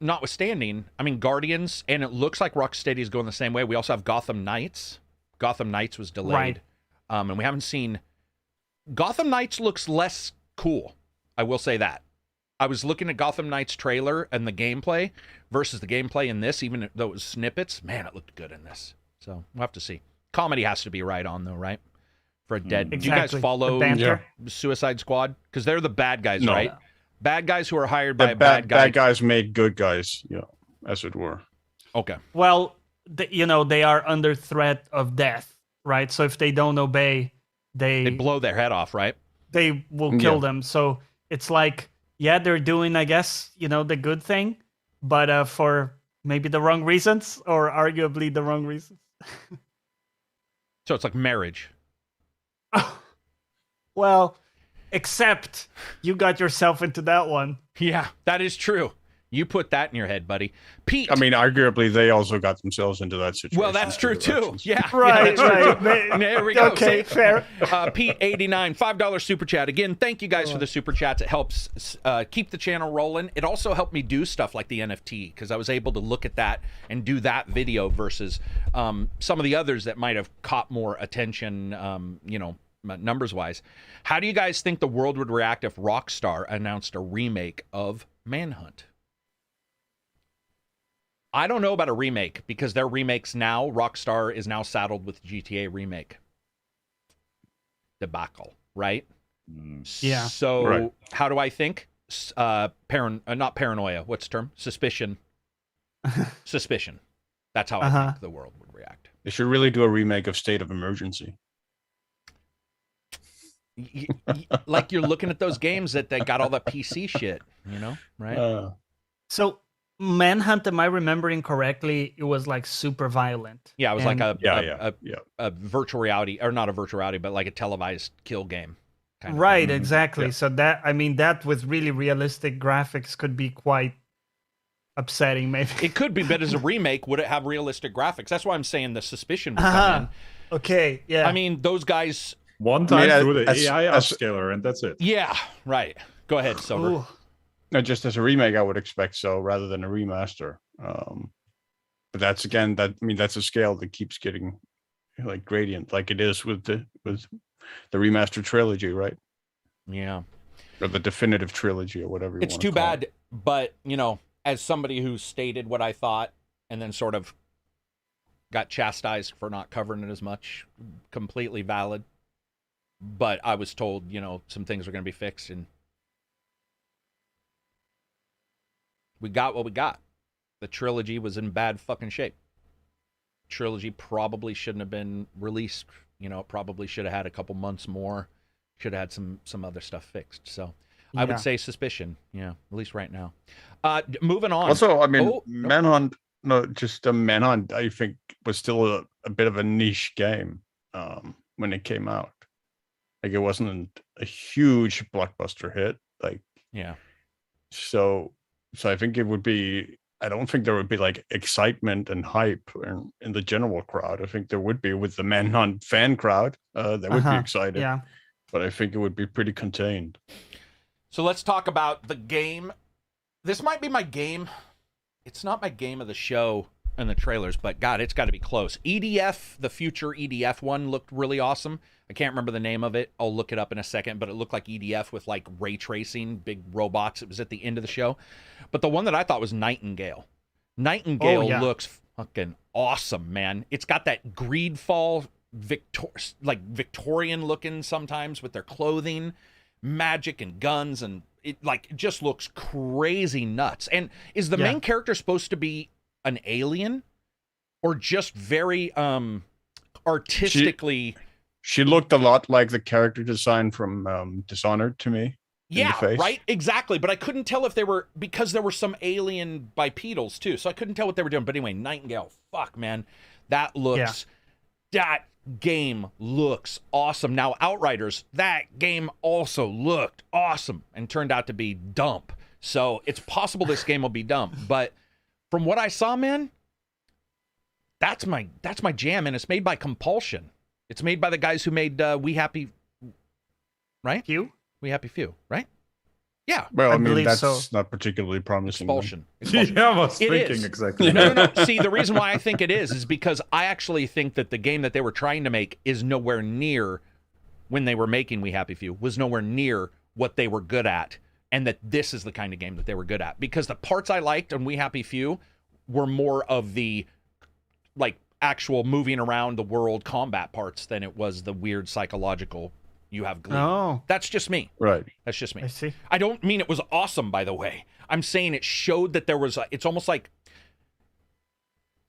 notwithstanding, I mean, Guardians, and it looks like Rocksteady is going the same way. We also have Gotham Knights. Gotham Knights was delayed. Right. And we haven't seen... Gotham Knights looks less cool. I will say that. I was looking at Gotham Knights trailer and the gameplay versus the gameplay in this, even though it was snippets. Man, it looked good in this. So we'll have to see. Comedy has to be right on, though, right? For a dead. Exactly. Do you guys follow Suicide Squad? Because they're the bad guys, right? Bad guys who are hired by a bad guy. Bad guys made good guys, as it were. Okay. Well, they are under threat of death, right? So if they don't obey, they blow their head off, right? They will kill them. So it's like, they're doing, I guess, the good thing, but for maybe the wrong reasons, or arguably the wrong reasons. So it's like marriage. Well, except you got yourself into that one. Yeah, that is true. You put that in your head, buddy. Pete. I mean, arguably, they also got themselves into that situation. Well, that's true, too. Yeah. Right. There we go. Okay, fair. Pete, 89, $5 super chat. Again, thank you guys for the super chats. It helps keep the channel rolling. It also helped me do stuff like the NFT, because I was able to look at that and do that video versus some of the others that might have caught more attention, numbers-wise. How do you guys think the world would react if Rockstar announced a remake of Manhunt? I don't know about a remake, because their remakes now, Rockstar is now saddled with GTA remake debacle, right? Yeah. So how do I think? Not paranoia. What's the term? Suspicion. Suspicion. That's how I think the world would react. They should really do a remake of State of Emergency. Like, you're looking at those games that they got all that PC shit, right? So Manhunt, am I remembering correctly? It was like super violent. Yeah, it was like And- a virtual reality, or not a virtual reality, but like a televised kill game. Kind of right, thing. exactly. Yeah. So that with really realistic graphics could be quite upsetting, maybe. It could be, but as a remake, would it have realistic graphics? That's why I'm saying the suspicion would come Uh-huh. Okay, yeah. in. I mean, those guys. One time I mean, through the as- AI as- upscaler, and that's it. Yeah, right. Go ahead, Silver. Ooh. No, just as a remake, I would expect so rather than a remaster. But that's again, that's a scale that keeps getting like gradient, like it is with the remaster trilogy, right? Yeah. Or the definitive trilogy, or whatever. It's too bad, but as somebody who stated what I thought and then sort of got chastised for not covering it as much, completely valid. But I was told, some things are going to be fixed, and we got what we got. The trilogy was in bad fucking shape. Trilogy probably shouldn't have been released. Probably should have had a couple months more. Should have had some other stuff fixed. So I would say suspicion. Yeah, at least right now. Moving on. Also, I mean, Oh, no. Manhunt. No, just Manhunt. I think was still a bit of a niche game when it came out. Like it wasn't a huge blockbuster hit. Like Yeah. so I think it would be. I don't think there would be like excitement and hype in the general crowd. I think there would be with the Manhunt fan crowd. They would be excited. Yeah. But I think it would be pretty contained. So let's talk about the game. This might be my game. It's not my game of the show and the trailers, but God, it's got to be close. EDF, the future EDF one, looked really awesome. I can't remember the name of it. I'll look it up in a second, but it looked like EDF with like ray tracing, big robots. It was at the end of the show. But the one that I thought was Nightingale. Nightingale looks fucking awesome, man. It's got that Greedfall Victorian looking sometimes with their clothing, magic and guns, and it just looks crazy nuts. And is the main character supposed to be an alien or just very artistically? She looked a lot like the character design from Dishonored to me. Yeah, face. right, exactly. But I couldn't tell if they were, because there were some alien bipedals too, so I couldn't tell what they were doing. But anyway, Nightingale, fuck, man, that game looks awesome. Now, Outriders, that game also looked awesome and turned out to be dump. So it's possible this game will be dump. But from what I saw, man, that's my jam, and it's made by Compulsion. It's made by the guys who made We Happy, right? Few? We Happy Few, right? Yeah. Well, I mean, believe that's so. not particularly promising. Expulsion. Yeah, I was It thinking is. exactly. No. See, the reason why I think it is because I actually think that the game that they were trying to make is nowhere near, when they were making We Happy Few, was nowhere near what they were good at, and that this is the kind of game that they were good at. Because the parts I liked on We Happy Few were more of the, actual moving around the world combat parts than it was the weird psychological you have glee. Oh, That's just me. Right. That's just me. I see. I don't mean it was awesome, by the way. I'm saying it showed that there was it's almost like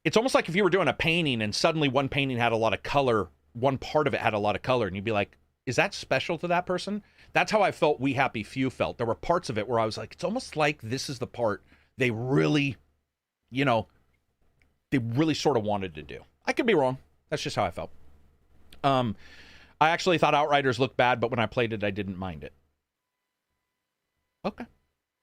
if you were doing a painting and suddenly one painting had a lot of color, one part of it had a lot of color, and you'd be like, is that special to that person? That's how I felt We Happy Few felt. There were parts of it where I was like, it's almost like this is the part they really, they really sort of wanted to do. I could be wrong. That's just how I felt. I actually thought Outriders looked bad, but when I played it, I didn't mind it. Okay.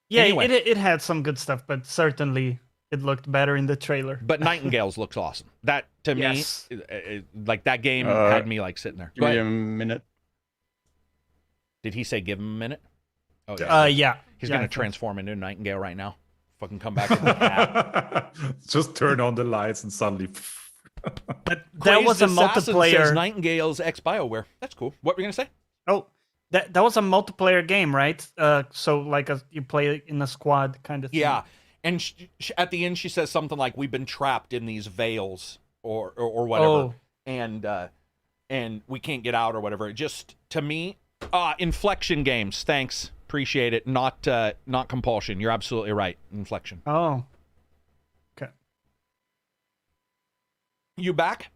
Yeah, Anyway. it had some good stuff, but certainly it looked better in the trailer. But Nightingales looks awesome. That, to Yes. me, that game had me sitting there. Give Go me ahead. a minute. Did he say give him a minute? Oh, yeah. Yeah. He's Yeah, going I to think- transform into a Nightingale right now. Fucking come back with a cat. Just turn on the lights and suddenly. That was a Crazed Assassin multiplayer. says Nightingale's ex-BioWare. That's cool. What were you going to say? Oh, that was a multiplayer game, right? So you play in a squad kind of thing. Yeah. And at the end, she says something like, we've been trapped in these veils or whatever. Oh. And we can't get out or whatever. It just, to me, Inflection Games. Thanks. Appreciate it. Not Compulsion. You're absolutely right. Inflection. Oh. Okay. You back?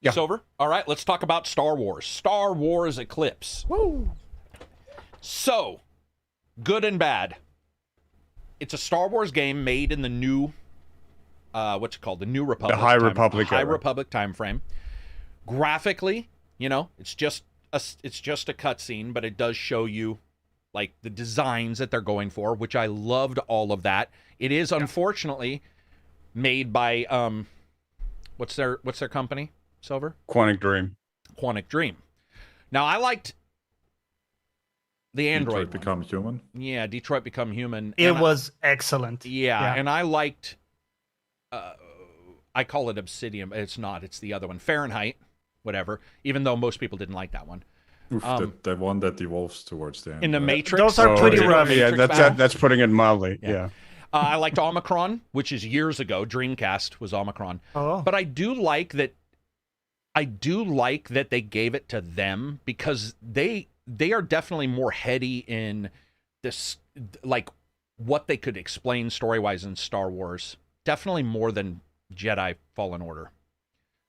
Yeah. Silver? All right, let's talk about Star Wars. Star Wars Eclipse. Woo. So, good and bad. it's a Star Wars game made in the new, what's it called? The New Republic. The High Republic High era. Republic time frame. Graphically, you know, it's just a cutscene, but it does show you like the designs that they're going for, which I loved all of that. It is unfortunately made by what's their company? Silver? Quantic Dream. Quantic Dream. Now I liked the Android Detroit Become Human. Yeah, Detroit Become Human. It was excellent. Yeah, and I liked I call it Obsidian, but it's not. It's the other one, Fahrenheit, whatever. Even though most people didn't like that one. Oof, the one that evolves towards the end. In the right? Matrix. Those are pretty rough. Yeah, Matrix battle. that's putting it mildly. Yeah. I liked Omicron, which is years ago. Dreamcast was Omicron. Oh. But I do like that they gave it to them because they are definitely more heady in this, like what they could explain story-wise in Star Wars. Definitely more than Jedi Fallen Order.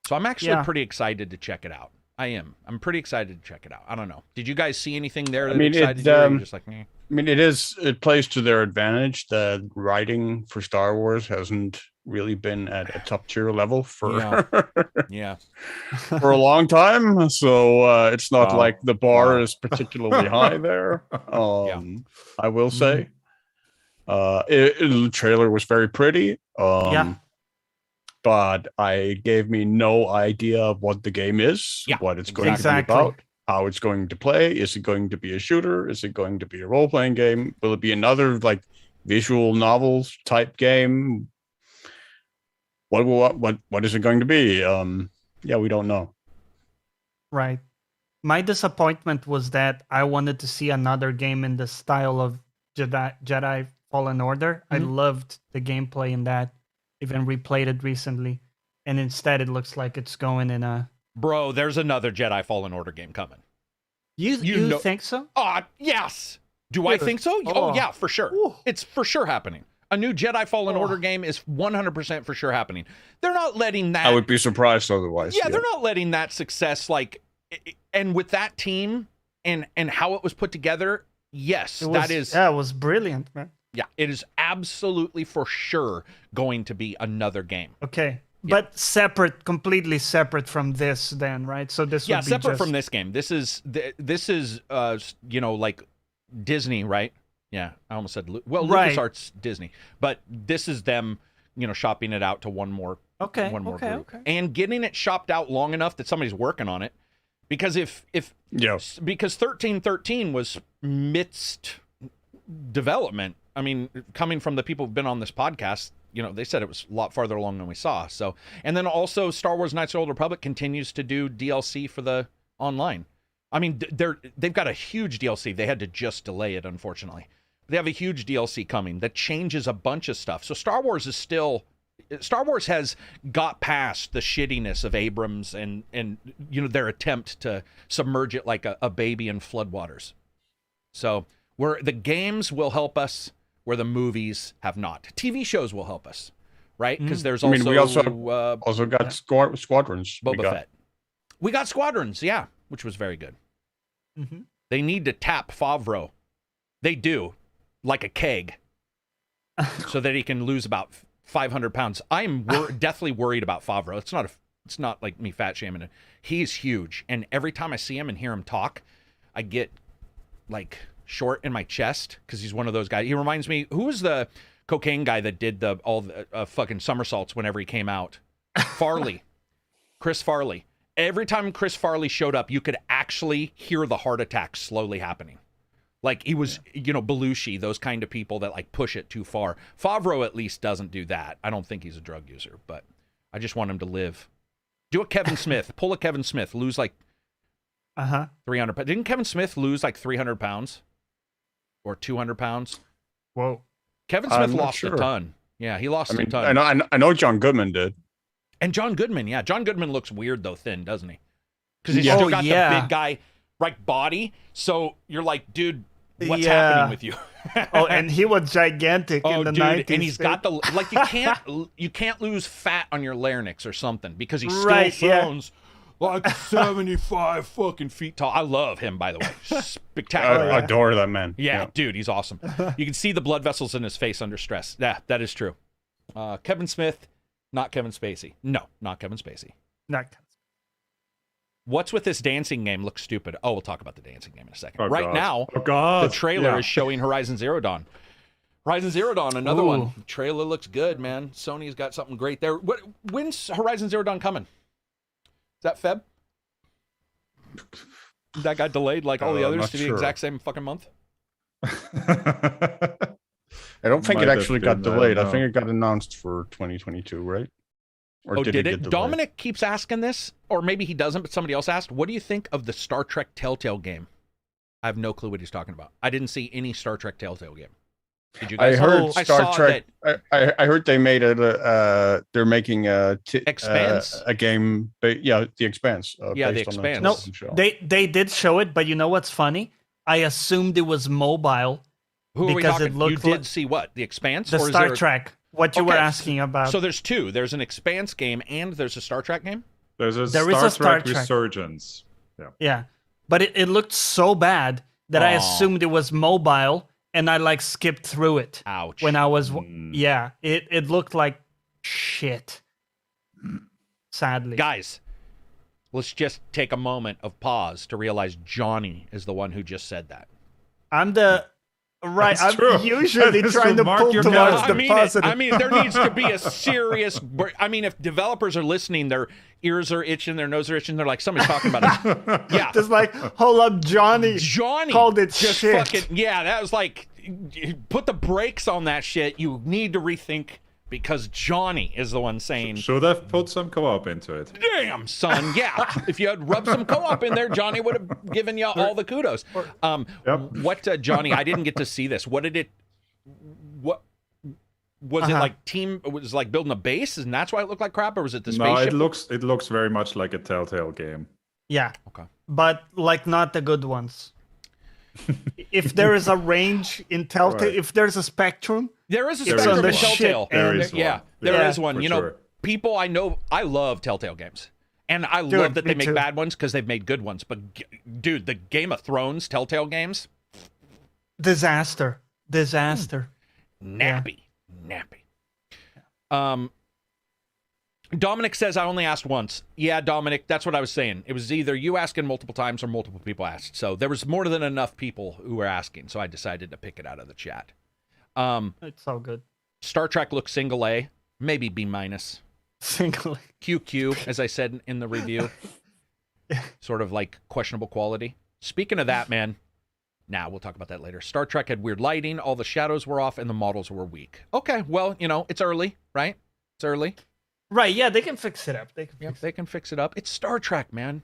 So I'm actually pretty excited to check it out. I am. I'm pretty excited to check it out. I don't know. Did you guys see anything there that excited you? Or you're just like, eh? I mean, it plays to their advantage that writing for Star Wars hasn't really been at a top tier level for Yeah. for a long time. So it's not like the bar is particularly high there. I will say, the trailer was very pretty. But I gave me no idea of what the game is, what it's going to be about, how it's going to play. Is it going to be a shooter? Is it going to be a role-playing game? Will it be another like visual novels type game? What is it going to be? We don't know. Right. My disappointment was that I wanted to see another game in the style of Jedi Fallen Order. I loved the gameplay in that. Even replayed it recently, and instead it looks like it's going in a... Bro, there's another Jedi Fallen Order game coming. You think so? Yes. Do I think so? Oh, yeah, for sure. Ooh. It's for sure happening. A new Jedi Fallen Order game is 100% for sure happening. They're not letting that... I would be surprised otherwise. Yeah, they're not letting that success, like... And with that team and how it was put together, yes, that is... Yeah, it was brilliant, man. Yeah, it is absolutely for sure going to be another game. Okay, but completely separate from this, then, right? So this would be separate from this game. This is like Disney, right? Yeah, I almost said LucasArts Disney, but this is them, shopping it out to one more group, and getting it shopped out long enough that somebody's working on it. Because because 1313 was midst development. I mean, coming from the people who've been on this podcast, they said it was a lot farther along than we saw. So, and then also Star Wars Knights of the Old Republic continues to do DLC for the online. I mean, they've got a huge DLC. They had to just delay it, unfortunately. They have a huge DLC coming that changes a bunch of stuff. So Star Wars has got past the shittiness of Abrams and their attempt to submerge it like a baby in floodwaters. So the games will help us where the movies have not. TV shows will help us, right? Because there's also... I mean, we also got Squadrons. Boba Fett. We got Squadrons, yeah, which was very good. Mm-hmm. They need to tap Favreau. They do, like a keg, so that he can lose about 500 pounds. I'm deathly worried about Favreau. It's not like me fat shaming him. He's huge, and every time I see him and hear him talk, I get like short in my chest because he's one of those guys. He reminds me, who was the cocaine guy that did all the fucking somersaults whenever he came out? Farley. Chris Farley. Every time Chris Farley showed up, you could actually hear the heart attack slowly happening. Like he was, Belushi, those kind of people that like push it too far. Favreau at least doesn't do that. I don't think he's a drug user, but I just want him to live. Do a Kevin Smith. Pull a Kevin Smith. Lose like 300 pounds. Didn't Kevin Smith lose like 300 pounds? Or 200 pounds? Whoa. Kevin Smith lost a ton. Yeah, he lost a ton. I know John Goodman did. And John Goodman, yeah. John Goodman looks weird, though, thin, doesn't he? Because he's still got the big guy, body. So you're like, dude, what's happening with you? And he was gigantic in the 90s. And he's got the, like, you can't lose fat on your larynx or something because he still throws like 75 fucking feet tall. I love him, by the way. Spectacular. I adore that man. Yeah, dude, he's awesome. You can see the blood vessels in his face under stress. Yeah, that is true. Kevin Smith, not Kevin Spacey. No, not Kevin Spacey. Not What's with this dancing game? Looks stupid. Oh, we'll talk about the dancing game in a second. Oh, right God. now, Oh, God. the trailer Yeah. is showing Horizon Zero Dawn. Horizon Zero Dawn, another Ooh. one. The trailer looks good, man. Sony's got something great there. When's Horizon Zero Dawn coming? Is that Feb? That got delayed like all the I'm others not to the sure. exact same fucking month? I don't think Might it have actually been, got I delayed. don't I think know. it got announced for 2022, right? Or Oh, did get it? delayed? Dominic keeps asking this, or maybe he doesn't, but somebody else asked. What do you think of the Star Trek Telltale game? I have no clue what he's talking about. I didn't see any Star Trek Telltale game. Did you I guys? heard I Star saw Trek. I heard they made they're making Expanse? a game. Yeah, The Expanse. Yeah, The based on a Expanse. No, television show. they did show it, but you know what's funny? I assumed it was mobile. Who are we because it talking? You looked did like- see what? The Expanse? The or is Star there- Trek. What you were Okay, asking about. So there's two. There's an Expanse game and there's a Star Trek game? There's a There is Star a Star Trek Trek. Resurgence. Yeah. But it looked so bad that I Aw. assumed it was mobile and I like skipped through it Ouch. when I was Mm. yeah, it looked like shit. Sadly. Guys, let's just take a moment of pause to realize Johnny is the one who just said that. I'm the right. That's I'm true. usually That is trying true. to Mark pull your towards calendar. the I mean, positive. I mean, there needs to be a serious. I mean, if developers are listening, their ears are itching, their nose are itching. They're like, somebody's talking about us. Yeah, just like, hold up, Johnny. Johnny called it just shit. fucking yeah. That was like, put the brakes on that shit. You need to rethink because Johnny is the one saying, Should have put some co-op into it. "Damn, son, yeah." If you had rubbed some co-op in there, Johnny would have given you all the kudos. Yep. What, Johnny? I didn't get to see this. What did it? What was it Uh-huh. like? Team it was like building a base, and that's why it looked like crap, or was it the No, spaceship? it looks very much like a Telltale game. Yeah. Okay. But like not the good ones. If there is a range in Telltale, Right. if there's a spectrum, There is a There spectrum is in one. Telltale. There and- is one. Yeah, there Yeah. is one. For You know, sure. people I know, I love Telltale games, and I Dude, love that they me make too. bad ones because they've made good ones. But dude, the Game of Thrones Telltale games, disaster. Yeah. Yeah. nappy. Dominic says I only asked once. Yeah, Dominic, that's what I was saying. It was either you asking multiple times or multiple people asked. So there was more than enough people who were asking. So I decided to pick it out of the chat. It's all good. Star Trek looks single A, maybe B minus. Single. QQ, as I said in the review, sort of like questionable quality. Speaking of that, man, we'll talk about that later. Star Trek had weird lighting, all the shadows were off, and the models were weak. Okay, well, you know, it's early, right? It's early. Right, yeah, they can fix it up. They can Yep, fix they can fix it up. It's Star Trek, man.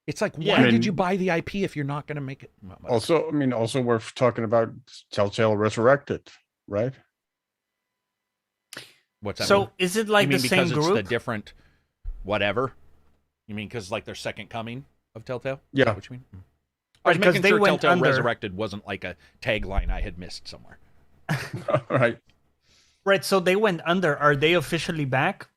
It's like, Yeah. why I mean- did you buy the IP if you're not going to make it? Well, Also, we're talking about Telltale Resurrected, right? what's that So mean? is it You like mean the same because it's the group? different whatever? You mean because like their second coming of Telltale? Is Yeah. that what you mean? I was Because making they sure went Telltale under. Resurrected wasn't like a tagline I had missed somewhere. Right. Right, so they went under. Are they officially back?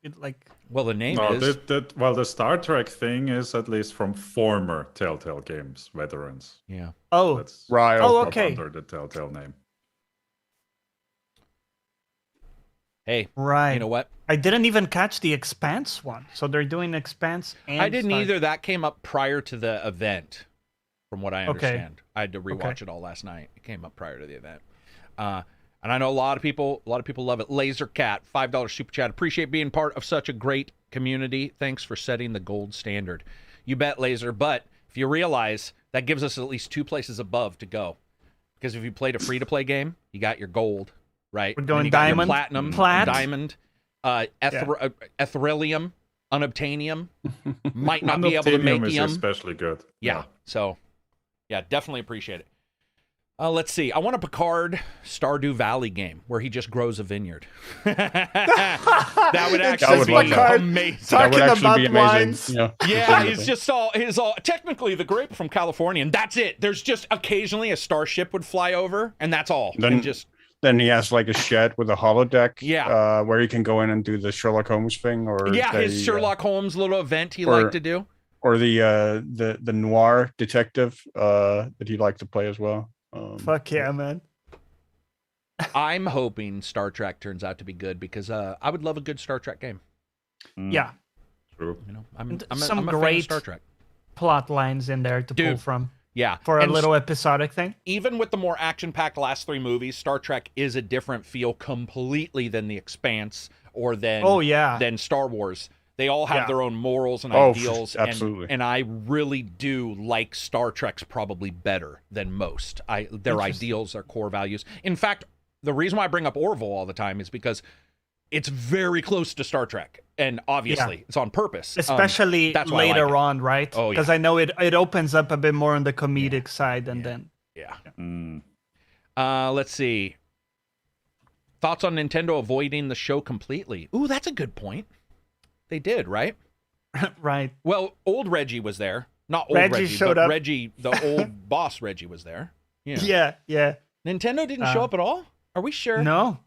Well, the name No, is. well, the Star Trek thing is at least from former Telltale games veterans. Yeah. Oh, That's Right. Oh, not okay. under the Telltale name. Hey, right. you know what? I didn't even catch the Expanse one. So they're doing Expanse and I didn't Star- either. That came up prior to the event, from what I Okay. understand. I had to rewatch it all last night. It came up prior to the event. And I know a lot of people love it. Laser Cat, $5 super chat. Appreciate being part of such a great community. Thanks for setting the gold standard. You bet, Laser. But if you realize that gives us at least two places above to go. Because if you played a free-to-play game, you got your gold, right? We're And then going you got your diamond, platinum, plat. diamond, ethereum, unobtainium. Might not be able to make Unobtainium is them. especially good. Yeah. So, yeah, definitely appreciate it. Let's see. I want a Picard Stardew Valley game where he just grows a vineyard. That would actually would be love that. amazing. That would Talking actually about be amazing. wines. Yeah. Yeah, it's just all technically the grape from California, and that's it. There's just occasionally a starship would fly over, and that's all. Then- And just Then he has like a shed with a holodeck. Yeah. Where he can go in and do the Sherlock Holmes thing, or his they, Sherlock Holmes little event he or- liked to do. or the noir detective that he'd like to play as well. Fuck yeah, man. I'm hoping Star Trek turns out to be good because I would love a good Star Trek game. Yeah. True. You know, And I'm some a fan of great Star Trek. plot lines in there to pull Dude. from Yeah, for a and little episodic thing. even with the more action-packed last 3 movies, Star Trek is a different feel completely than The Expanse or than Star Wars. They all have Yeah. their own morals and Oh, ideals, absolutely. and I really do like Star Trek's probably better than most. Their Interesting. ideals, their core values. In fact, the reason why I bring up Orville all the time is because it's very close to Star Trek, and obviously it's on purpose. Especially that's why I like later it. on, right? Oh, yeah. Because I know it opens up a bit more on the comedic side, and then Yeah. Mm. Let's see. Thoughts on Nintendo avoiding the show completely? Ooh, that's a good point. They did, right? right. Well, old Reggie was there. Not old Reggie Reggie, showed but up. Reggie, the old boss Reggie was there. Yeah. Yeah, yeah. Nintendo didn't show up at all? Are we sure? No.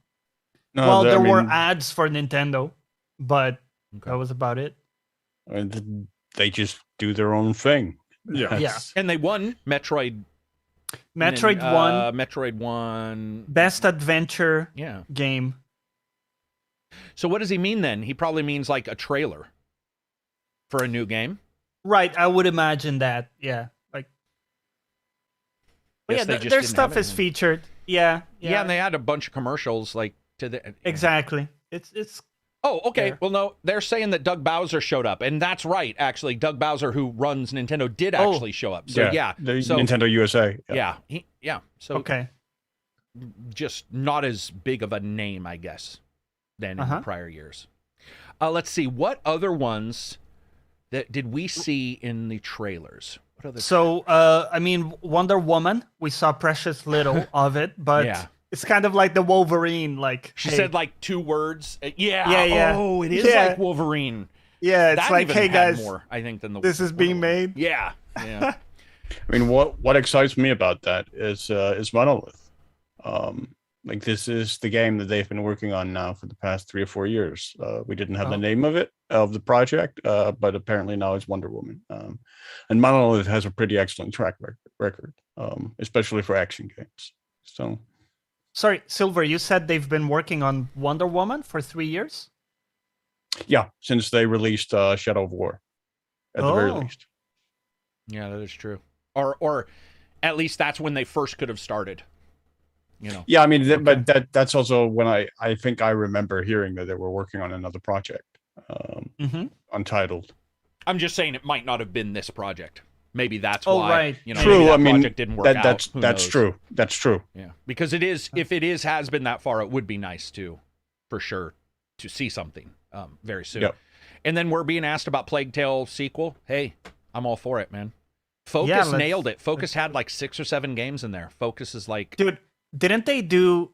No, Well, I there were mean, ads for Nintendo, but Okay. that was about it. and they just do their own thing. Yeah. Yeah. And they won Metroid. Metroid 1, Metroid 1. Best Adventure Yeah. game. So what does he mean then? He probably means like a trailer for a new game. Right, I would imagine that. Yeah. Like, but Guess yeah, they just their didn't stuff have is anything. featured. Yeah. Yeah, and they had a bunch of commercials like to the Exactly. It's Oh, okay. there. Well, no, they're saying that Doug Bowser showed up, and that's right. Actually, Doug Bowser, who runs Nintendo, did Oh. actually show up. So yeah, the so Nintendo USA. yeah. So okay. just not as big of a name, I guess, than in the prior years. Let's see, what other ones that did we see in the trailers? What other? So, I mean, Wonder Woman, we saw precious little of it, but Yeah. it's kind of like the Wolverine. Like She hey, said like 2 words. Yeah. Yeah. Oh, it is Yeah. like Wolverine. yeah, it's That like, even hey had guys, more, I think, than the. this is being made. Yeah. Yeah. I mean, what excites me about that is Monolith. Like this is the game that they've been working on now for the past 3 or 4 years. We didn't have the name of the project, but apparently now it's Wonder Woman. And Monolith has a pretty excellent track record, especially for action games. So Sorry, Silver, you said they've been working on Wonder Woman for 3 years? yeah, since they released Shadow of War, at the very Oh. least. Yeah, that is true. Or at least that's when they first could have started. You know. Yeah, I mean, but that's also when I think I remember hearing that they were working on another project, Untitled. I'm just saying it might not have been this project. Maybe that's Oh, why. right. You know, True. maybe that I mean, project didn't work out. that's Who that's knows? true. That's true. Yeah, because it is. If it has been that far, it would be nice to, for sure, to see something very soon. Yep. And then we're being asked about Plague Tale sequel. Hey, I'm all for it, man. Focus Yeah, let's- nailed it. Focus had like 6 or 7 games in there. Focus is like Dude, didn't they do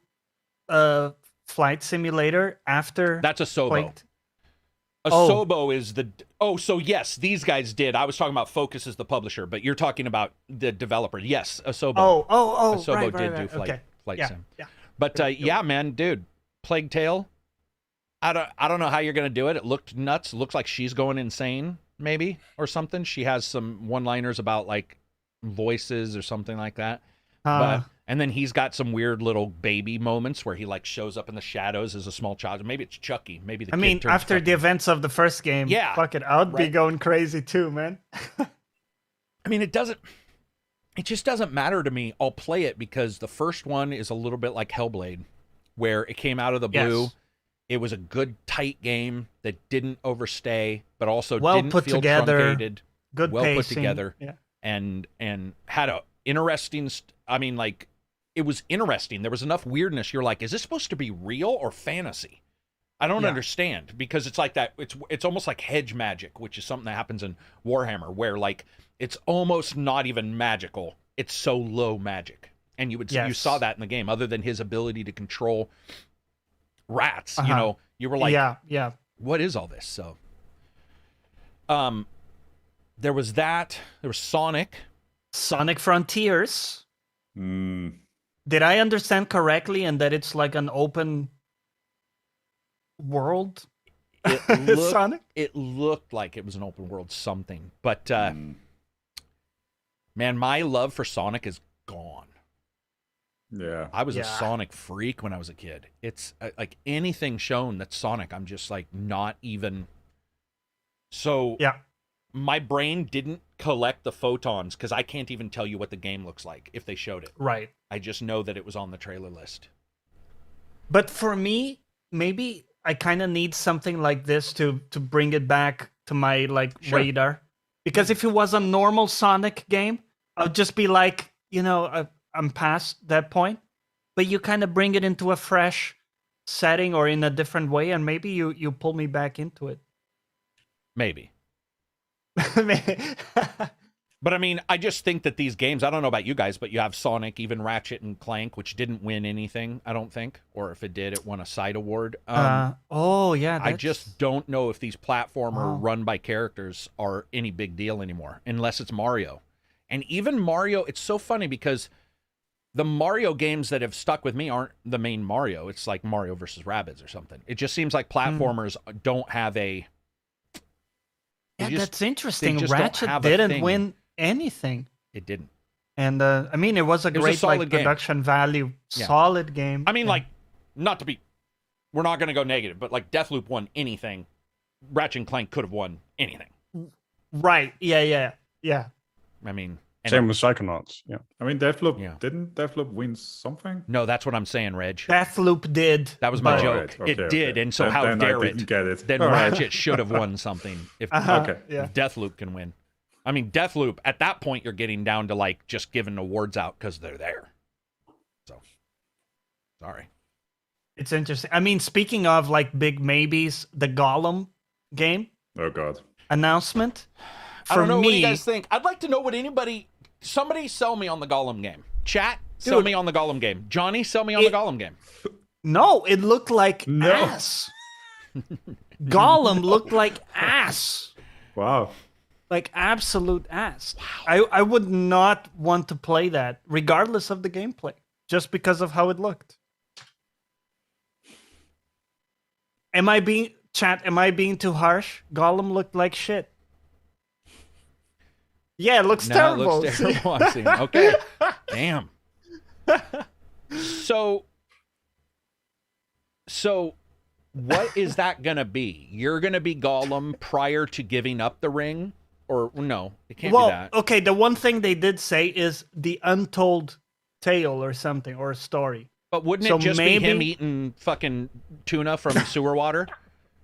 Flight Simulator after that's a Sobo. Plague? Asobo is the so yes, these guys did. I was talking about Focus as the publisher, but you're talking about the developer. Yes, Asobo. Asobo right, did right. do Flight Okay. Yeah, Sim. yeah. But yeah, man, dude, Plague Tale. I don't know how you're gonna do it. It looked nuts. It looks like she's going insane, maybe, or something. She has some one-liners about like voices or something like that. But and then he's got some weird little baby moments where he like shows up in the shadows as a small child. Maybe it's Chucky. Maybe the I kid mean, turns after Chucky. the events of the first game, Yeah, fuck it, I would be right. going crazy too, man. I mean, it just doesn't matter to me. I'll play it because the first one is a little bit like Hellblade, where it came out of the blue. Yes. It was a good, tight game that didn't overstay, but also Well didn't put feel together, truncated. Good well put pacing. together. Yeah. And had a interesting. I mean, like it was interesting. There was enough weirdness. You're like, is this supposed to be real or fantasy? I don't Yeah. understand because it's like that. It's almost like hedge magic, which is something that happens in Warhammer, where like it's almost not even magical. It's so low magic, and you Yes. saw that in the game. Other than his ability to control rats, you know, you were like, yeah. what is all this? So, there was that. There was Sonic. Sonic Frontiers. Mm. Did I understand correctly in that it's like an open world Sonic? It looked like it was an open world something, but man, my love for Sonic is gone. Yeah. I was a Sonic freak when I was a kid. It's like anything shown that's Sonic, I'm just like not even. So my brain didn't collect the photons because I can't even tell you what the game looks like if they showed it. Right. I just know that it was on the trailer list. But for me, maybe I kind of need something like this to bring it back to my radar. Because if it was a normal Sonic game, I'd just be like, I'm past that point. But you kind of bring it into a fresh setting or in a different way, and maybe you pull me back into it. Maybe. But I mean, I just think that these games, I don't know about you guys, but you have Sonic, even Ratchet and Clank, which didn't win anything, I don't think. Or if it did, it won a side award. I just don't know if these platformer run by characters are any big deal anymore, unless it's Mario. And even Mario, it's so funny because the Mario games that have stuck with me aren't the main Mario. It's like Mario versus Rabbids or something. It just seems like platformers don't have a... that's interesting. Ratchet didn't win anything. It didn't. And I mean, it was a great production value, solid game. I mean, not to be, we're not going to go negative, but like Deathloop won anything. Ratchet and Clank could have won anything. Right. Yeah. I mean, same with Psychonauts. Yeah. I mean, didn't Deathloop win something? No, that's what I'm saying, Reg. Deathloop did. That was my joke. Right. It did, and so how dare I didn't get it. Then Ratchet should have won something if Deathloop can win. I mean, Deathloop, at that point, you're getting down to like just giving awards out because they're there. So, sorry. It's interesting. I mean, speaking of like big maybes, the Gollum game. Oh, God. Announcement. I don't know what you guys think. I'd like to know what somebody sell me on the Gollum game. Chat, sell me on the Gollum game. Johnny, sell me on the Gollum game. No, it looked like ass. Gollum looked like ass. Wow. Like absolute ass. I would not want to play that, regardless of the gameplay, just because of how it looked. Am I being too harsh? Gollum looked like shit. Yeah, it looks terrible. It looks terrible. Okay. Damn. So what is that going to be? You're going to be Gollum prior to giving up the ring? Or no, it can't be that. Okay, the one thing they did say is the untold tale or something, or a story. But wouldn't it just be him eating fucking tuna from sewer water?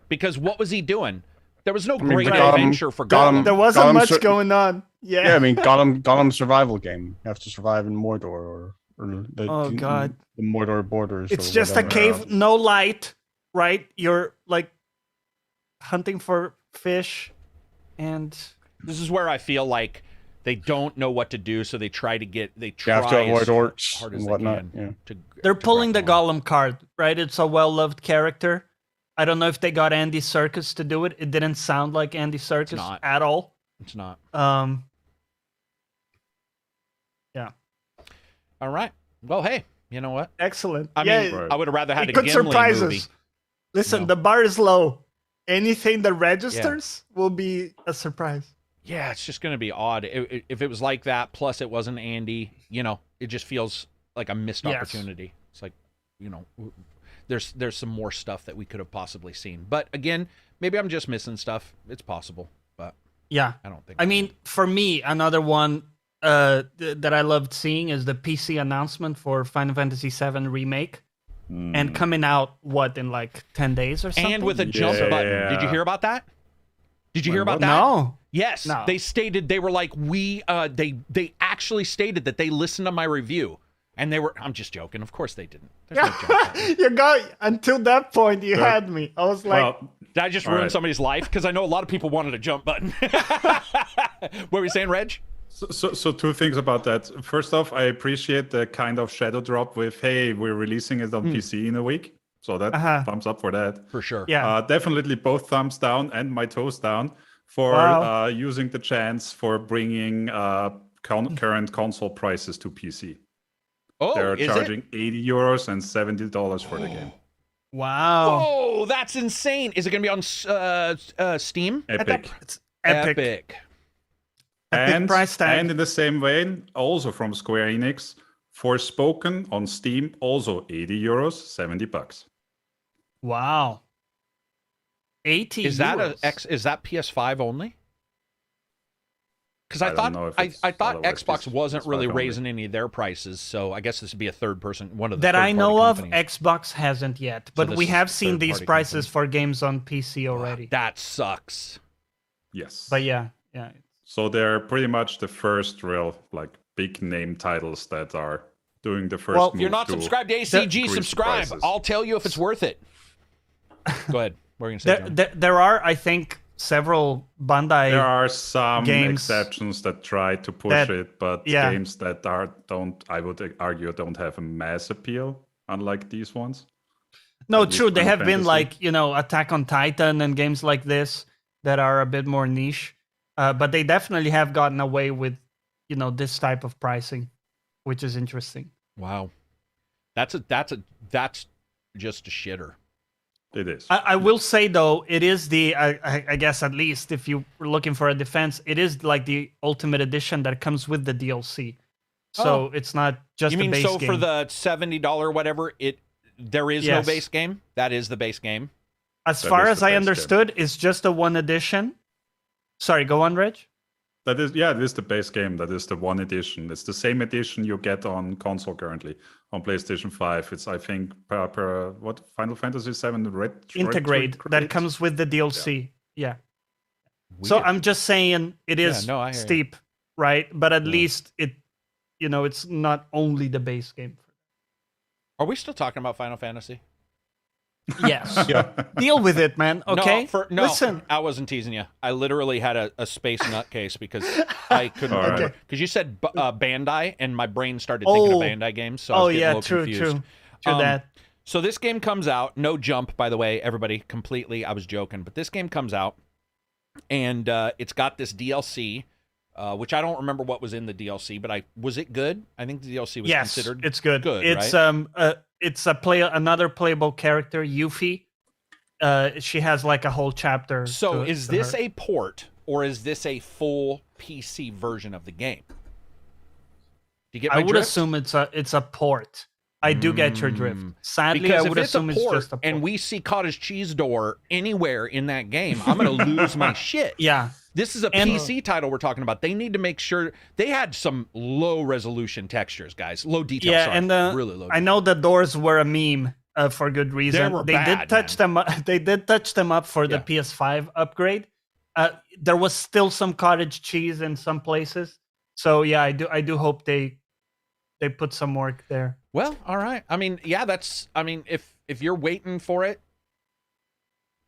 Because what was he doing? There was no great adventure for Gollum. There wasn't much going on. Yeah, I mean, Gollum survival game. You have to survive in Mordor or the Mordor borders. It's just a cave, no light, right? You're like hunting for fish, and this is where I feel like they don't know what to do, so they try to have to avoid orcs and whatnot. They're pulling the Gollum card, right? It's a well-loved character. I don't know if they got Andy Serkis to do it. It didn't sound like Andy Serkis at all. It's not. Yeah. All right. Well, hey, you know what? Excellent. I mean, I would have rather had a good Gimli surprises. movie. Listen, the bar is low. Anything that registers will be a surprise. Yeah, it's just going to be odd. If it was like that, plus it wasn't Andy, it just feels like a missed opportunity. It's like, there's some more stuff that we could have possibly seen. But again, maybe I'm just missing stuff. It's possible, but yeah, I don't think. I mean, for me, another one that I loved seeing is the PC announcement for Final Fantasy VII Remake. And coming out, in like 10 days or something? And with a jump button. Did you hear about that? Did you hear about that? No. Yes. No. They stated, they were like, they actually stated that they listened to my review. And they were, I'm just joking. Of course they didn't. There's no jump button. You got, until that point, you had me. I was like... Well, did I just ruin somebody's life? Because I know a lot of people wanted a jump button. What were you saying, Reg? So two things about that. First off, I appreciate the kind of shadow drop with, hey, we're releasing it on PC in a week. So that thumbs up for that. For sure. Yeah. Definitely both thumbs down and my toes down for using the chance for bringing current console prices to PC. Oh, They're charging €80 and $70 for the game. Wow. Whoa, that's insane. Is it going to be on Steam? Epic. It's epic. Epic. Epic price tag. And in the same vein, also from Square Enix, Forspoken on Steam, also 80 euros, $70. Wow. 80 Is that euros. is that PS5 only? Because I don't know thought if it's I thought otherwise Xbox wasn't PS5 really only. raising any of their prices, so I guess this would be a third person, one of the that I third-party know of? companies. Xbox hasn't yet, but this we is have a seen these third-party prices company. for games on PC already. That sucks. Yes. But yeah. So they're pretty much the first real big name titles that are doing the first Well, move If you're not to subscribed to ACG, increase subscribe. prices. I'll tell you if it's worth it. Go ahead. What are you going to say, John? There are, I think, several Bandai. There are some games exceptions that try to push that- it, but yeah. games that don't, I would argue, don't have a mass appeal, unlike these ones. No, At least true. They Final have been Fantasy. Attack on Titan and games like this that are a bit more niche. But they definitely have gotten away with, this type of pricing, which is interesting. Wow. That's just a shitter. It is. I will say though, it is I guess at least if you were looking for a defense, it is like the Ultimate Edition that comes with the DLC. So it's not just You the mean base so game. for the $70 whatever, there is Yes. no base game? That is the base game. As That far is as the I base game. understood, it's just a one edition. Sorry, go on, Reg. That is, yeah, it is the base game. That is the one edition. It's the same edition you get on console currently on PlayStation 5. It's, I think, per what Final Fantasy 7 Integrate that comes with the DLC. Yeah. So Weird. I'm just saying it is no, I hear you. steep, right? But at Yeah. least it's not only the base game. Are we still talking about Final Fantasy? Yes. Yeah. Deal with it, man. Okay. No, Listen. I wasn't teasing you. I literally had a space nutcase because I couldn't All right. remember. Because you said Bandai, and my brain started thinking of Bandai games, so I was getting a little confused. True that. So this game comes out. No jump, by the way, everybody. Completely, I was joking. But this game comes out, and it's got this DLC, which I don't remember what was in the DLC, but was it good? I think the DLC was Yes, considered it's good. good, It's right? it's another playable character, Yuffie. She has like a whole chapter. So is to this her. a port, or is this a full PC version of the game? Do you get my I would drift? assume it's a port. I do get your drift. Sadly, Because I would if it's a assume it's port just a port. and we see Cottage Cheese Door anywhere in that game, I'm going to lose my shit. yeah. This is a And- PC title we're talking about. They need to make sure they had some low resolution textures, guys. Low detail. Yeah, sorry. and really low. I know the doors were a meme for good reason. were They bad, did touch them. They did touch them up for the Yeah. PS5 upgrade. There was still some cottage cheese in some places. So yeah, I do hope they put some work there. Well, all right. I mean, yeah, if you're waiting for it,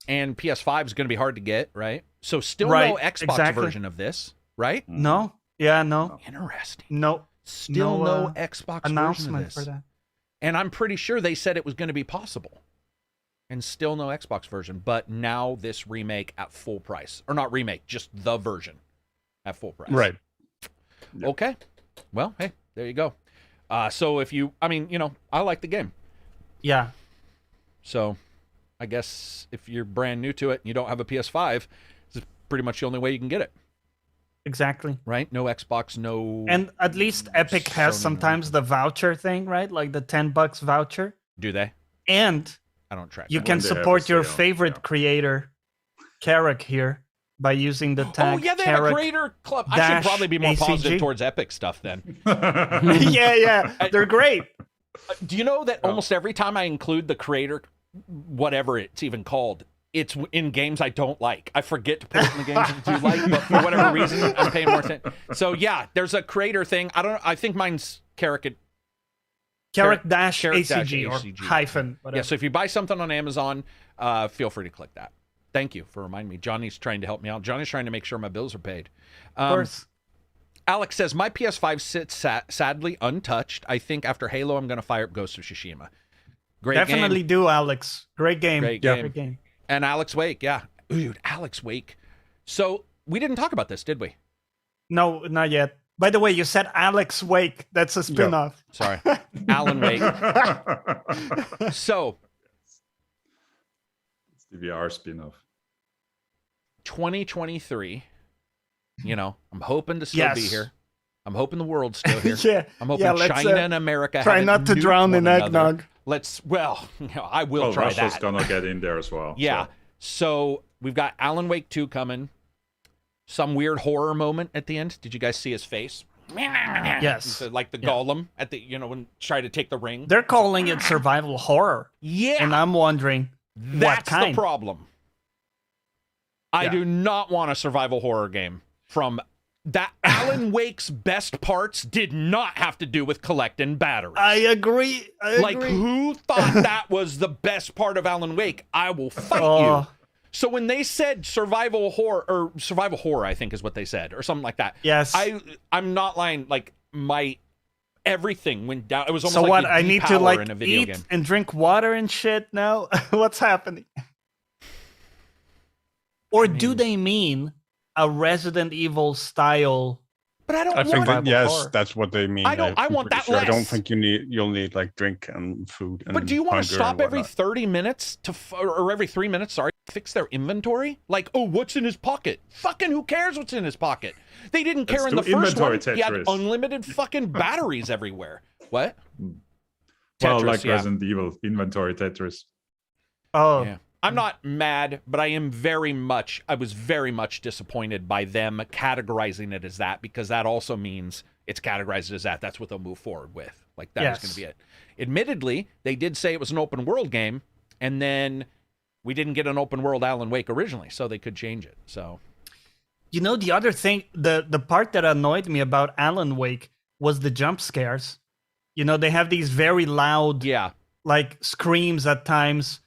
and PS5 is going to be hard to get, right? So still no Right, Xbox exactly. version of this, right? No, yeah, no, Interesting. no Still No, no Xbox version of announcement this. for that. And I'm pretty sure they said it was going to be possible. And still no Xbox version. But now this remake at full price. Or not remake, just the version at full price. Right. Yep. Okay. Well, hey, there you go. So if you, I like the game. Yeah, So I guess if you're brand new to it and you don't have a PS5, this is pretty much the only way you can get it, exactly. right? No Xbox, no... And at least Epic has Sony sometimes the voucher thing, right? Like the $10 voucher. Do they? And I don't track you that. can When they have a support your sale, favorite yeah. creator, Karak, here by using the tag. Oh, yeah, they have a Karak. creator club. I should dash probably be more positive ACG. towards Epic stuff then. yeah, they're great. Do you know that Oh. almost every time I include the creator, whatever it's even called, it's in games I don't like. I forget to put it in the games I do like, but for whatever reason, I'm paying more attention. So yeah, there's a creator thing. I think mine's Karak. Karak dash Karak ACG or ACG. hyphen. Whatever. Yeah, so if you buy something on Amazon, feel free to click that. Thank you for reminding me. Johnny's trying to help me out. Johnny's trying to make sure my bills are paid. Of course. Alex says, my PS5 sits sadly untouched. I think after Halo, I'm going to fire up Ghost of Tsushima. Great Definitely game. do, Alex. Great game. Great Yeah. game. Great game. And Alex Wake, yeah. Dude, Alex Wake. So we didn't talk about this, did we? No, not yet. By the way, you said Alex Wake. That's a spin-off. Sorry. Alan Wake. So The VR spin-off. 2023. You know, I'm hoping to still be here. I'm hoping the world's still here. Yeah. I'm hoping let's, China and America try haven't not to nuked drown in one another. eggnog. Well, I will try Russia's that. gonna get in there as well. Yeah. So we've got Alan Wake 2 coming. Some weird horror moment at the end. Did you guys see his face? Yes. Like the Golem at the, when try to take the ring. They're calling it survival horror. Yeah. And I'm wondering That's what kind. the problem. I do not want a survival horror game from that. Alan Wake's best parts did not have to do with collecting batteries. I agree. Like, who thought that was the best part of Alan Wake? I will fight you. So when they said survival horror, I think is what they said, or something like that. Yes. I'm not lying. Like, my everything went down. It was almost so like what? the I need to depower in a video eat game. and drink water and shit now. What's happening? Or do they mean a Resident Evil style? But I don't. I think want that, yes, horror. that's what they mean. I don't. I want that I less. don't think you'll need like drink and food. And But do you want to hunger and stop every whatnot. 30 minutes or every 3 minutes? Sorry, fix their inventory. Like, oh, what's in his pocket? Fucking who cares what's in his pocket? They didn't care in the Let's do first one. inventory He had Tetris. unlimited fucking batteries everywhere. What? Well, Tetris, like yeah. Resident Evil inventory Tetris. Oh, Yeah. I'm not mad, but I was very much disappointed by them categorizing it as that, because that also means it's categorized as that. That's what they'll move forward with. Like, that is going to be it. Admittedly, they did say it was an open world game, and then we didn't get an open world Alan Wake originally, so they could change it. So, you know, the other thing, the part that annoyed me about Alan Wake was the jump scares. You know, they have these very loud, like, screams at times,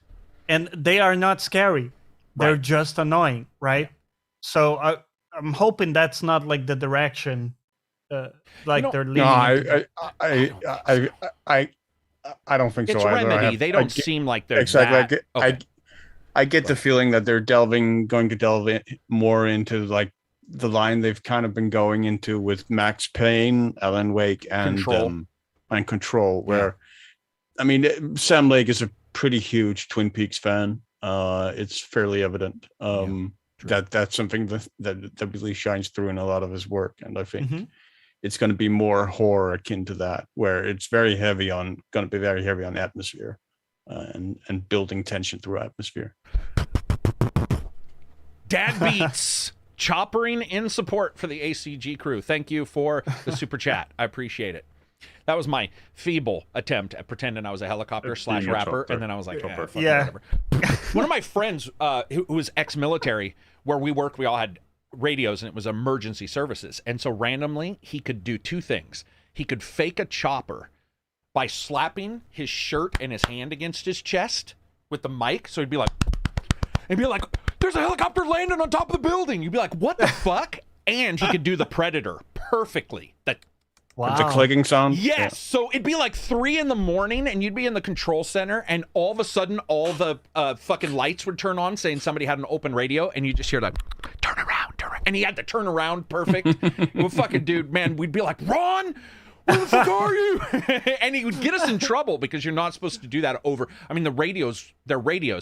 and they are not scary. They're just annoying, right? So I'm hoping that's not like the direction, like they're leading. No, I don't think it's so either. Remedy. They don't seem like they're exactly. that. I get the feeling that they're going to delve more into like the line they've kind of been going into with Max Payne, Alan Wake, and Control. Where, I mean, Sam Lake is a pretty huge Twin Peaks fan. It's fairly evident that's something that really shines through in a lot of his work, and I think it's going to be more horror akin to that, where it's going to be very heavy on atmosphere and building tension through atmosphere. Dad Beats choppering in support for the ACG crew. Thank you for the super chat. I appreciate it. That was my feeble attempt at pretending I was a helicopter / rapper, and then I was like, whatever. One of my friends who was ex-military, where we worked, we all had radios, and it was emergency services. And so randomly, he could do two things. He could fake a chopper by slapping his shirt and his hand against his chest with the mic. So he'd be like, there's a helicopter landing on top of the building. You'd be like, what the fuck? And he could do the Predator perfectly. The clicking sound? Yes. Yeah. So it'd be like 3 a.m, and you'd be in the control center, and all of a sudden, all the fucking lights would turn on, saying somebody had an open radio, and you just hear like, turn around. And he had to turn around perfect. Well, fucking dude, man, we'd be like, Ron, where the fuck are you? And he would get us in trouble because you're not supposed to do that over. I mean, they're radios,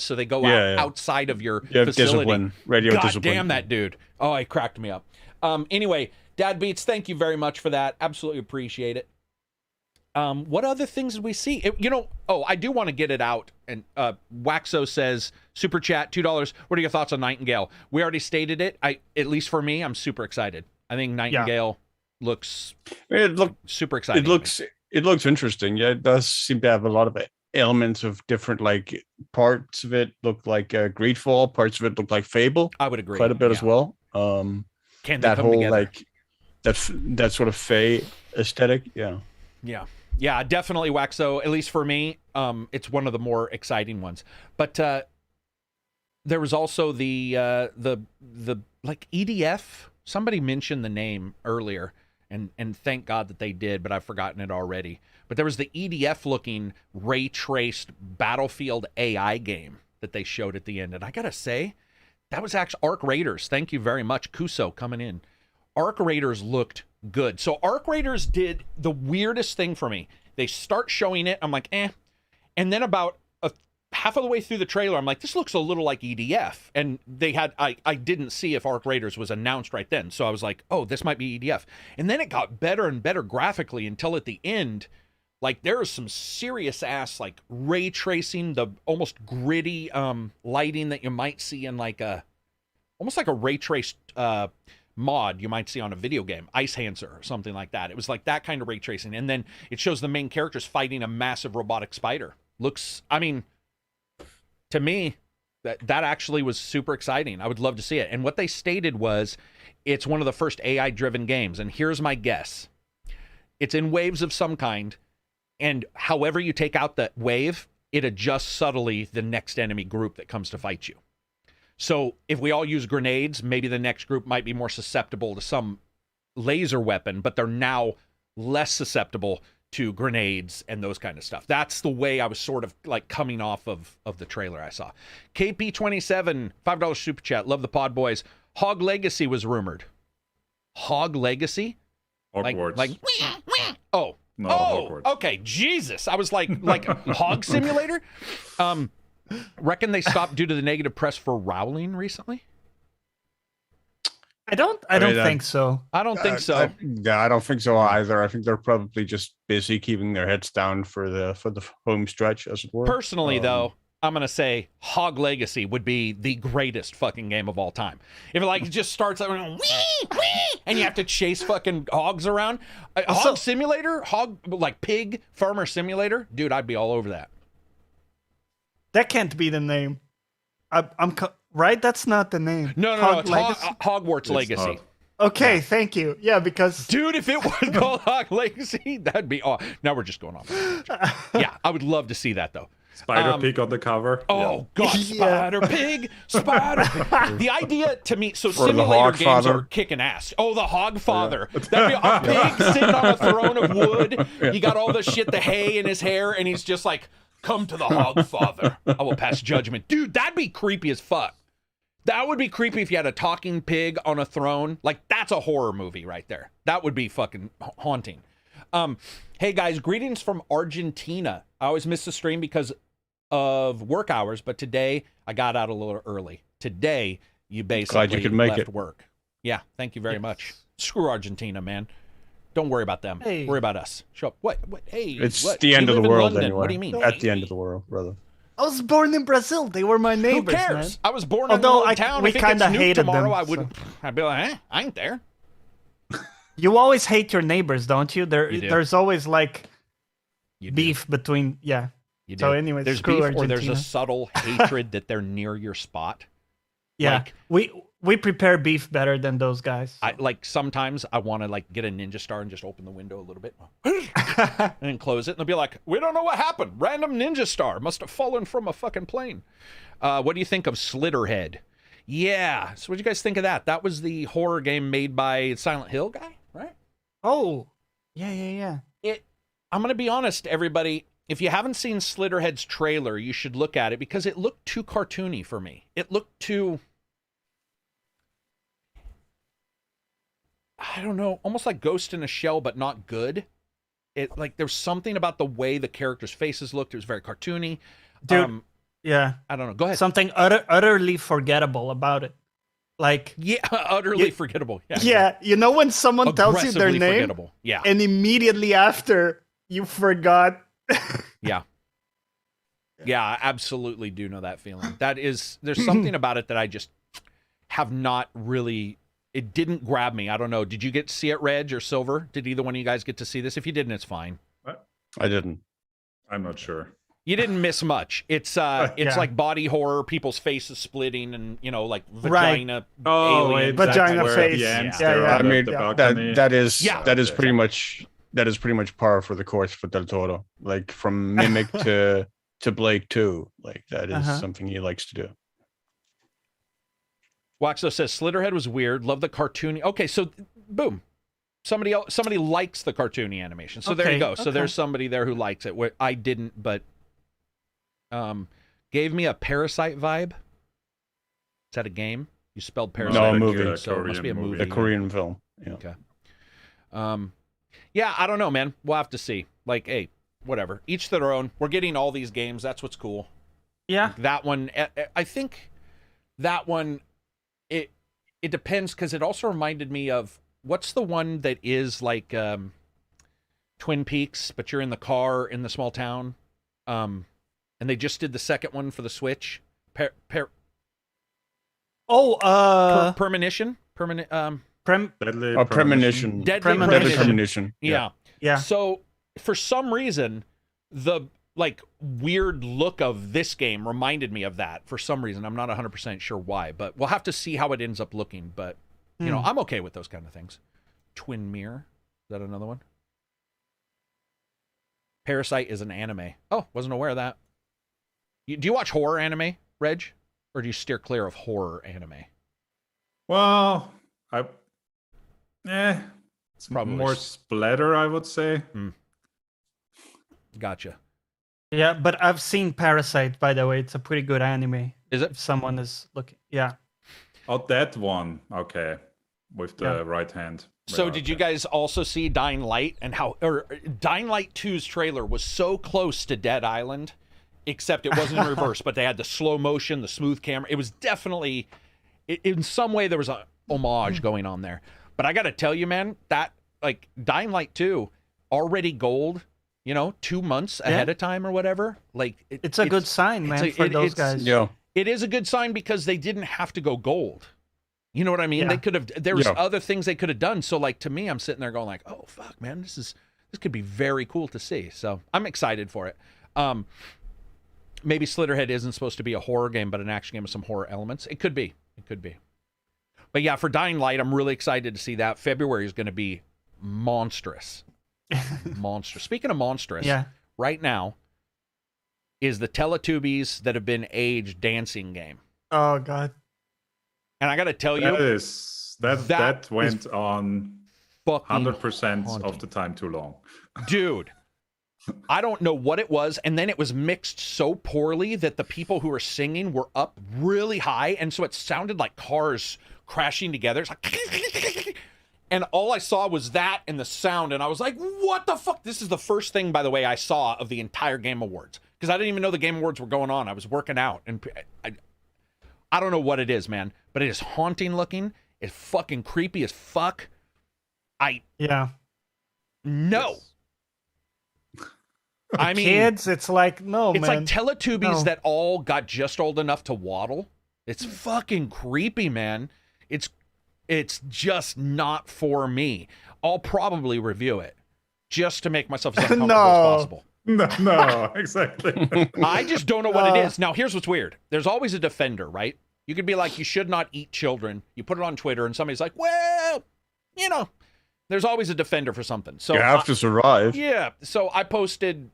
so they go outside of your facility. Discipline, radio God discipline. damn that dude. Oh, he cracked me up. Anyway, Dad Beats, thank you very much for that. Absolutely appreciate it. What other things did we see? I do want to get it out. And Waxo says, super chat, $2. What are your thoughts on Nightingale? We already stated it. At least for me, I'm super excited. I think Nightingale looks super exciting. It looks interesting. Yeah, it does seem to have a lot of elements of different, like, parts of it look like Greedfall, parts of it look like Fable. I would agree. Quite a bit as well. Can they that come whole together? like that sort of Fey aesthetic, Yeah, definitely Waxo. At least for me, it's one of the more exciting ones. But there was also the like EDF. Somebody mentioned the name earlier, and thank God that they did, but I've forgotten it already. But there was the EDF looking ray traced Battlefield AI game that they showed at the end, and I gotta say, that was actually Arc Raiders. Thank you very much, Kuso, coming in. Arc Raiders looked good. So Arc Raiders did the weirdest thing for me. They start showing it. I'm like, eh. And then about half of the way through the trailer, I'm like, this looks a little like EDF. And they had, I didn't see if Arc Raiders was announced right then. So I was like, oh, this might be EDF. And then it got better and better graphically until at the end, like there is some serious ass like ray tracing, the almost gritty lighting that you might see in like almost like a ray traced mod you might see on a video game, Ice Hanser or something like that. It was like that kind of ray tracing. And then it shows the main characters fighting a massive robotic spider. Looks, I mean, to me, that actually was super exciting. I would love to see it. And what they stated was it's one of the first AI-driven games. And here's my guess. It's in waves of some kind. And however you take out that wave, it adjusts subtly the next enemy group that comes to fight you. So if we all use grenades, maybe the next group might be more susceptible to some laser weapon, but they're now less susceptible to grenades and those kind of stuff. That's the way I was sort of like coming off of the trailer I saw. KP27, $5 super chat. Love the pod, boys. Hog Legacy was rumored. Hog Legacy? Hogwarts. Oh. No, oh, Hogwarts. Okay. Jesus. I was like Hog Simulator? Reckon they stopped due to the negative press for Rowling recently? I don't think so. I don't think so. I don't think so either. I think they're probably just busy keeping their heads down for the home stretch, as it were. Personally, though, I'm gonna say Hog Legacy would be the greatest fucking game of all time. If it like just starts out and you have to chase fucking hogs around, Hog Simulator, like Pig Farmer Simulator, dude, I'd be all over that. That can't be the name. Right? That's not the name. No, it's Hogwarts Legacy. Not. Okay, thank you. Yeah, because... Dude, if it was called Hog Legacy, that'd be awesome. Now we're just going off. Yeah, I would love to see that, though. Spider Pig on the cover. Oh, God, Spider Pig, Spider Pig. The idea to me, so Or simulator games Father. are kicking ass. Oh, the Hog Father. That'd be a pig sitting on a throne of wood. He got all the shit, the hay in his hair, and he's just like, come to the Hog Father. I will pass judgment. Dude, that'd be creepy as fuck. That would be creepy if you had a talking pig on a throne. Like, that's a horror movie right there. That would be fucking haunting. Hey, guys, greetings from Argentina. I always miss the stream because of work hours, but today I got out a little early. Today, you basically Glad you could make left it. work. Yeah, thank you very much. Screw Argentina, man. Don't worry about them. Hey. Worry about us. Show up. What? Hey, It's what? the You end of the live in world London. anyway. What do you mean? At the end of the world, brother. I was born in Brazil. They were my Who neighbors, cares? man. I was born Although in a little town. we If it gets kinda nuked hated tomorrow, them, I would. so. I'd be like, I ain't there. You always hate your neighbors, don't you? You do. There's always like You do. beef between, yeah. You do. So anyways, there's screw beef or there's a Argentina. subtle hatred that they're near your spot. Yeah, Like, we prepare beef better than those guys. I like sometimes I want to like get a ninja star and just open the window a little bit and then close it, and they'll be like, "We don't know what happened. Random ninja star must have fallen from a fucking plane." What do you think of Slitterhead? Yeah. So what do you guys think of that? That was the horror game made by Silent Hill guy, right? Oh, yeah. I'm gonna be honest, everybody. If you haven't seen Slitterhead's trailer, you should look at it because it looked too cartoony for me. It looked too, I don't know, almost like Ghost in a Shell, but not good. It like there's something about the way the characters' faces looked. It was very cartoony. Dude, yeah. I don't know. Go ahead. Something utterly forgettable about it. Like, Yeah, utterly forgettable. yeah, you know when someone tells you their Aggressively name forgettable. Yeah. and immediately after you forgot. Yeah. Yeah, I absolutely do know that feeling. There's something about it that I just have not really, it didn't grab me. I don't know. Did you get to see it, Reg or Silver? Did either one of you guys get to see this? If you didn't, it's fine. I didn't. I'm not sure. You didn't miss much. It's Yeah. like body horror, people's faces splitting, and like Right. vagina. Oh, aliens, wait, that Vagina kind of where face. at the Yeah, end yeah. they're I on mean, the balcony. that is Yeah. that is pretty much par for the course for Del Toro. Like from Mimic to Blade 2, like that is something he likes to do. Waxo says Slitterhead was weird. Love the cartoony. Okay, so boom. Somebody likes the cartoony animation. So there you Okay, go. So okay. there's somebody there who likes it. Where I didn't, but gave me a Parasite vibe. Is that a game? You spelled Parasite. No, a with movie. Q, so it must be a Korean movie. The Korean film. Yeah. Okay. Yeah, I don't know, man. We'll have to see. Like, hey, whatever. Each to their own. We're getting all these games. That's what's cool. Yeah. That one, I think that one, it depends, because it also reminded me of, what's the one that is like Twin Peaks, but you're in the car in the small town, and they just did the second one for the Switch. Premonition. Deadly Premonition. Deadly Premonition. Yeah. Yeah. So for some reason, the like weird look of this game reminded me of that for some reason. I'm not 100% sure why, but we'll have to see how it ends up looking. But you know, I'm okay with those kind of things. Twin Mirror, is that another one? Parasite is an anime. Oh, wasn't aware of that. Do you watch horror anime, Reg? Or do you steer clear of horror anime? Well, it's Probably more splatter, I would say. Gotcha. Yeah, but I've seen Parasite, by the way. It's a pretty good anime. Is it? If someone is looking. Yeah. Oh, that one. Okay. With the right hand. So Yeah, did you okay. guys also see Dying Light, and how, or Dying Light 2's trailer was so close to Dead Island, except it wasn't in reverse, but they had the slow motion, the smooth camera. It was definitely, in some way, there was a homage going on there. But I got to tell you, man, that, like, Dying Light 2, already gold, 2 months ahead of time or whatever. Like, It's a good sign, man, for those guys. Yeah. It is a good sign because they didn't have to go gold. You know what I mean? Yeah. They could have, there was other things they could have done. So like, to me, I'm sitting there going like, oh fuck, man, this could be very cool to see. So I'm excited for it. Maybe Slitterhead isn't supposed to be a horror game, but an action game with some horror elements. It could be. It could be. But yeah, for Dying Light, I'm really excited to see that. February is going to be monstrous. Monstrous. Speaking of monstrous, right now is the Teletubbies that have been aged dancing game. Oh god. And I got to tell you, that went on 100% haunting. of the time too long. Dude, I don't know what it was. And then it was mixed so poorly that the people who were singing were up really high. And so it sounded like cars crashing together. It's like, and all I saw was that and the sound. And I was like, what the fuck? This is the first thing, by the way, I saw of the entire Game Awards. Because I didn't even know the Game Awards were going on. I was working out. And I don't know what it is, man. But it is haunting looking. It's fucking creepy as fuck. Yeah. No. Yes. I mean, kids, it's like, no, it's man. like Teletubbies No. that all got just old enough to waddle. It's fucking creepy, man. It's just not for me. I'll probably review it just to make myself as uncomfortable as possible. No, exactly. I just don't know what it is. Now, here's what's weird. There's always a defender, right? You could be like, you should not eat children. You put it on Twitter, and somebody's like, well, there's always a defender for something. So You have to survive. Yeah. So I posted,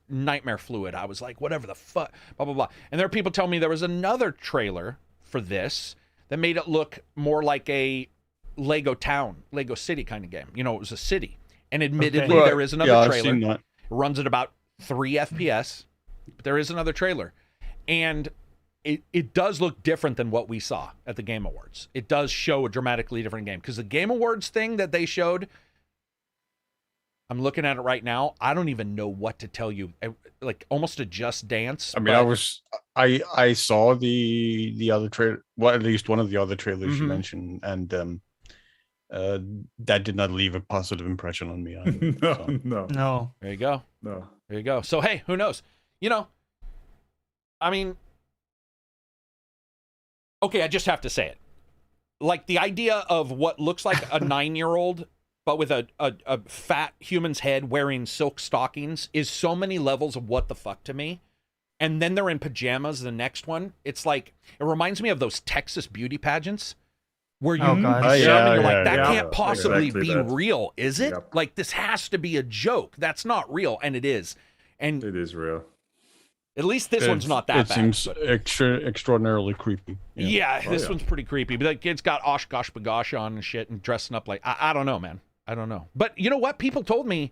nightmare fluid. I was like, whatever the fuck, blah, blah, blah. And there are people telling me there was another trailer for this that made it look more like a Lego town, Lego city kind of game. It was a city. And admittedly, Right. there is another I've trailer. seen that. It runs at about 3 FPS, but there is another trailer. And it does look different than what we saw at the Game Awards. It does show a dramatically different game. Because the Game Awards thing that they showed, I'm looking at it right now. I don't even know what to tell you. Like almost a Just Dance. I mean, I saw the other trailer, well, at least one of the other trailers you mentioned, and that did not leave a positive impression on me either. No. There you go. No. There you go. So, hey, who knows? I mean, okay, I just have to say it. Like the idea of what looks like a 9-year-old, but with a fat human's head wearing silk stockings is so many levels of what the fuck to me. And then they're in pajamas, the next one. It's like, it reminds me of those Texas beauty pageants where you God. and you're like, that yeah. can't possibly Exactly be that. real, is it? Yep. Like, this has to be a joke. That's not real, and it is. And It is real. at least this one's not that it bad. seems but- extraordinarily creepy. Yeah, this yeah. one's pretty creepy. But like, it's got Oshkosh Bagosh on and shit and dressing up like, I don't know, man. I don't know. But you know what? People told me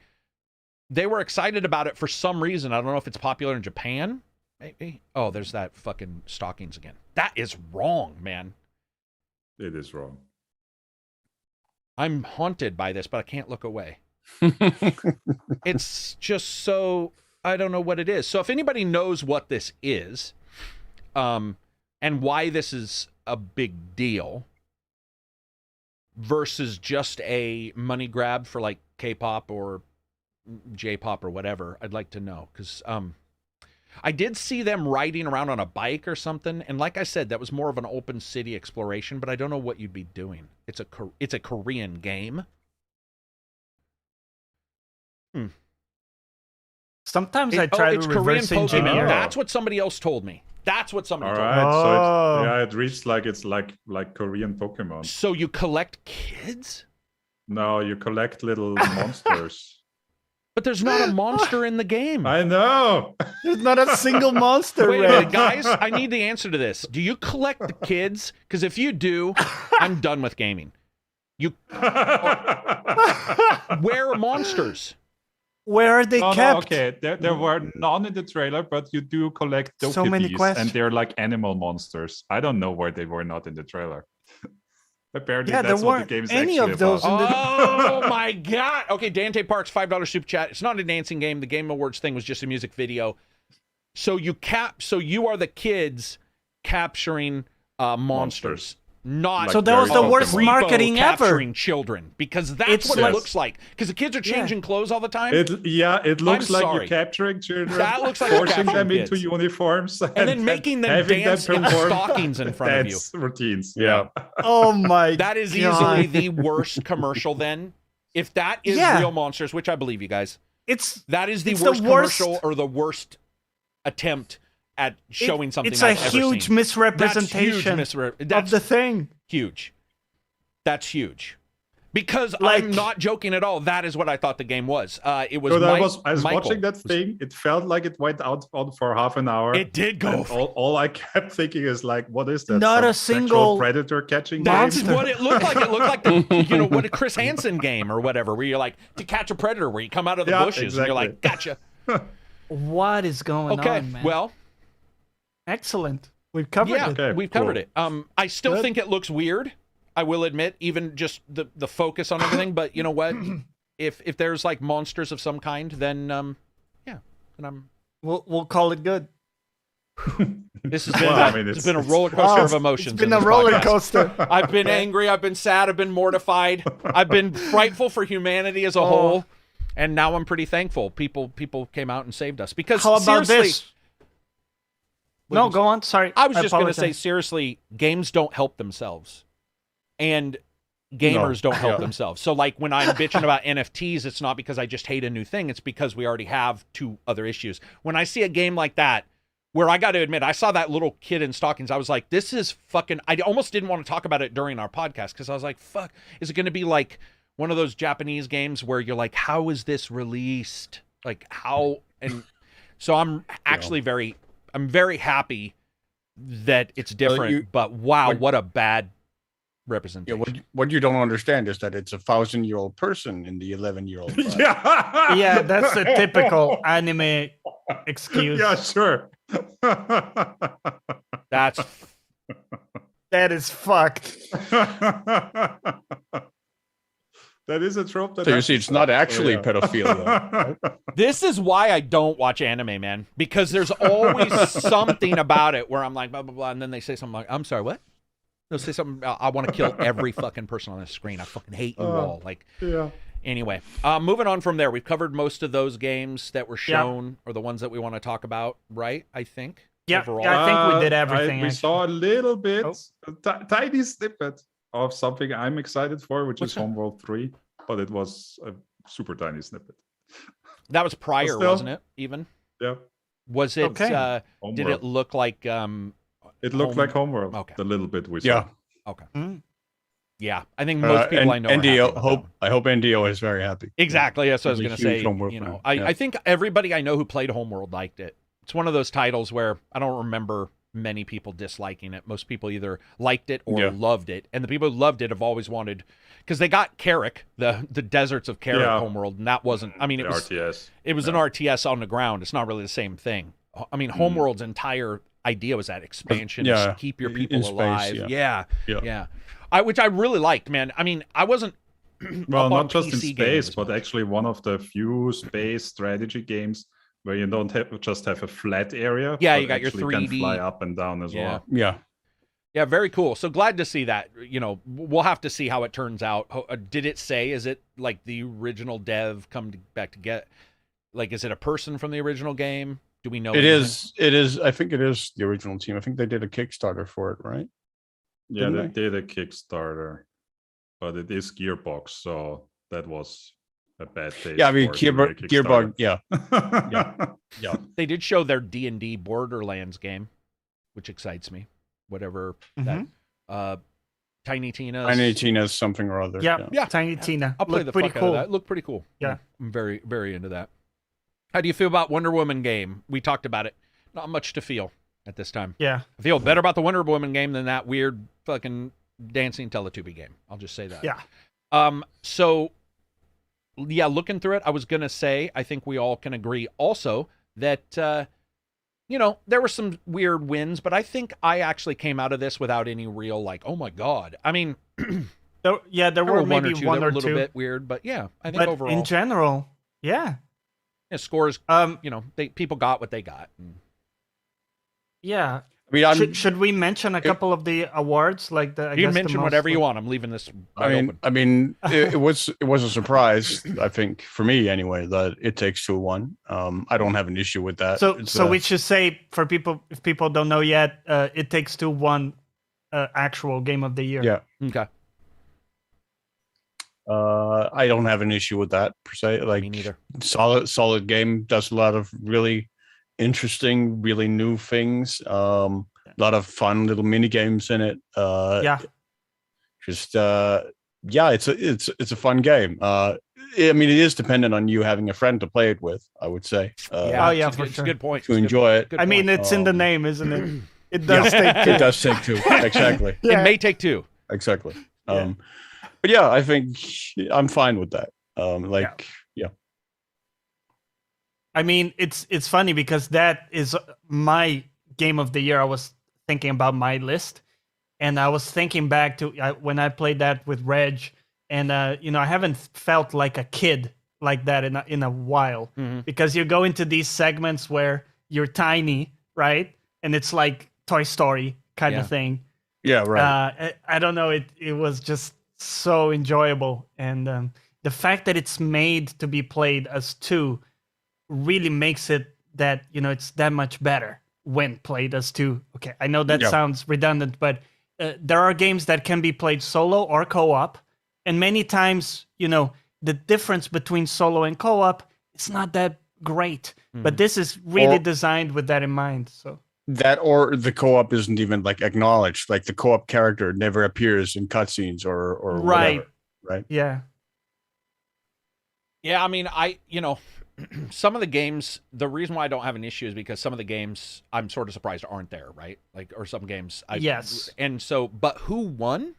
they were excited about it for some reason. I don't know if it's popular in Japan. Maybe. Oh, there's that fucking stockings again. That is wrong, man. It is wrong. I'm haunted by this, but I can't look away. It's just so, I don't know what it is. So if anybody knows what this is, and why this is a big deal versus just a money grab for like K-pop or J-pop or whatever, I'd like to know, because I did see them riding around on a bike or something, and like I said, that was more of an open city exploration, but I don't know what you'd be doing. It's a Korean game. Sometimes I try to reverse engineer. That's what somebody else told me. That's what somebody All told right, me. so it reads like it's like Korean Pokemon. So you collect kids? No, you collect little monsters. But there's not a monster in the game. I know. There's not a single monster. Wait a minute, guys. I need the answer to this. Do you collect the kids? Because if you do, I'm done with gaming. Where are monsters? Where are they kept? No, okay, there were none in the trailer, but you do collect So many Dokkaebis, questions. and they're like animal monsters. I don't know where they were not in the trailer. Apparently, Yeah, that's there what the weren't game's any actually of those about. Oh my god. Okay, Dante Parks, $5 super chat. It's not a dancing game. The Game Awards thing was just a music video. So you are the kids capturing monsters. Not So that was the worst Repo marketing ever. capturing children, because that's It's what like- it looks like. Because the kids are changing clothes all the time. It looks I'm like sorry. you're capturing children, That looks like you're forcing them capturing into kids. uniforms, and then making them having dance in perform stockings in front of you. dance routines. Yeah. Oh my That is God. easily the worst commercial then. If that is Yeah. real monsters, which I believe you guys, that is the it's worst the worst- commercial or the worst attempt at showing something It's I've a ever huge seen. misrepresentation That's huge of the thing. Huge. That's huge. Because Like- I'm not joking at all. That is what I thought the game was. It was. So I Michael. was watching that thing. It felt like it went out on for half an hour. It did go. And all I kept thinking is like, what is that? Not Some a sexual single predator catching That's game? what it looked like. It looked like the what a Chris Hansen game or whatever, where you're like To Catch a Predator, where you come out of the Yeah, bushes and you're like, gotcha. What is going Okay, on, man? well, Excellent. We've covered yeah, it. Okay, we've covered cool. it. I still Good. think it looks weird. I will admit, even just the focus on everything. But you know what? If there's like monsters of some kind, then then I'm. We'll call it good. This has been, Well, I mean, it's it's- been a it's- roller coaster of Wow, emotions. It's been in a this roller podcast. coaster. I've been angry. I've been sad. I've been mortified. I've been frightful for humanity as a whole, and now I'm pretty thankful. People came out and saved us because How about seriously, this? No, go on. Sorry. I was just going to say, apologize. seriously, games don't help themselves. And gamers don't help themselves. So, like, when I'm bitching about NFTs, it's not because I just hate a new thing. It's because we already have two other issues. When I see a game like that, where I got to admit, I saw that little kid in stockings, I was like, this is fucking... I almost didn't want to talk about it during our podcast because I was like, fuck, is it going to be like one of those Japanese games where you're like, how is this released? Like, how... And so I'm actually I'm very happy that it's different, but wow, what a bad representation. Yeah, what you don't understand is that it's a 1,000-year-old person in the 11-year-old. Yeah, Yeah, that's a typical anime excuse. Yeah, sure. That's That is fucked. That is a trope. That So you see, it's not actually pedophilia. this is why I don't watch anime, man, because there's always something about it where I'm like blah blah blah, and then they say something like, "I'm sorry, what?" They'll say something. I want to kill every fucking person on the screen. I fucking hate you all. Like, Yeah. anyway, moving on from there, we've covered most of those games that were shown or the ones that we want to talk about, right? I think. Yeah, overall. yeah, I think we did everything. We actually. saw a little bit, Oh. a tiny snippet of something I'm excited for, which What's is that? Homeworld 3, but it was a super tiny snippet. That was prior, Still- wasn't it? Even Yeah. was it? Okay. Did Homeworld. it look like? It looked like Homeworld. Okay. The little bit we saw. Yeah. Okay. Mm. Yeah, I think most people I know. Are happy NDO, about that one. I hope NDO is very happy. Exactly. That's what I was He's a going to huge say. Homeworld You know, fan. Yeah. I think everybody I know who played Homeworld liked it. It's one of those titles where I don't remember many people disliking it. Most people either liked it or Yeah. loved it, and the people who loved it have always wanted, because they got Karak, the deserts of Karak Yeah. Homeworld, and that wasn't. I mean, The it was RTS. it was an RTS on the ground. It's not really the same thing. I mean, Homeworld's entire idea was that expansion, is Yeah, to keep your in people space, alive. yeah. Yeah. Which I really liked, man. I mean, I wasn't. Well, up on not just in PC space, games, but actually one of the few space strategy games where you don't just have a flat area. Yeah, but you got your actually can 3D. fly up and down as Yeah. well. Yeah. Yeah, very cool. So glad to see that. You know, we'll have to see how it turns out. Did it say, is it like the original dev back to get, like, is it a person from the original game? Do we know? It is. I think it is the original team. I think they did a Kickstarter for it, right? Yeah, Didn't they did a Kickstarter, but it is Gearbox, so that was a bad taste. Yeah, I mean, for it to be a Gearbox. Kickstarter. Yeah. Yeah. They did show their D&D Borderlands game, which excites me. Whatever that Tiny Tina's something or other. Yeah. Yeah. Tiny Tina. I'll play the pretty fuck cool. out of that. It looked pretty cool. Yeah. I'm very, very into that. How do you feel about Wonder Woman game? We talked about it. Not much to feel at this time. Yeah. I feel better about the Wonder Woman game than that weird fucking dancing Teletubby game. I'll just say that. Yeah. So, yeah, looking through it, I was going to say, I think we all can agree also that, you know, there were some weird wins, but I think I actually came out of this without any real, like, oh my God. I mean, there were maybe one or a little two. bit weird, but yeah, I think But overall. in general, yeah. Scores, you know, people got what they got. Yeah. I mean, should we mention a couple of the awards? Like the You can mention whatever you want. I'm leaving this open. I mean, it was a surprise. I think for me anyway that It Takes Two won. I don't have an issue with that. So we should say for people, if people don't know yet, It Takes Two won actual Game of the Year. Yeah. Okay. I don't have an issue with that per se. Like, me neither. Solid game, does a lot of really interesting, really new things. A lot of fun little mini games in it. It's a fun game. I mean, it is dependent on you having a friend to play it with, I would say. It's a good point. To enjoy it. I mean, it's in the name, isn't it? It does take two. It does take two. Exactly. It may take two. Exactly. But yeah, I think I'm fine with that. I mean, it's funny because that is my Game of the Year. I was thinking about my list, and I was thinking back to when I played that with Reg, and you know, I haven't felt like a kid like that in a while, because you go into these segments where you're tiny, right, and it's like Toy Story kind of thing. Yeah, right. I don't know. It was just so enjoyable, and the fact that it's made to be played as two really makes it that, you know, it's that much better when played as two. Okay, I know that sounds redundant, but there are games that can be played solo or co-op, and many times, you know, the difference between solo and co-op is not that great. But this is really designed with that in mind. So that, or the co-op isn't even like acknowledged. Like the co-op character never appears in cutscenes or whatever, right? Yeah. Yeah, I mean, you know, some of the games, the reason why I don't have an issue is because some of the games I'm sort of surprised aren't there, right? Like, or some games. Yes. And so, but who won?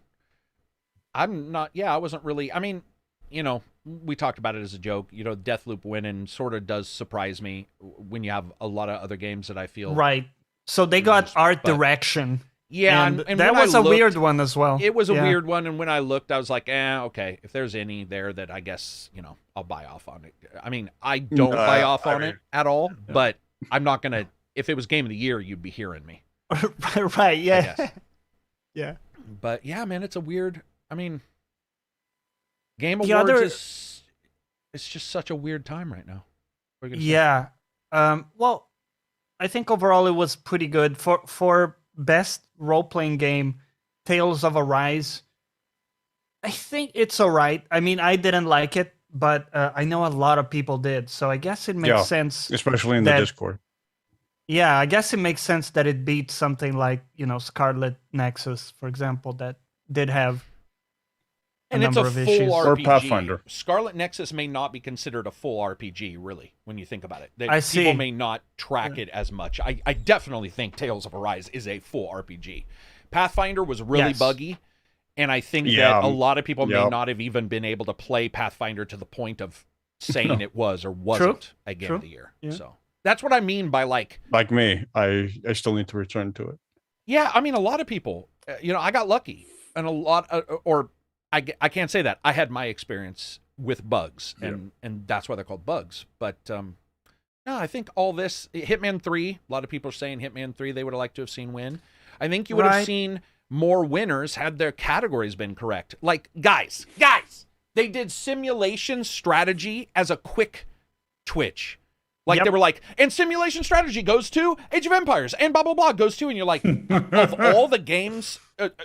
I'm not, I wasn't really, I mean, you know, we talked about it as a joke. You know, Deathloop winning sort of does surprise me when you have a lot of other games that I feel. Right. So they got art direction. Yeah, and that was a weird one as well. It was a weird one, and when I looked, I was like, okay, if there's any there that I guess, you know, I'll buy off on it. I mean, I don't buy off on it at all, but I'm not going to, if it was Game of the Year, you'd be hearing me. Right, yeah. Yeah. But yeah, man, it's a weird, I mean, Game Awards it's just such a weird time right now. Yeah. Well, I think overall it was pretty good. For best role-playing game, Tales of Arise, I think it's all right. I mean, I didn't like it, but I know a lot of people did, so I guess it makes sense. Especially in the Discord. Yeah, I guess it makes sense that it beat something like, you know, Scarlet Nexus, for example, that did have a number of issues. RPG. Or Pathfinder. Scarlet Nexus may not be considered a full RPG, really, when you think about it. I see. People may not track it as much. I definitely think Tales of Arise is a full RPG. Pathfinder was really buggy, and I think that a lot of people may not have even been able to play Pathfinder to the point of saying it was or wasn't a Game of the Year. Yeah. So that's what I mean by like me. I still need to return to it. Yeah, I mean, a lot of people, you know, I got lucky, and a lot, I can't say that. I had my experience with bugs, and that's why they're called bugs. But No, I think all this Hitman 3. A lot of people are saying Hitman 3 they would have liked to have seen win. I think you would have seen more winners had their categories been correct. Like guys, they did simulation strategy as a quick twitch. Like they were like, and simulation strategy goes to Age of Empires, and blah blah blah goes to, and you're like, of all the games,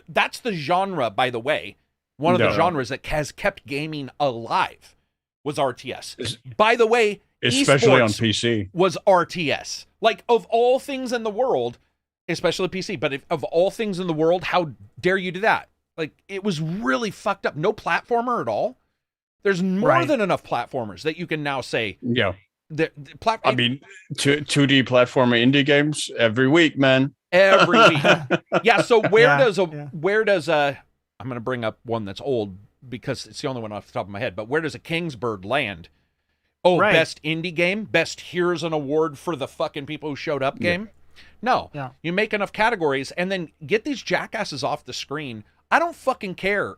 that's the genre, by the way. One of the genres that has kept gaming alive was RTS. By the way, especially on PC, was RTS. Like, of all things in the world, especially PC, but of all things in the world, how dare you do that? Like, it was really fucked up. No platformer at all. There's more than enough platformers that you can now say. Yeah. I mean, 2D platformer indie games every week, man. Every week. Yeah. So where does I'm going to bring up one that's old because it's the only one off the top of my head, but where does a Kingsbird land? Oh, best indie game? Best here's an award for the fucking people who showed up game? No. Yeah. You make enough categories and then get these jackasses off the screen. I don't fucking care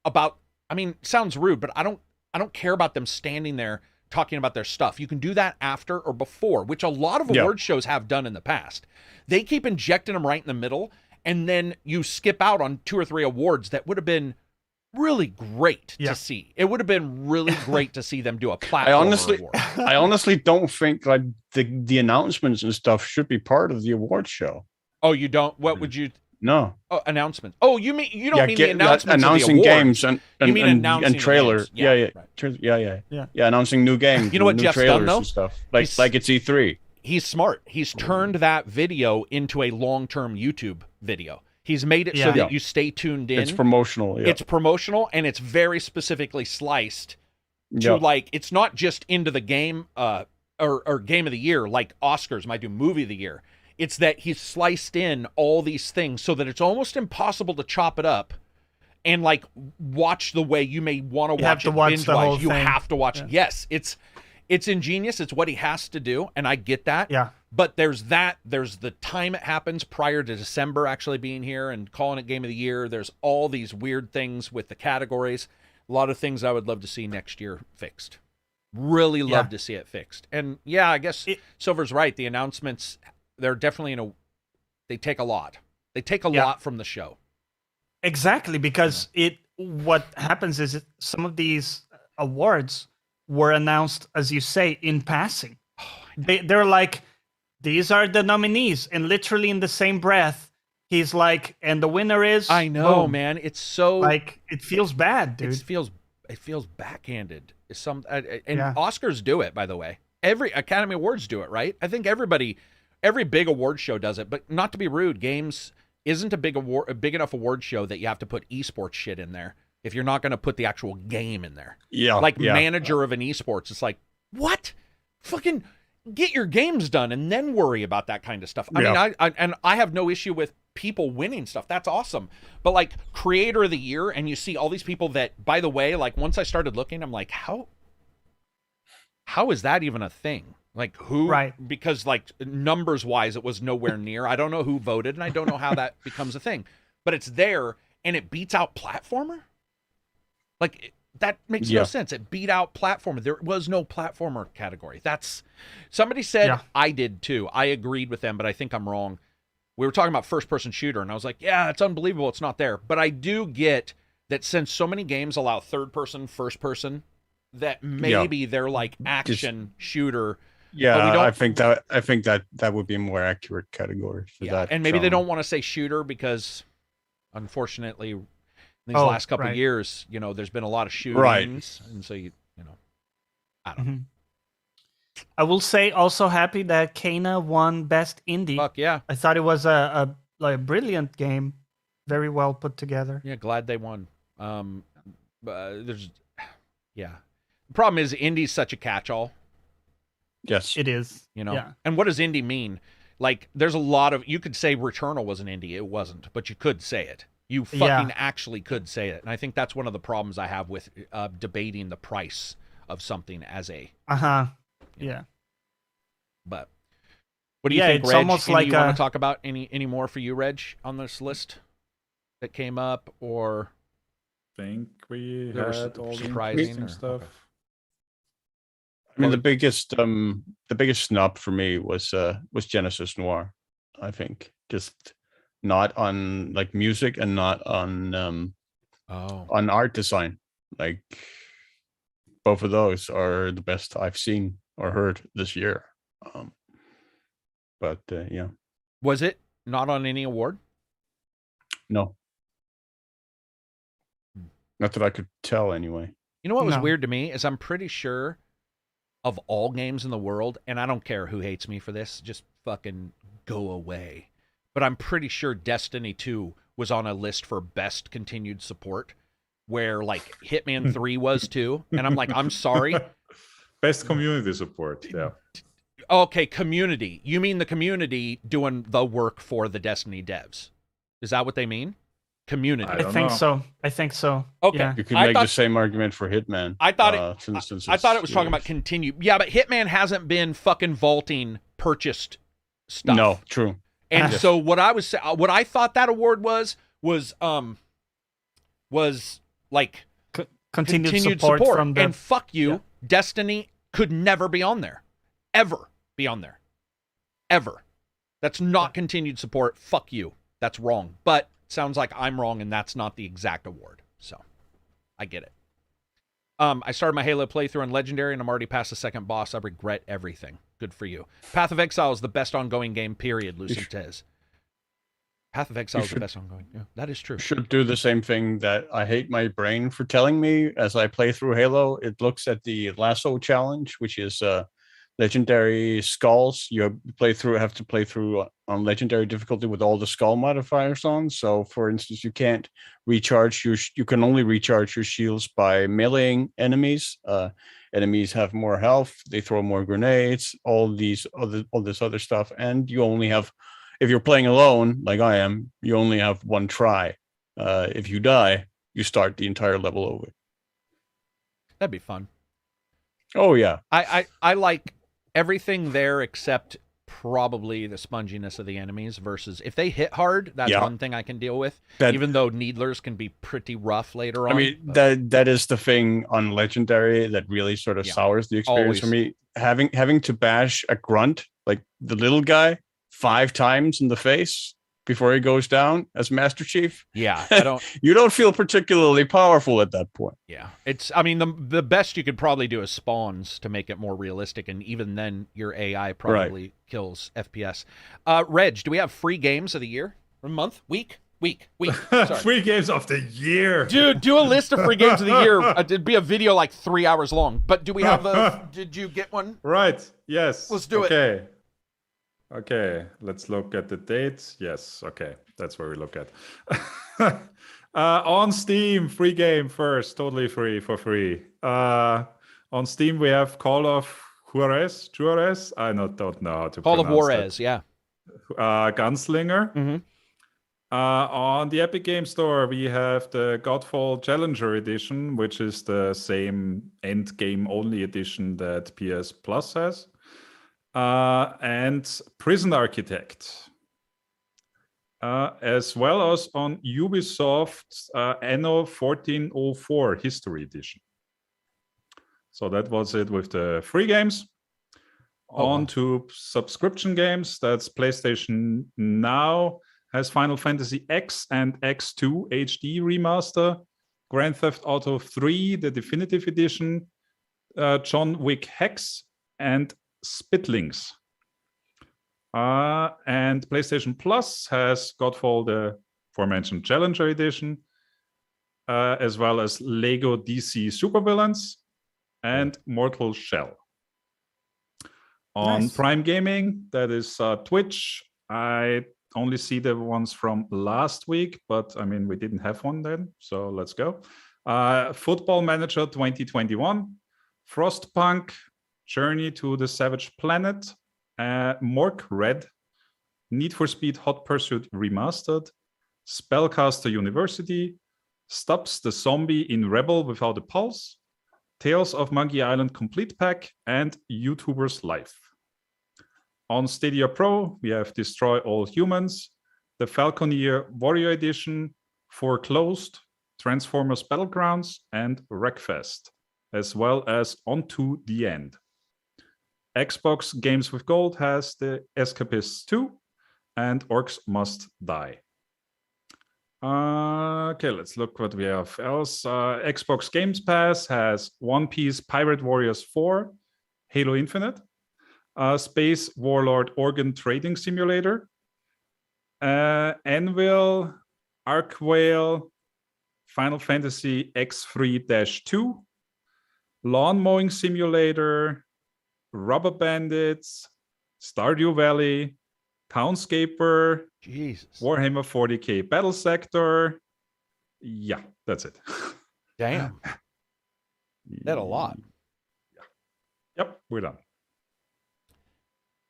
about, I mean, it sounds rude, but I don't care about them standing there talking about their stuff. You can do that after or before, which a lot of award shows have done in the past. They keep injecting them right in the middle, and then you skip out on 2 or 3 awards that would have been really great to see. It would have been really great to see them do a platform award. I honestly don't think like the announcements and stuff should be part of the award show. Oh, you don't? What would you? No. Oh, announcements. Oh, you mean you don't mean the announcements announcing of the games and announcing trailers. Yeah, Announcing new games. You know what Jeff's done though? And stuff. Like it's E3. He's smart. He's turned that video into a long-term YouTube video. He's made it so that you stay tuned in. It's promotional. Yeah. It's promotional, and it's very specifically sliced to like, it's not just into the game or game of the year like Oscars might do movie of the year. It's that he's sliced in all these things so that it's almost impossible to chop it up and like watch the way you may want to watch it binge-wise. You have to watch it. Yes, it's ingenious. It's what he has to do, and I get that. Yeah. But there's the time it happens prior to December actually being here and calling it Game of the Year. There's all these weird things with the categories. A lot of things I would love to see next year fixed. Really love to see it fixed. And yeah, I guess Silver's right. The announcements, they're definitely they take a lot. They take a lot from the show. Exactly, because what happens is some of these awards were announced, as you say, in passing. They're like, these are the nominees, and literally in the same breath, he's like, and the winner is. I know, man. It's so like it feels bad, dude. It feels backhanded. Oscars do it, by the way. Every Academy Awards do it, right? I think every big award show does it. But not to be rude, games isn't a big enough award show that you have to put esports shit in there. If you're not going to put the actual game in there. Manager of an esports, it's like, what? Fucking get your games done and then worry about that kind of stuff. I mean, I have no issue with people winning stuff. That's awesome. But like creator of the year, and you see all these people that, by the way, like once I started looking, I'm like, how is that even a thing? Like who? Right. Because like numbers wise, it was nowhere near. I don't know who voted, and I don't know how that becomes a thing. But it's there, and it beats out platformer. Like, that makes no sense. It beat out platformer. There was no platformer category. Somebody said, I did too. I agreed with them, but I think I'm wrong. We were talking about first-person shooter, and I was like, yeah, it's unbelievable it's not there. But I do get that since so many games allow third-person, first-person, that maybe they're like action shooter. Yeah, I think that would be a more accurate category for that. And maybe they don't want to say shooter because, unfortunately, these last couple of years, there's been a lot of shootings, and so I don't know. I will say also happy that Kana won Best Indie. Fuck yeah! I thought it was a brilliant game, very well put together. Yeah, glad they won. The problem is indie's such a catch-all. Yes, it is. And what does indie mean? Like, there's a lot of, you could say Returnal was an indie. It wasn't, but you could say it. You fucking actually could say it. And I think that's one of the problems I have with debating the price of something as a... Yeah. But what do you think, it's Reg? Almost like you want to talk about any more for you, Reg, on this list that came up, or... I think we There was had all the surprising interesting stuff. I mean, the biggest snub for me was Genesis Noir. I think just not on like music and not on art design. Like both of those are the best I've seen or heard this year. But yeah, Was it not on any award? no, not that I could tell anyway. You know what was No. weird to me is I'm pretty sure of all games in the world, and I don't care who hates me for this, just fucking go away. But I'm pretty sure Destiny 2 was on a list for best continued support, where like Hitman 3 was too. And I'm like, I'm sorry. Best community support. Yeah. Okay, community. You mean the community doing the work for the Destiny devs? Is that what they mean? Community. I I don't think know. so. I think so. Okay. Yeah. You could I make thought- the same argument for Hitman. I thought since I thought it was it's talking about yours. continue. Yeah, but Hitman hasn't been fucking vaulting purchased stuff. No, true. And so what I thought that award was like Continued support from the. and fuck you, Yeah. Destiny could never be on there. Ever be on there. Ever. That's not continued support. Fuck you. That's wrong. But sounds like I'm wrong and that's not the exact award. So I get it. I started my Halo playthrough on Legendary and I'm already past the second boss. I regret everything. Good for you. Path of Exile is the best ongoing game, period, Lucid says. Path of Exile is the best ongoing. Yeah, that is true. Should do the same thing that I hate my brain for telling me as I play through Halo. It looks at the lasso challenge, which is legendary skulls. You have to play through on legendary difficulty with all the skull modifiers on. So, for instance, you can't recharge you can only recharge your shields by meleeing enemies. Enemies have more health. They throw more grenades. All this other stuff, and you only have. If you're playing alone, like I am, you only have one try. If you die, you start the entire level over. That'd be fun. Oh yeah, I like everything there except probably the sponginess of the enemies versus if they hit hard, that's Yeah. one thing I can deal with. That- even though Needlers can be pretty rough later on. I mean but- that is the thing on legendary that really sort of Yeah. sours the experience for Always. me. Having to bash a grunt like the little guy 5 times in the face before he goes down as Master Chief. yeah, I don't. You don't feel particularly powerful at that point. Yeah, it's. I mean, the best you could probably do is spawns to make it more realistic, and even then, your AI probably kills FPS. Reg, do we have free games of the year, or month, week? Sorry. Free games of the year. Dude, do a list of free games of the year. It'd be a video like 3 hours long. But do we have a? Did you get one? Right. Yes. Let's do it. Okay. Okay. Let's look at the dates. Yes. Okay. That's where we look at. On Steam, free game first. Totally free for free. On Steam, we have Call of Juarez. I don't know how to Call of pronounce Juarez, yeah. that. Gunslinger. Mhm. On the Epic Game Store, we have the Godfall Challenger Edition, which is the same end game only edition that PS Plus has. And Prison Architect. As well as on Ubisoft's Anno 1404 History Edition. So that was it with the free games. On to subscription games. That's PlayStation Now has Final Fantasy X and X2 HD Remaster, Grand Theft Auto 3, the Definitive Edition, John Wick Hex, and Spitlings. And PlayStation Plus has Godfall, the aforementioned Challenger Edition, as well as Lego DC Supervillains and Mortal Shell. On Nice. Prime Gaming, that is Twitch. I only see the ones from last week, but I mean, we didn't have one then, so let's go. Football Manager 2021, Frostpunk, Journey to the Savage Planet, Mork Red, Need for Speed Hot Pursuit Remastered, Spellcaster University, Stubbs the Zombie in Rebel Without a Pulse, Tales of Monkey Island Complete Pack, and YouTuber's Life. On Stadia Pro, we have Destroy All Humans, the Falconeer Warrior Edition, Foreclosed, Transformers Battlegrounds, and Wreckfest, as well as On to the End. Xbox Games with Gold has the Escapists 2 and Orcs Must Die. Okay, let's look what we have else. Xbox Games Pass has One Piece Pirate Warriors 4, Halo Infinite, Space Warlord Organ Trading Simulator, Anvil, Arkwhale, Final Fantasy X3-2, Lawn Mowing Simulator, Rubber Bandits, Stardew Valley, Townscaper, Jesus. Warhammer 40k Battle Sector. Yeah, that's it. Damn. That a lot. Yep, we're done.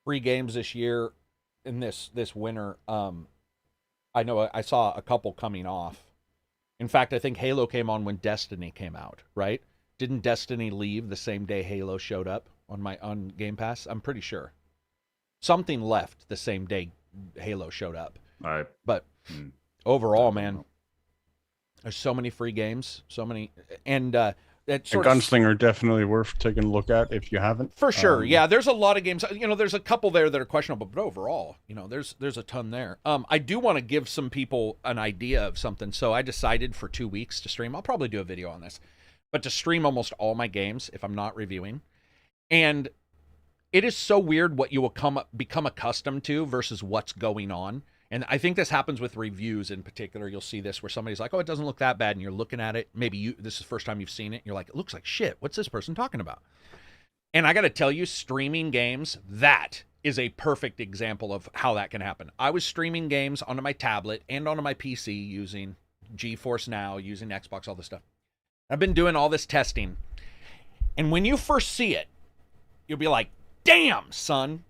Free games this year in this winter. I know I saw a couple coming off. In fact, I think Halo came on when Destiny came out, right? Didn't Destiny leave the same day Halo showed up on Game Pass? I'm pretty sure. Something left the same day Halo showed up. But overall, man, there's so many free games, so many, and Gunslinger definitely worth taking a look at if you haven't. For sure, yeah. There's a lot of games. There's a couple there that are questionable, but overall, there's a ton there. I do want to give some people an idea of something, so I decided for 2 weeks to stream. I'll probably do a video on this, but to stream almost all my games if I'm not reviewing, and it is so weird what you will become accustomed to versus what's going on. And I think this happens with reviews in particular. You'll see this where somebody's like, oh, it doesn't look that bad. And you're looking at it. Maybe this is the first time you've seen it. And you're like, it looks like shit. What's this person talking about? And I got to tell you, streaming games, that is a perfect example of how that can happen. I was streaming games onto my tablet and onto my PC using GeForce Now, using Xbox, all this stuff. I've been doing all this testing. And when you first see it, you'll be like, damn, son.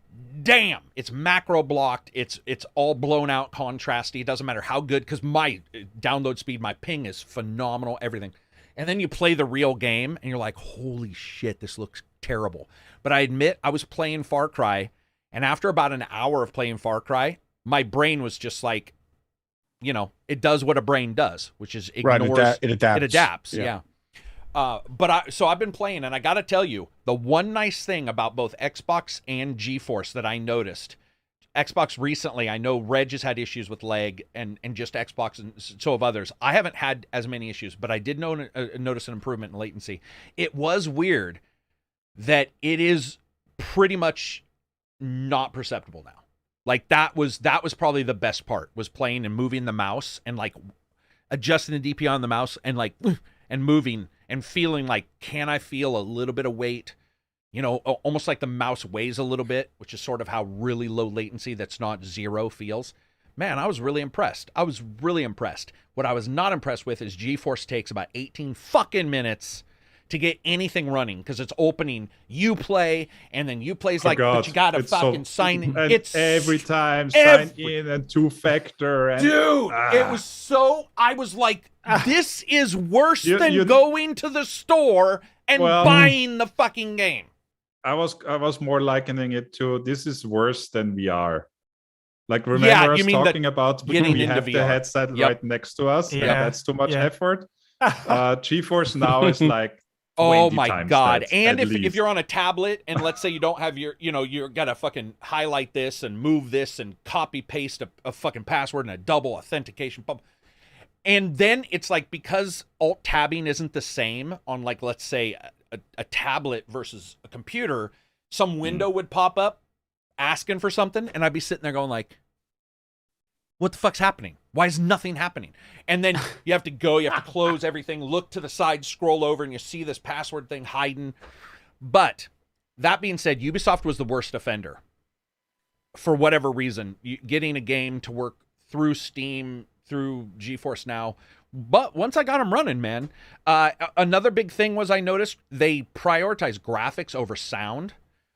Damn, it's macro blocked. It's all blown out, contrasty. It doesn't matter how good, because my download speed, my ping is phenomenal, everything. And then you play the real game, and you're like, holy shit, this looks terrible. But I admit, I was playing Far Cry, and after about an hour of playing Far Cry, my brain was just like, it does what a brain does, which is ignores. Right, it adapts. It adapts, yeah. So I've been playing, and I got to tell you, the one nice thing about both Xbox and GeForce that I noticed, Xbox recently, I know Reg has had issues with lag, and just Xbox, and so have others. I haven't had as many issues, but I did notice an improvement in latency. It was weird that it is pretty much not perceptible now. Like that was probably the best part, was playing and moving the mouse and like adjusting the DPI on the mouse and like and moving and feeling like, can I feel a little bit of weight? Almost like the mouse weighs a little bit, which is sort of how really low latency that's not zero feels. Man, I was really impressed. What I was not impressed with is GeForce takes about 18 fucking minutes to get anything running, because it's opening Uplay, and then Uplay's like, but you gotta fucking sign in. It's every time sign in and two-factor. And, dude, it was so. I was like, this is worse than going to the store and buying the fucking game. I was more likening it to, this is worse than VR. Like, remember us talking about we have the headset right next to us? Yeah, that's too much effort. GeForce Now is like, oh my God. And if you're on a tablet and let's say you don't have you're got to fucking highlight this and move this and copy paste a fucking password and a double authentication. And then it's like, because alt tabbing isn't the same on, like, let's say a tablet versus a computer, some window would pop up asking for something. And I'd be sitting there going like, what the fuck's happening? Why is nothing happening? And then you have to close everything, look to the side, scroll over, and you see this password thing hiding. But that being said, Ubisoft was the worst offender. For whatever reason, getting a game to work through Steam, through GeForce Now. But once I got them running, man, another big thing was I noticed they prioritized graphics over sound,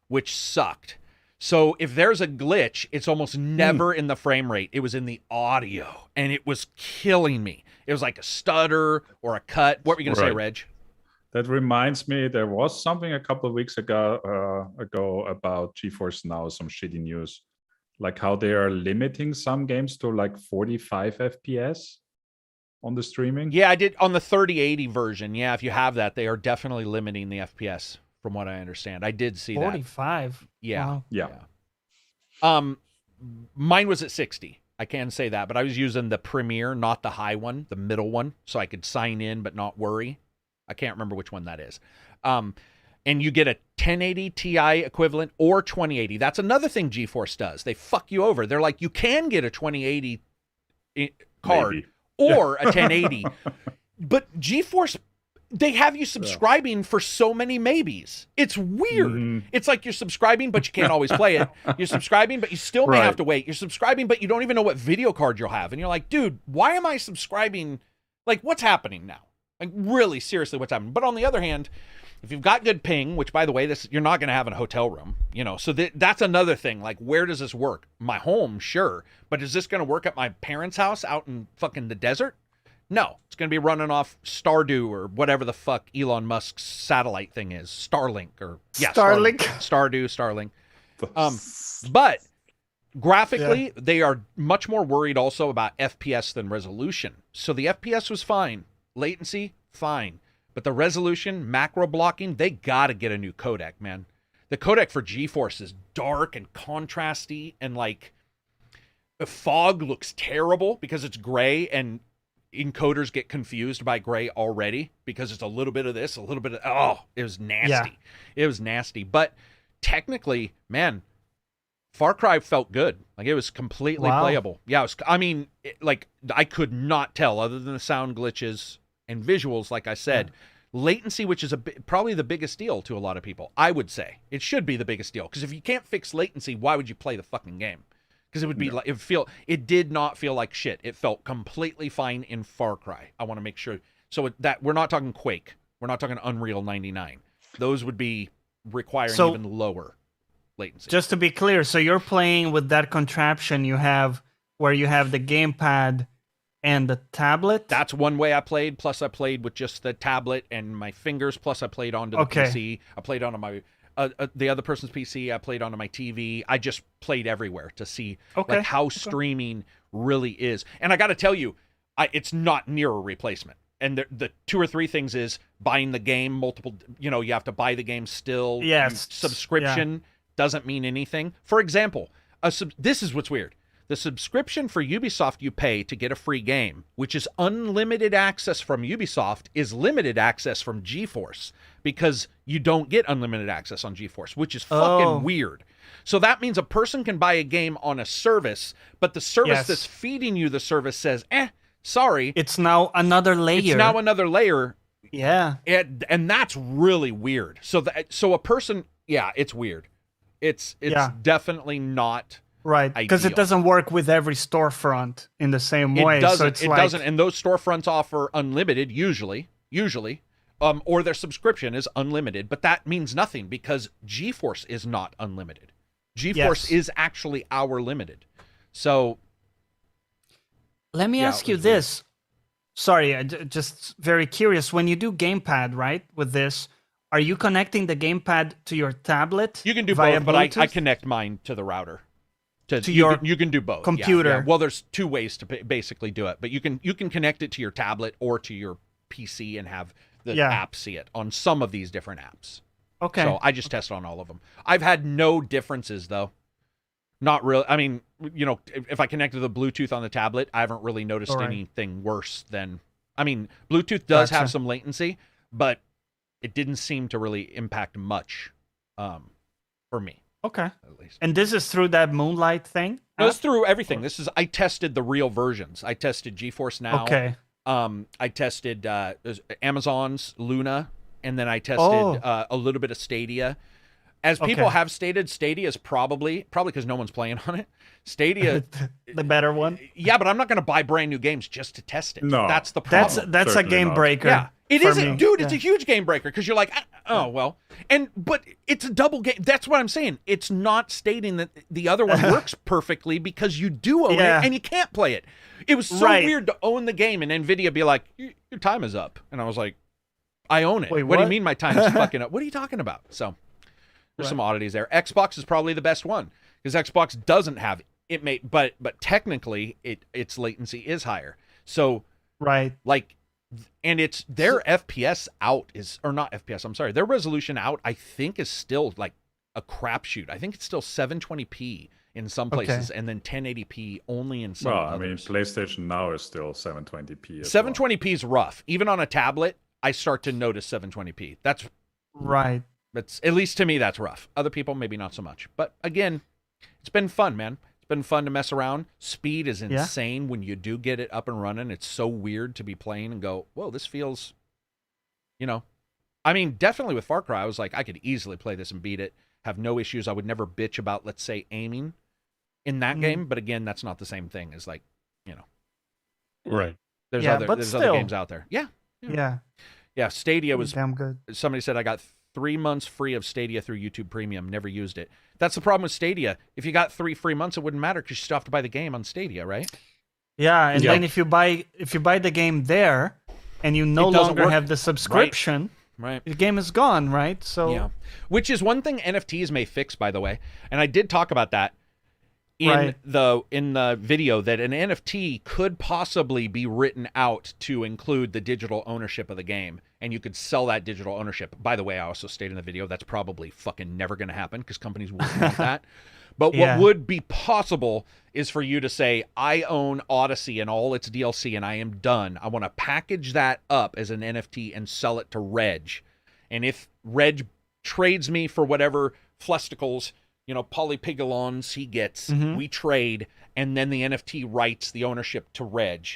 which sucked. So if there's a glitch, it's almost never in the frame rate. It was in the audio, and it was killing me. It was like a stutter or a cut. What were you going to say, Reg? That reminds me, there was something a couple of weeks ago about GeForce Now, some shitty news. Like how they are limiting some games to like 45 FPS on the streaming. Yeah, I did on the 3080 version. Yeah, if you have that, they are definitely limiting the FPS from what I understand. I did see that. 45. Yeah. Wow. Yeah. Mine was at 60. I can say that, but I was using the Premier, not the high one, the middle one, so I could sign in but not worry. I can't remember which one that is. And you get a 1080 Ti equivalent or 2080. That's another thing GeForce does. They fuck you over. They're like, you can get a 2080 card Maybe. or a 1080, but GeForce, they have you subscribing for so many maybes. It's weird. It's like you're subscribing, but you can't always play it. You're subscribing, but you still may have to wait. You're subscribing, but you don't even know what video card you'll have. And you're like, dude, why am I subscribing? Like, what's happening now? Like, really, seriously, what's happening? But on the other hand, if you've got good ping, which, by the way, this you're not going to have in a hotel room, you know, so that's another thing. Like, where does this work? My home, sure. But is this going to work at my parents' house out in fucking the desert? No, it's going to be running off Stardew or whatever the fuck Elon Musk's satellite thing is. Starlink or... Yeah, Starlink. Starlink. But graphically, they are much more worried also about FPS than resolution. So the FPS was fine. Latency, fine. But the resolution, macro blocking, they got to get a new codec, man. The codec for GeForce is dark and contrasty, and like the fog looks terrible because it's gray, and encoders get confused by gray already because it's a little bit of this, a little bit of, it was nasty. Yeah. It was nasty. But technically, man, Far Cry felt good. Like, it was completely playable. Yeah, I could not tell, other than the sound glitches and visuals, like I said. Latency, which is probably the biggest deal to a lot of people, I would say. It should be the biggest deal, because if you can't fix latency, why would you play the fucking game? Because it would be it did not feel like shit. It felt completely fine in Far Cry. I want to make sure. So that we're not talking Quake. We're not talking Unreal 99. Those would be requiring even lower latency. Just to be clear, so you're playing with that contraption you have where you have the gamepad and the tablet? That's one way I played. Plus I played with just the tablet and my fingers. Plus I played onto the PC. I played onto my... the other person's PC, I played onto my TV. I just played everywhere to see like how streaming really is. And I got to tell you, it's not near a replacement. And the two or three things is buying the game, multiple, you have to buy the game still. Yes. Subscription doesn't mean anything. For example, this is what's weird. The subscription for Ubisoft you pay to get a free game, which is unlimited access from Ubisoft, is limited access from GeForce, because you don't get unlimited access on GeForce, which is fucking weird. So that means a person can buy a game on a service, but the service that's feeding you the service says, sorry. It's now another layer. Yeah. And that's really weird. So a person, it's weird. It's definitely not... Right, because it doesn't work with every storefront in the same way. It doesn't, and those storefronts offer unlimited usually, or their subscription is unlimited, but that means nothing because GeForce is not unlimited. GeForce is actually our limited. So, let me ask you this. Sorry, just very curious. When you do gamepad, right, with this, are you connecting the gamepad to your tablet? You can do both, but I connect mine to the router. You can do both. Computer. Yeah. Well, there's two ways to basically do it, but you can connect it to your tablet or to your PC and have the app see it on some of these different apps. Okay. So I just test on all of them. I've had no differences though. Not really. I mean, if I connected the Bluetooth on the tablet, I haven't really noticed anything worse than. I mean, Bluetooth does have some latency, but it didn't seem to really impact much for me. Okay. At least. And this is through that Moonlight thing? No, it's through everything. I tested the real versions. I tested GeForce Now. Okay. I tested Amazon's Luna, and then I tested a little bit of Stadia. As people have stated, Stadia is probably because no one's playing on it. Stadia, the better one. Yeah, but I'm not going to buy brand new games just to test it. No, that's the problem. That's a game breaker. Yeah, it is, dude. It's a huge game breaker because you're like, but it's a double game. That's what I'm saying. It's not stating that the other one works perfectly because you do own it and you can't play it. It was so weird to own the game and Nvidia be like, your time is up, and I was like, I own it. Wait, what do you mean my time is fucking up? What are you talking about? So. There's some oddities there. Xbox is probably the best one because Xbox doesn't have it, but technically its latency is higher. So like And it's their FPS out is, or not FPS, I'm sorry, their resolution out, I think, is still like a crapshoot. I think it's still 720p in some places, and then 1080p only in some others. I mean, PlayStation Now is still 720p. 720p is rough. Even on a tablet, I start to notice 720p. That's right. That's, at least to me, that's rough. Other people, maybe not so much. But again, it's been fun, man. Been fun to mess around. Speed is insane when you do get it up and running. It's so weird to be playing and go, whoa, this feels, I mean, definitely with Far Cry, I was like, I could easily play this and beat it, have no issues. I would never bitch about, let's say, aiming in that game. But again, that's not the same thing as like, right. There's other games out there. Yeah. Stadia was damn good. Somebody said I got 3 months free of Stadia through YouTube Premium. Never used it. That's the problem with Stadia. If you got 3 free months, it wouldn't matter because you still have to buy the game on Stadia, right? Yeah, and then if you buy the game there, and you no longer have the subscription, right, the game is gone, right? So which is one thing NFTs may fix, by the way. And I did talk about that in the video, that an NFT could possibly be written out to include the digital ownership of the game, and you could sell that digital ownership. By the way, I also stated in the video that's probably fucking never going to happen because companies wouldn't want that. But what would be possible is for you to say, I own Odyssey and all its DLC, and I am done. I want to package that up as an NFT and sell it to Reg. And if Reg trades me for whatever flusticles, polypigolons he gets, we trade, and then the NFT writes the ownership to Reg.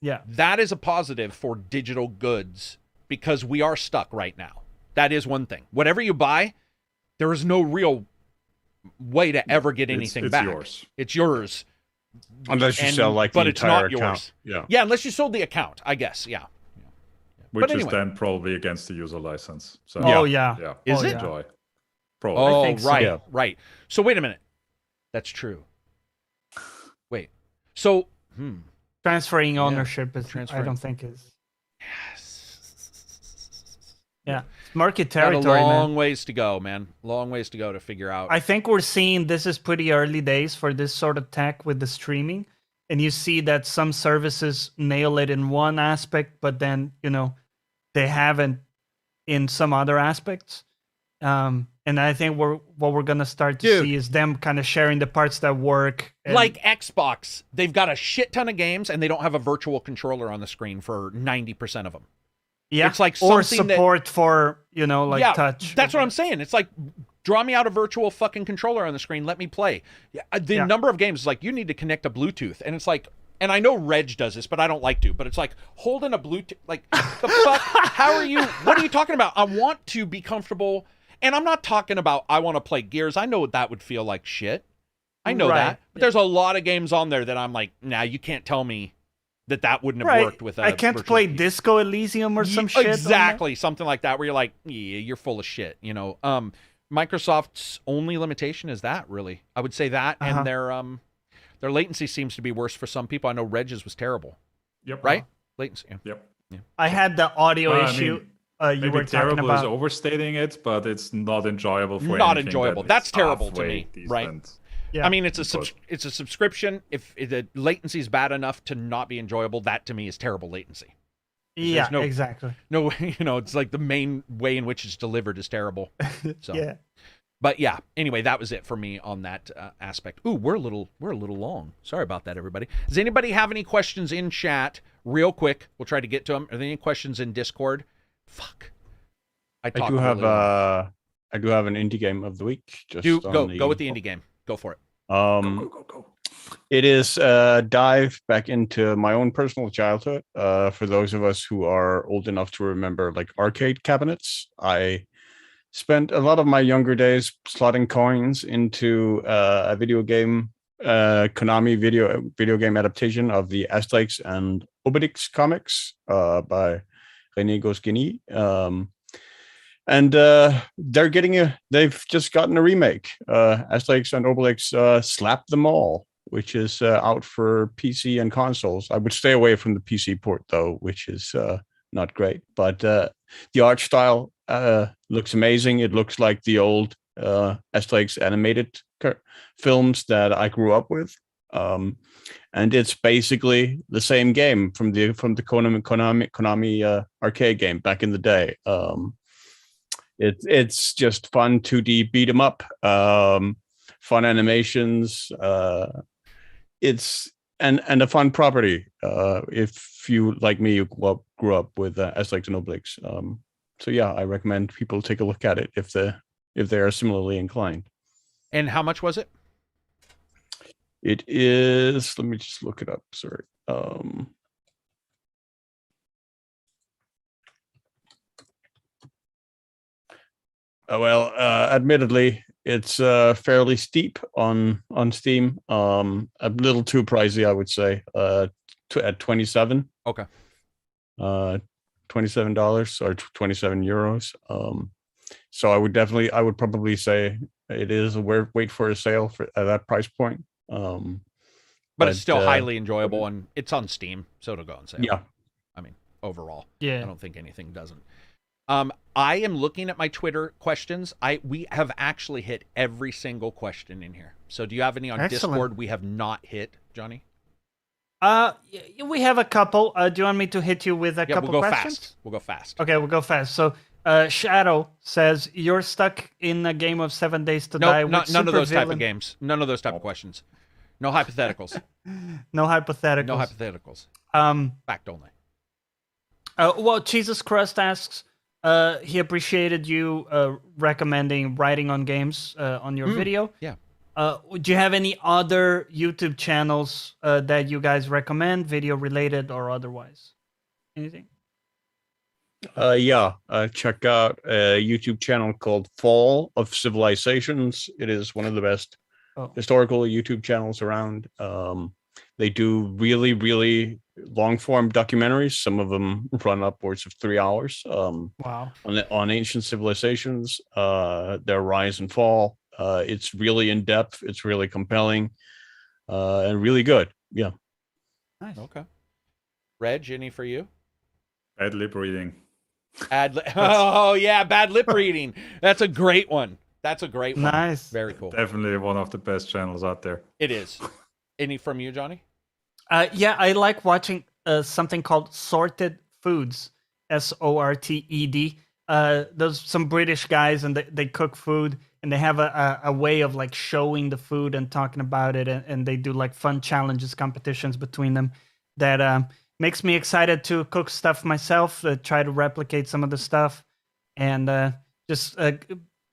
Yeah. That is a positive for digital goods because we are stuck right now. That is one thing. Whatever you buy, there is no real way to ever get anything back. Yours. It's yours. Unless you sell like the entire account. Yeah, unless you sold the account, I guess. Yeah. Which is then probably against the user license. So Is it? Enjoy. Probably. Oh, think so. right, right. So wait a minute. That's true. Wait. So, transferring ownership is, I don't think is. Yeah, it's market territory. Got a long ways to go, man. Long ways to go to figure out. I think we're seeing this is pretty early days for this sort of tech with the streaming, and you see that some services nail it in one aspect, but then they haven't in some other aspects. And I think what we're gonna start to see is them kind of sharing the parts that work. Like Xbox, they've got a shit ton of games, and they don't have a virtual controller on the screen for 90% of them. Yeah, it's like or support for touch. That's what I'm saying. It's like, draw me out a virtual fucking controller on the screen. Let me play. The number of games is like, you need to connect a Bluetooth, and it's like, and I know Reg does this, but I don't like to. But it's like, holding a Bluetooth, like, the fuck? How are you? What are you talking about? I want to be comfortable. And I'm not talking about I want to play Gears. I know that would feel like shit. I know that. But there's a lot of games on there that I'm like, nah, you can't tell me that wouldn't have worked with I can't play Disco Elysium or some shit. Exactly. Something like that where you're like, yeah, you're full of shit. Microsoft's only limitation is that, really. I would say that, and their latency seems to be worse for some people. I know Reg's was terrible. Yep. Right? Latency. Yep. Yeah. I had the audio issue. You were terrible talking about is overstating it, but it's not enjoyable for not enjoyable. That's terrible to me, decent. Right? Yeah. I mean, it's a subscription. If the latency is bad enough to not be enjoyable, that to me is terrible latency. Yeah, exactly. No, it's like the main way in which it's delivered is terrible. So. Yeah. But yeah, anyway, that was it for me on that aspect. Ooh, we're a little long. Sorry about that, everybody. Does anybody have any questions in chat? Real quick, we'll try to get to them. Are there any questions in Discord? Fuck. I do have an indie game of the week. Go with the indie game. Go for it. Go. It is a dive back into my own personal childhood. For those of us who are old enough to remember, like, arcade cabinets, I spent a lot of my younger days slotting coins into a video game, Konami video game adaptation of the Asterix and Obelix comics by René Goscinny. And they've just gotten a remake. Asterix and Obelix Slap Them All, which is out for PC and consoles. I would stay away from the PC port, though, which is not great. But the art style looks amazing. It looks like the old Asterix animated films that I grew up with. And it's basically the same game from the Konami arcade game back in the day. It's just fun 2D beat 'em up, fun animations. It's and a fun property. If you, like me, you grew up with Asterix and Obelix. So yeah, I recommend people take a look at it if they are similarly inclined. And how much was it? It is, let me just look it up. Sorry. Well, admittedly, it's fairly steep on Steam. A little too pricey, I would say. At 27. Okay. $27 or 27 euros. So I would probably say it is wait for a sale at that price point. But it's still highly enjoyable, and it's on Steam, so it'll go on sale. Yeah. I mean, overall, yeah, I don't think anything doesn't. I am looking at my Twitter questions. We have actually hit every single question in here. So do you have any on Excellent. Discord we have not hit, Johnny? We have a couple. Do you want me to hit you with a couple we'll go questions? fast. We'll go fast. Okay, we'll go fast. So, Shadow says, you're stuck in a game of 7 Days to Die. No, with none of those type of supervillain-" games. None of those type of questions. No hypotheticals. No hypotheticals. No hypotheticals. Fact only. Well, Jesus Crust asks, he appreciated you recommending writing on games on your video. Yeah. Do you have any other YouTube channels that you guys recommend, video related or otherwise? Anything? Yeah. Check out a YouTube channel called Fall of Civilizations. It is one of the best historical YouTube channels around. They do really, really long form documentaries. Some of them run upwards of 3 hours. Wow. On ancient civilizations, their rise and fall. It's really in depth. It's really compelling, and really good. Yeah. Nice. Okay. Reg, any for you? Bad lip reading. Oh yeah, bad lip reading. That's a great one. That's a great one. Nice. Very cool. Definitely one of the best channels out there. It is. Any from you, Johnny? Yeah, I like watching something called Sorted Foods, SORTED. Those some British guys, and they cook food, and they have a way of like showing the food and talking about it, and they do like fun challenges, competitions between them that makes me excited to cook stuff myself, try to replicate some of the stuff, and just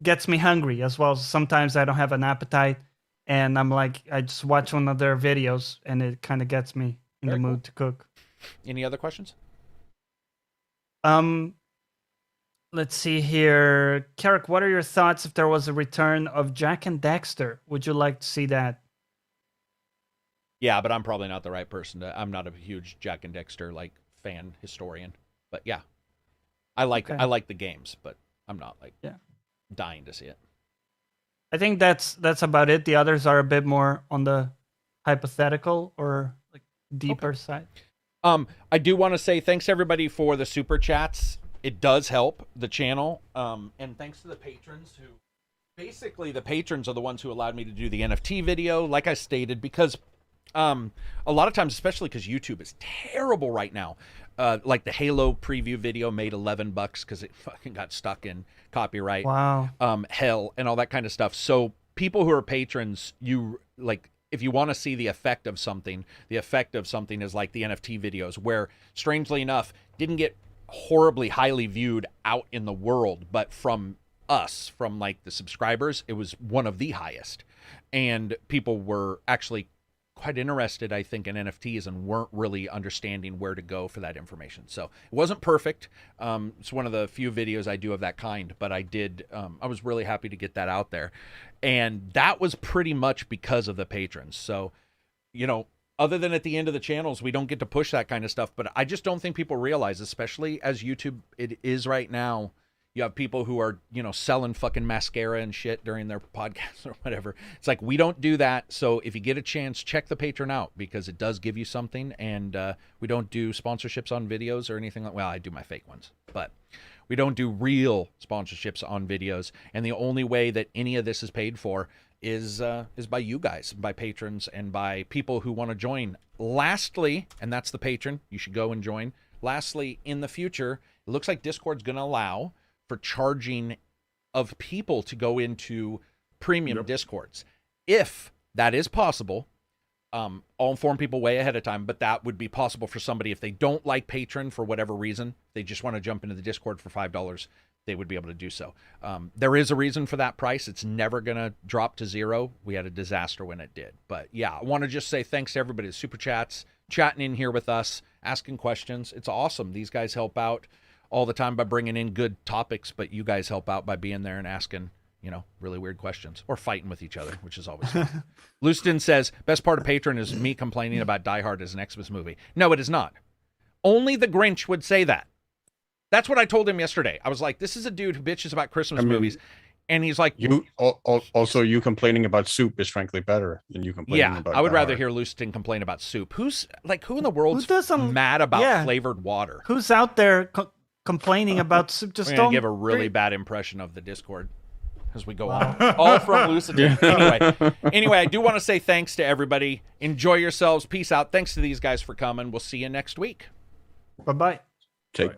gets me hungry as well. Sometimes I don't have an appetite, and I'm like, I just watch one of their videos, and it kind of gets me in the mood to cook. Any other questions? Let's see here. Karak, what are your thoughts if there was a return of Jack and Daxter? Would you like to see that? Yeah, but I'm probably not the right person to. I'm not a huge Jack and Dexter like fan historian, but yeah, I like the games, but I'm not like dying to see it. I think that's about it. The others are a bit more on the hypothetical or like deeper side. I do want to say thanks everybody for the super chats. It does help the channel, and thanks to the patrons who. Basically, the patrons are the ones who allowed me to do the NFT video, like I stated, because a lot of times, especially because YouTube is terrible right now, like the Halo preview video made $11 because it fucking got stuck in copyright, hell, and all that kind of stuff. So people who are patrons, you like, if you want to see the effect of something is like the NFT videos, where strangely enough, didn't get horribly highly viewed out in the world, but from us, from like the subscribers, it was one of the highest, and people were actually quite interested, I think, in NFTs and weren't really understanding where to go for that information. So it wasn't perfect. It's one of the few videos I do of that kind, but I did, I was really happy to get that out there, and that was pretty much because of the patrons. So, you know, other than at the end of the channels, we don't get to push that kind of stuff, but I just don't think people realize, especially as YouTube it is right now, you have people who are, you know, selling fucking mascara and shit during their podcasts or whatever. It's like, we don't do that. So if you get a chance, check the Patreon out, because it does give you something. And we don't do sponsorships on videos or anything like, well, I do my fake ones, but we don't do real sponsorships on videos. And the only way that any of this is paid for is by you guys, by patrons, and by people who want to join. Lastly, and that's the patron, you should go and join. Lastly, in the future, it looks like Discord's going to allow for charging of people to go into premium Discords. If that is possible, I'll inform people way ahead of time, but that would be possible for somebody if they don't like Patreon for whatever reason, they just want to jump into the Discord for $5, they would be able to do so. There is a reason for that price. It's never going to drop to zero. We had a disaster when it did. But yeah, I want to just say thanks to everybody, the super chats, chatting in here with us, asking questions. It's awesome. These guys help out all the time by bringing in good topics, but you guys help out by being there and asking, you know, really weird questions or fighting with each other, which is always fun. Leuston says, best part of Patreon is me complaining about Die Hard as an Xmas movie. No, it is not. Only the Grinch would say that. That's what I told him yesterday. I was like, this is a dude who bitches about Christmas movies. And he's like, you complaining about Soup is frankly better than you complaining about. I would Die rather Hard. hear Leuston complain about Soup. Who in the world's doesn't- mad about yeah. flavored water? Who's out there complaining about Soup? Just We're going don't to give a really bad impression of the Discord as we go on. All from Lucidity. Anyway, I do want to say thanks to everybody. Enjoy yourselves. Peace out. Thanks to these guys for coming. We'll see you next week. Bye-bye. Take